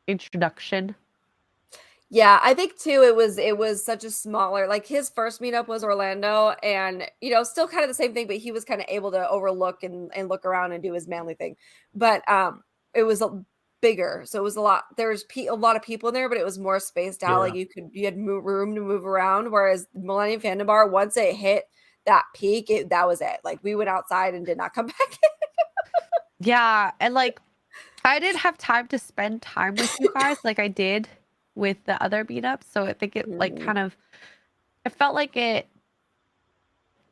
introduction. Yeah, I think too it was such a smaller, like his first meetup was Orlando, and you know, still kind of the same thing, but he was kind of able to overlook and look around and do his manly thing. But it was bigger, so it was a lot. There was a lot of people in there, but it was more spaced out. Like you had room to move around. Whereas Millennium Fandom Bar, once it hit that peak, that was it. Like we went outside and did not come back in. Yeah, and like I didn't have time to spend time with you guys like I did with the other meetups, so I think it like kind of, it felt like it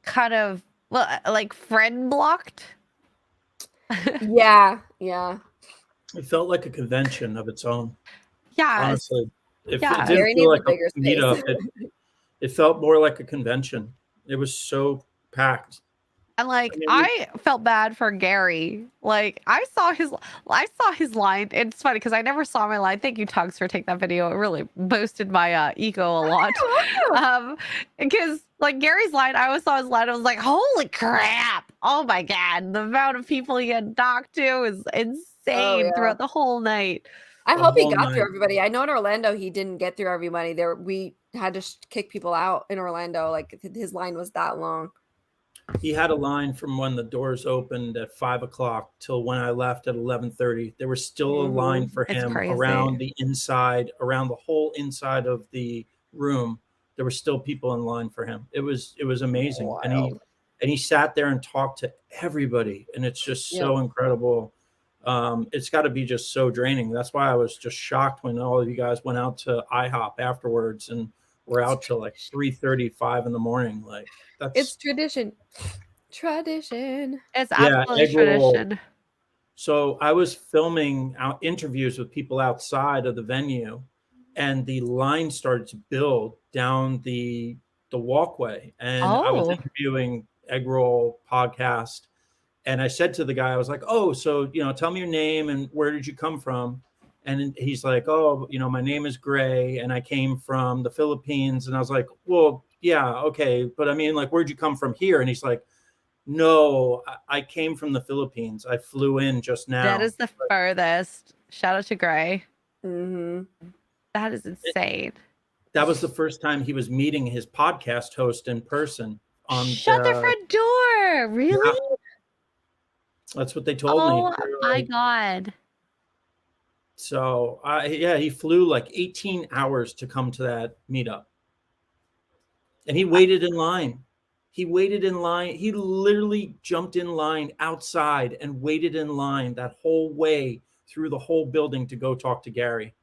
kind of, well, like friend blocked. Yeah. It felt like a convention of its own. Yeah, Honestly, it Yeah. didn't Gary feel needs like a bigger a meetup. It felt more like a convention. It was so packed. and like mean, I felt bad for Gary. Like I saw his line. It's funny because I never saw my line. Thank you, Tugs, for taking that video. It really boosted my ego a lot. Because like Gary's line, I always saw his line. I was like, holy crap! Oh my god, the amount of people he had talked to is insane throughout the whole night. I The hope he whole got through night. everybody. I know in Orlando he didn't get through everybody. We had to kick people out in Orlando. Like his line was that long. He had a line from when the doors opened at 5 o'clock till when I left at 11:30. There was still a line for It's him crazy. around the inside, around the whole inside of the room. There were still people in line for him. It was amazing, and he sat there and talked to everybody, and it's just so incredible. It's got to be just so draining. That's why I was just shocked when all of you guys went out to IHOP afterwards and were out till like 3:35 in the morning. Like It's tradition. Tradition. It's Yeah, absolutely egg roll. tradition. So I was filming interviews with people outside of the venue, and the line started to build down the walkway. And I was interviewing Egg Roll Podcast, and I said to the guy, I was like, "Oh, so tell me your name and where did you come from?" And he's like, "Oh, my name is Gray, and I came from the Philippines." And I was like, "Well, yeah, okay, but I mean, like, where'd you come from here?" And he's like, "No, I came from the Philippines. I flew in just now." That is the furthest. Shout out to Gray. Mm-hmm. That is insane. That was the first time he was meeting his podcast host in person. Shut the front door. Really? Yeah. That's what they told me. Oh They were my like- god. So he flew like 18 hours to come to that meetup. And he waited in line. He waited in line. He literally jumped in line outside and waited in line that whole way through the whole building to go talk to Gary.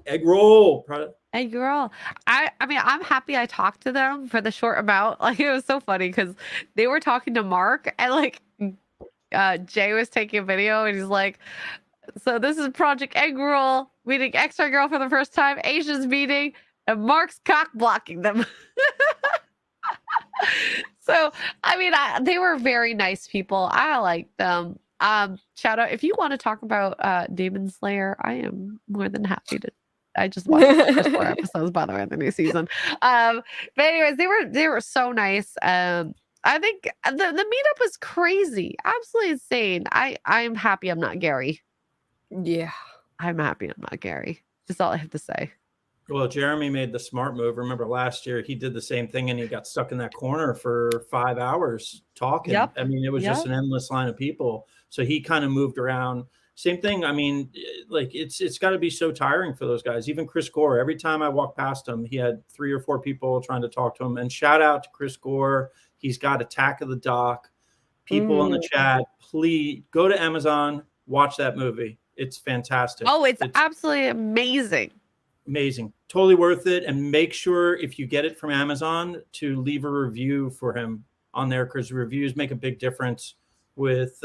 Egg roll. Hey girl, I mean, I'm happy I talked to them for the short amount. Like, it was so funny because they were talking to Mark, and like Jay was taking a video and he's like, so this is Project Egg Roll meeting X-Ray Girl for the first time, Asia's meeting, and Mark's cock blocking them. So, I mean, they were very nice people. I liked them. Shout out if you want to talk about Demon Slayer, I am more than happy to. I just watched the first 4 episodes, by the way, of the new season. But anyways, they were so nice. I think the meetup was crazy, absolutely insane. I'm happy I'm not Gary. Yeah. I'm happy I'm not Gary. That's all I have to say. Well, Jeremy made the smart move. Remember last year he did the same thing and he got stuck in that corner for 5 hours talking. Yep. I mean, it was just an endless line of people. So he kind of moved around. Same thing. I mean, like it's got to be so tiring for those guys. Even Chris Gore, every time I walked past him, he had 3 or 4 people trying to talk to him. And shout out to Chris Gore. He's got Attack of the Dock. People in the chat, please go to Amazon, watch that movie. It's fantastic. Oh, it's absolutely amazing. Amazing. Totally worth it. And make sure if you get it from Amazon to leave a review for him on there, because reviews make a big difference with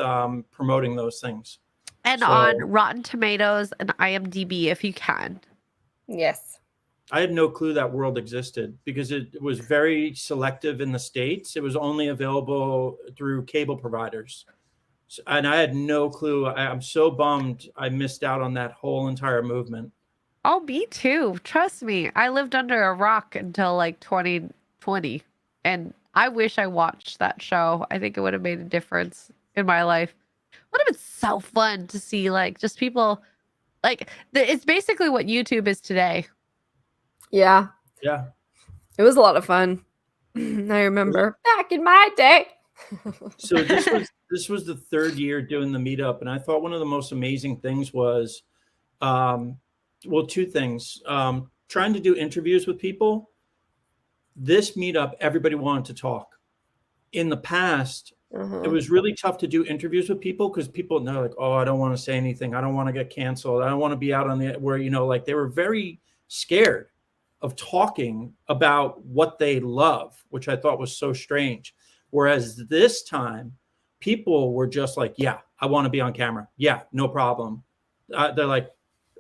promoting those things. And on Rotten Tomatoes and IMDb if you can. Yes. I had no clue that world existed because it was very selective in the States. It was only available through cable providers. And I had no clue. I'm so bummed I missed out on that whole entire movement. Oh, me too. Trust me. I lived under a rock until like 2020. And I wish I watched that show. I think it would have made a difference in my life. Would have been so fun to see like just people like it's basically what YouTube is today. Yeah. Yeah. It was a lot of fun. I remember back in my day. So this was the 3rd year doing the meetup, and I thought one of the most amazing things was, well, 2 things. Trying to do interviews with people. This meetup, everybody wanted to talk. In the past, it was really tough to do interviews with people because people know like, oh, I don't want to say anything. I don't want to get canceled. I don't want to be out on the where, you know, like they were very scared of talking about what they love, which I thought was so strange. Whereas this time, people were just like, yeah, I want to be on camera. Yeah, no problem. They're like,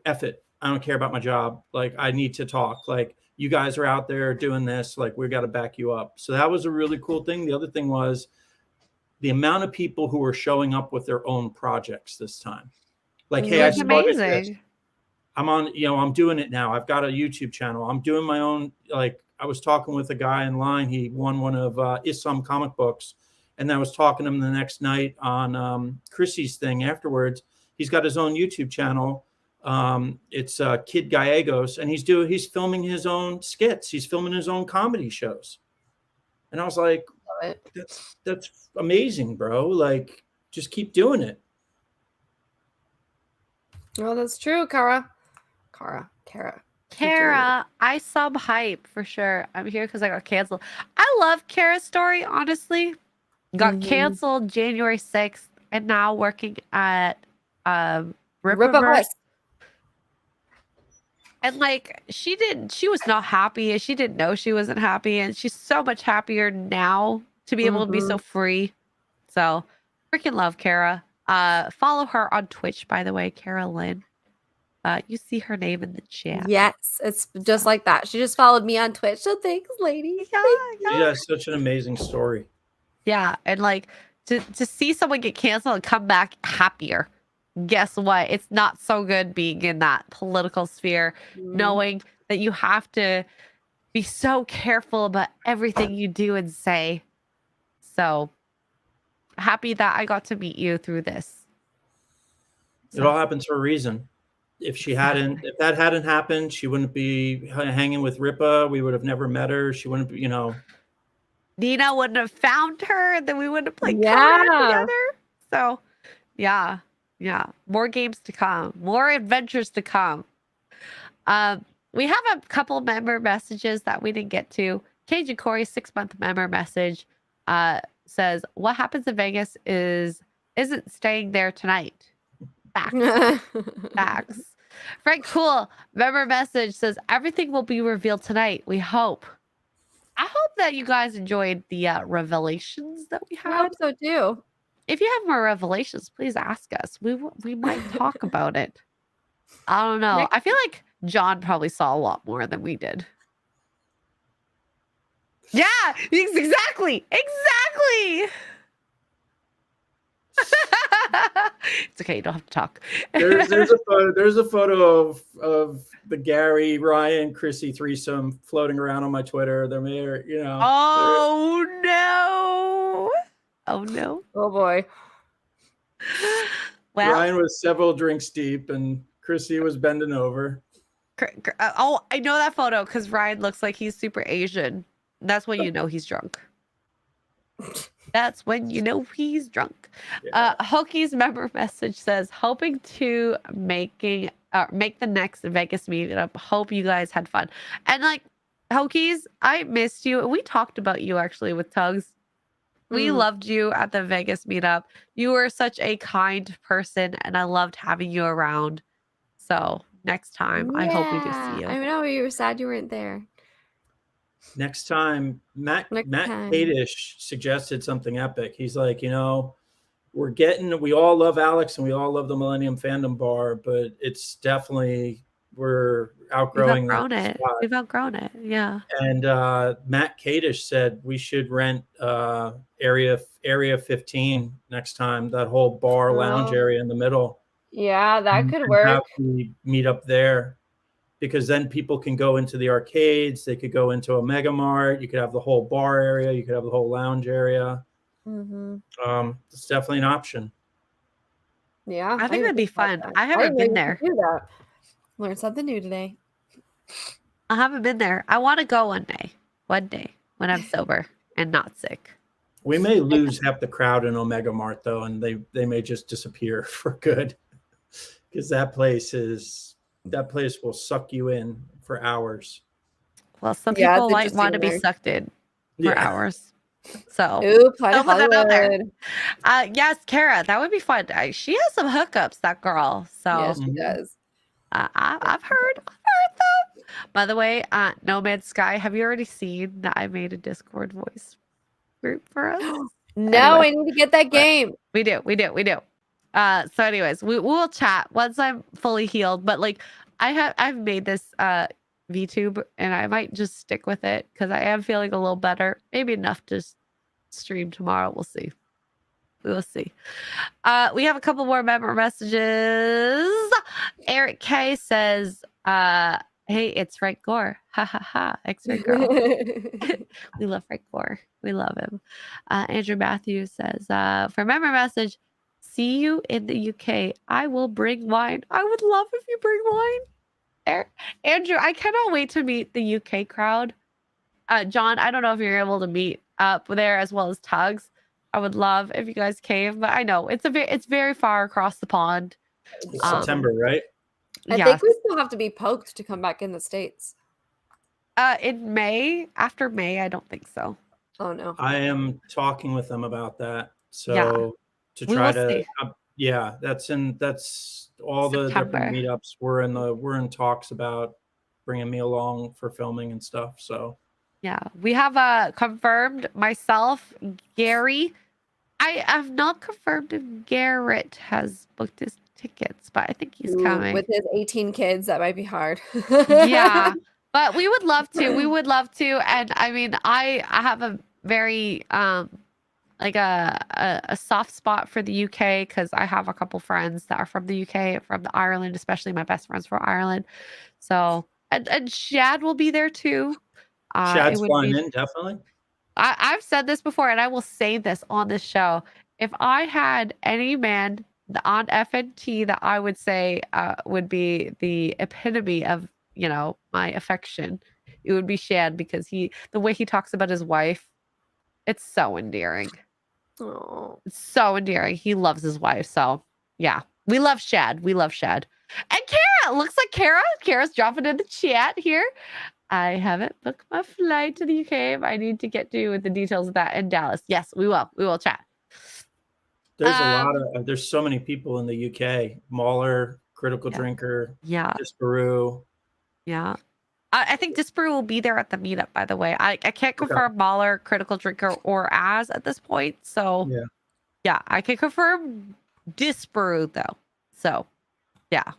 F it. I don't care about my job. Like, I need to talk. Like, you guys are out there doing this. Like, we got to back you up. So that was a really cool thing. The other thing was the amount of people who were showing up with their own projects this time. Like, hey, I started this. I'm on, you know, I'm doing it now. I've got a YouTube channel. I'm doing my own, like, I was talking with a guy in line. He won one of Islam comic books. And I was talking to him the next night on Chrissy's thing afterwards. He's got his own YouTube channel. It's Kid Gallegos, and he's filming his own skits. He's filming his own comedy shows. And I was like, that's amazing, bro. Like, just keep doing it. Oh, that's true, Kara. I sub hype for sure. I'm here because I got canceled. I love Kara's story, honestly. Got canceled January 6th and now working at Rippaverse. And like she was not happy. She didn't know she wasn't happy. And she's so much happier now to be able to be so free. So freaking love Kara. Follow her on Twitch, by the way, Kara Lynn. You see her name in the chat. Yes, it's just like that. She just followed me on Twitch. So thanks, lady. She has such an amazing story. Yeah, and like to see someone get canceled and come back happier. Guess what? It's not so good being in that political sphere, knowing that you have to be so careful about everything you do and say. So happy that I got to meet you through this. It all happens for a reason. If that hadn't happened, she wouldn't be hanging with Rippa. We would have never met her. She wouldn't be, you know. Nina wouldn't have found her, then we wouldn't have played together. So, yeah. More games to come. More adventures to come. We have a couple member messages that we didn't get to. Cajun Corey, 6-month member message, says, what happens in Vegas isn't staying there tonight. Facts. Frank Cool, member message says, everything will be revealed tonight. We hope. I hope that you guys enjoyed the revelations that we had. I hope so too. if you have more revelations, please ask us. We might talk about it. I don't know. Next- I feel like John probably saw a lot more than we did. Yeah, exactly. Exactly. It's okay. You don't have to talk. There's a photo of the Gary, Ryan, Chrissy threesome floating around on my Twitter. They're Oh no. Oh no. Oh boy. Well, Ryan was several drinks deep and Chrissy was bending over. oh, I know that photo because Ryan looks like he's super Asian. That's when you know he's drunk. That's when you know he's drunk. Yeah. Hoki's member message says, hoping to make the next Vegas meetup. Hope you guys had fun. And like, Hokies, I missed you. We talked about you actually with Tugs. We loved you at the Vegas meetup. You were such a kind person, and I loved having you around. So next time, I hope we do see you. I know you were sad you weren't there. Next time, Matt Kadish suggested something epic. He's like, we all love Alex and we all love the Millennium Fandom Bar, but it's definitely we're outgrowing that. We've outgrown it. Yeah. And Matt Kadish said we should rent area 15 next time, that whole bar lounge area in the middle. Yeah, that could work. Have we meet up there. Because then people can go into the arcades. They could go into a Mega Mart. You could have the whole bar area. You could have the whole lounge area. It's definitely an option. Yeah, I think that'd be fun. I haven't been there. Do that. Learn something new today. I haven't been there. I want to go one day when I'm sober and not sick. We may lose half the crowd in Omega Mart though, and they may just disappear for good, because that place will suck you in for hours. Well, some people might want to be sucked in for hours. So, Hollywood. Yes, Kara, that would be fun. She has some hookups, that girl. So yes, she does. I've heard them. By the way, Nomad Sky, have you already seen that I made a Discord voice group for us? No, I need to get that game. We do. So anyways, we will chat once I'm fully healed. But like, I've made this VTube, and I might just stick with it because I am feeling a little better. Maybe enough to stream tomorrow. We'll see. We will see. We have a couple more member messages. Eric K says, "Hey, it's Frank Gore. Ha ha ha. X-ray girl. We love Frank Gore. We love him." Andrew Matthews says, for member message, see you in the UK. I will bring wine. I would love if you bring wine. Andrew, I cannot wait to meet the UK crowd. John, I don't know if you're able to meet up there as well as Tugs. I would love if you guys came, but I know it's very far across the pond. It's September, right? I think we still have to be poked to come back in the States. In May, after May, I don't think so. Oh no. I am talking with them about that. So to try to that's all the different meetups. We're in talks about bringing me along for filming and stuff. So yeah, we have confirmed myself, Gary. I have not confirmed if Garrett has booked his tickets, but I think he's coming. With his 18 kids, that might be hard. Yeah, but we would love to. We would love to. And I mean, I have a very like a soft spot for the UK because I have a couple friends that are from the UK, from Ireland, especially my best friends from Ireland. So and Shad will be there too. Shad's flying in, definitely. I've said this before, and I will say this on this show. If I had any man on FNT that I would say would be the epitome of, my affection, it would be Shad, because the way he talks about his wife, it's so endearing. Oh, it's so endearing. He loves his wife. So yeah, we love Shad. We love Shad. And Kara, looks like Kara's dropping in the chat here. I haven't booked my flight to the UK. I need to get to you with the details of that in Dallas. Yes, we will. We will chat. There's there's so many people in the UK. Mauler, Critical Drinker, Disparu. Yeah. I think Disparu will be there at the meetup, by the way. I can't confirm Mauler, Critical Drinker, or Az at this point. So Yeah, I can confirm disprove though. So, yeah,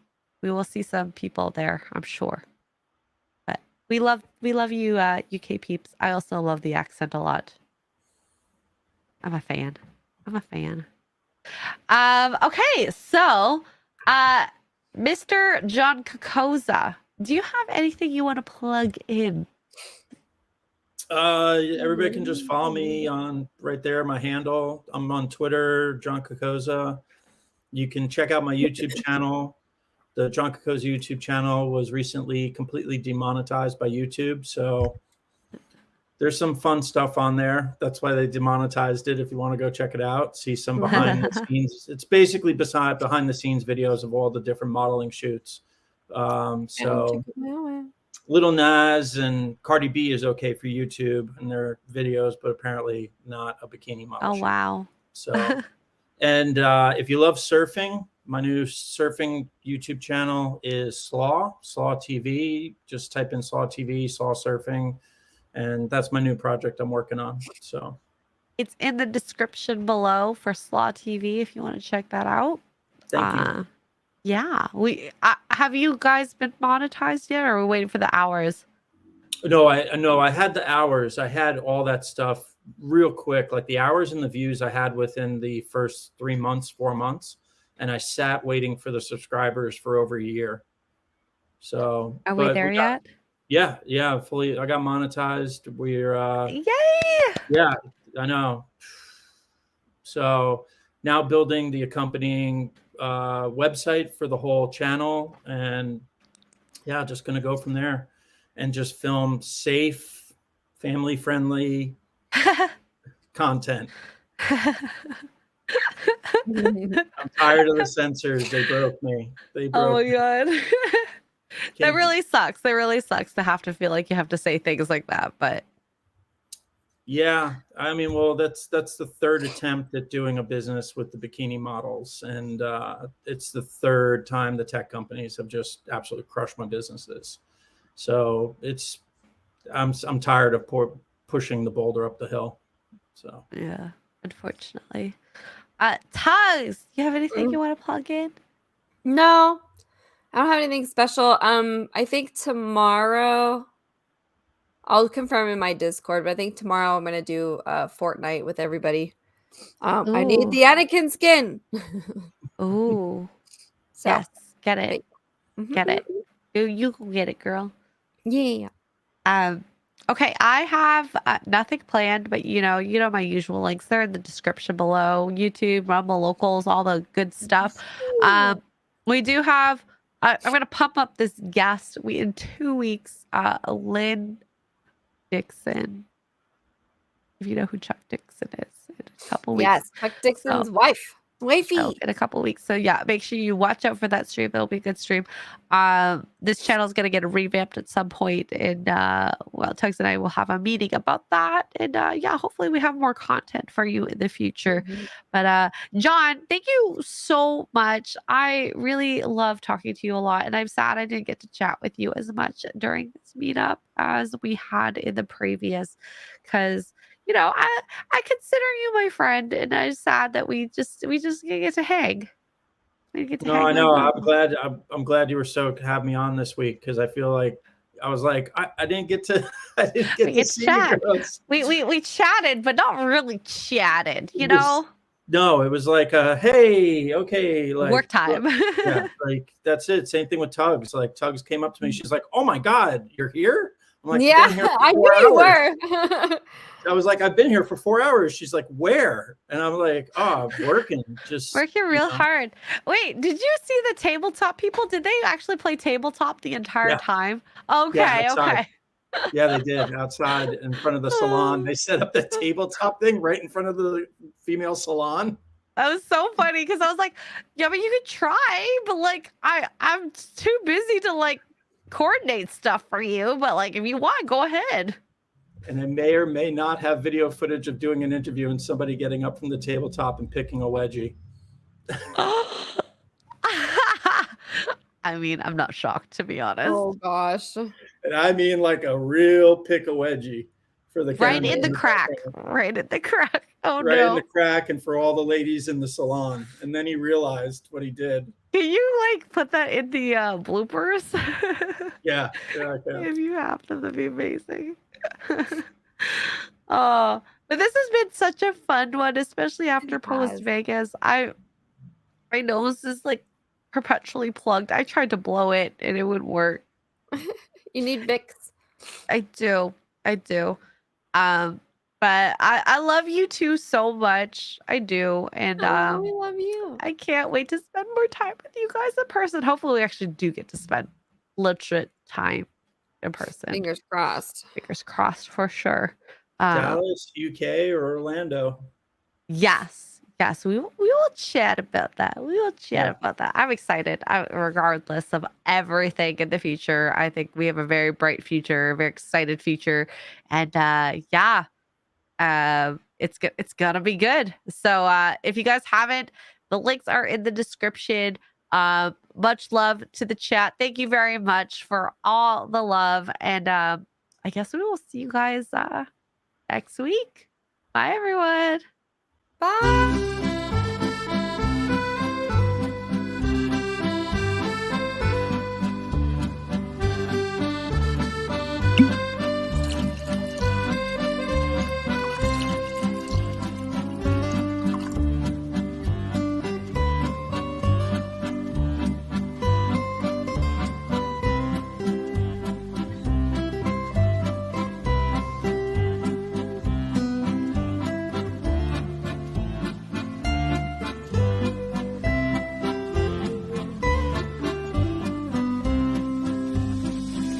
we will see some people there, I'm sure. But we love you, UK peeps. I also love the accent a lot. I'm a fan. Okay, so, Mr. John Cocozza, do you have anything you want to plug in? Everybody can just follow me on right there, my handle. I'm on Twitter, John Cocozza. You can check out my YouTube channel. The John Cocozza YouTube channel was recently completely demonetized by YouTube, so there's some fun stuff on there. That's why they demonetized it. If you want to go check it out, see some behind the scenes. It's basically behind the scenes videos of all the different modeling shoots. So Little Nas and Cardi B is okay for YouTube and their videos, but apparently not a bikini model. Oh, shoot. wow. So, and if you love surfing, my new surfing YouTube channel is Slaw TV. Just type in Slaw TV, Slaw Surfing, and that's my new project I'm working on. So it's in the description below for Slaw TV if you want to check that out. Thank you. Yeah, have you guys been monetized yet, or are we waiting for the hours? No, I had the hours. I had all that stuff real quick. Like the hours and the views I had within the first 3 months, 4 months, and I sat waiting for the subscribers for over a year. So are we there yet? Yeah, fully. I got monetized. We're yay! Yeah, I know. So now building the accompanying website for the whole channel, and yeah, just gonna go from there and just film safe, family friendly content. I'm tired of the censors. They broke me. Oh my god. That really sucks. That really sucks to have to feel like you have to say things like that, but yeah, I mean, well, that's the third attempt at doing a business with the bikini models, and it's the third time the tech companies have just absolutely crushed my businesses. So I'm tired of pushing the boulder up the hill. So yeah, unfortunately. Tugs, you have anything you want to plug in? No, I don't have anything special. I think tomorrow. I'll confirm in my Discord, but I think tomorrow I'm gonna do Fortnite with everybody. I need the Anakin skin. Ooh. So, yes, get it. Get it. You can get it, girl. Yeah. Okay, I have nothing planned, but you know my usual links. They're in the description below. YouTube, Rumble, Locals, all the good stuff. We do have. I'm gonna pump up this guest. In 2 weeks, Lynn Dixon. If you know who Chuck Dixon is, in a couple weeks. Yes, Chuck Dixon's wife. Wifey. In a couple weeks. So yeah, make sure you watch out for that stream. It'll be a good stream. This channel is going to get revamped at some point, and well, Tugs and I will have a meeting about that. And yeah, hopefully we have more content for you in the future. But John, thank you so much. I really love talking to you a lot, and I'm sad I didn't get to chat with you as much during this meetup as we had in the previous, because you know, I consider you my friend, and I'm sad that we just get to hang. I know. I'm glad you were so to have me on this week, because I feel like I was like I didn't get to see chat. you. We chatted, but not really chatted. You know. No, it was like hey, okay, like work time. Yeah, like that's it. Same thing with Tugs. Like Tugs came up to me. She's like, "Oh my God, you're here." I'm like, yeah, I knew you were. I was like, I've been here for 4 hours. She's like, where? And I'm like, oh, working. Just working real hard. Wait, did you see the tabletop people? Did they actually play tabletop the entire time? Okay, okay. Yeah, they did outside in front of the salon. They set up the tabletop thing right in front of the female salon. That was so funny, because I was like, yeah, but you could try, but like I'm too busy to like coordinate stuff for you, but like if you want, go ahead. And I may or may not have video footage of doing an interview and somebody getting up from the tabletop and picking a wedgie. I mean, I'm not shocked, to be honest. Oh gosh. And I mean like a real pick a wedgie for the right in the crack. Right in the crack. Oh right in no. the crack and for all the ladies in the salon. And then he realized what he did. Can you like put that in the bloopers? Yeah, I can. If you have them, that'd be amazing. Oh, but this has been such a fun one, especially after post Vegas. My nose is like perpetually plugged. I tried to blow it and it would work. You need Vicks. I do. But I love you two so much. I do. And We love you. I can't wait to spend more time with you guys in person. Hopefully we actually do get to spend legit time in person. Fingers crossed. Fingers crossed for sure. Dallas, UK, or Orlando? Yes, we will chat about that. About that. I'm excited. Regardless of everything in the future, I think we have a very bright future, a very excited future, and it's gonna be good. So if you guys haven't, the links are in the description. Much love to the chat. Thank you very much for all the love, and I guess we will see you guys next week. Bye, everyone. Bye.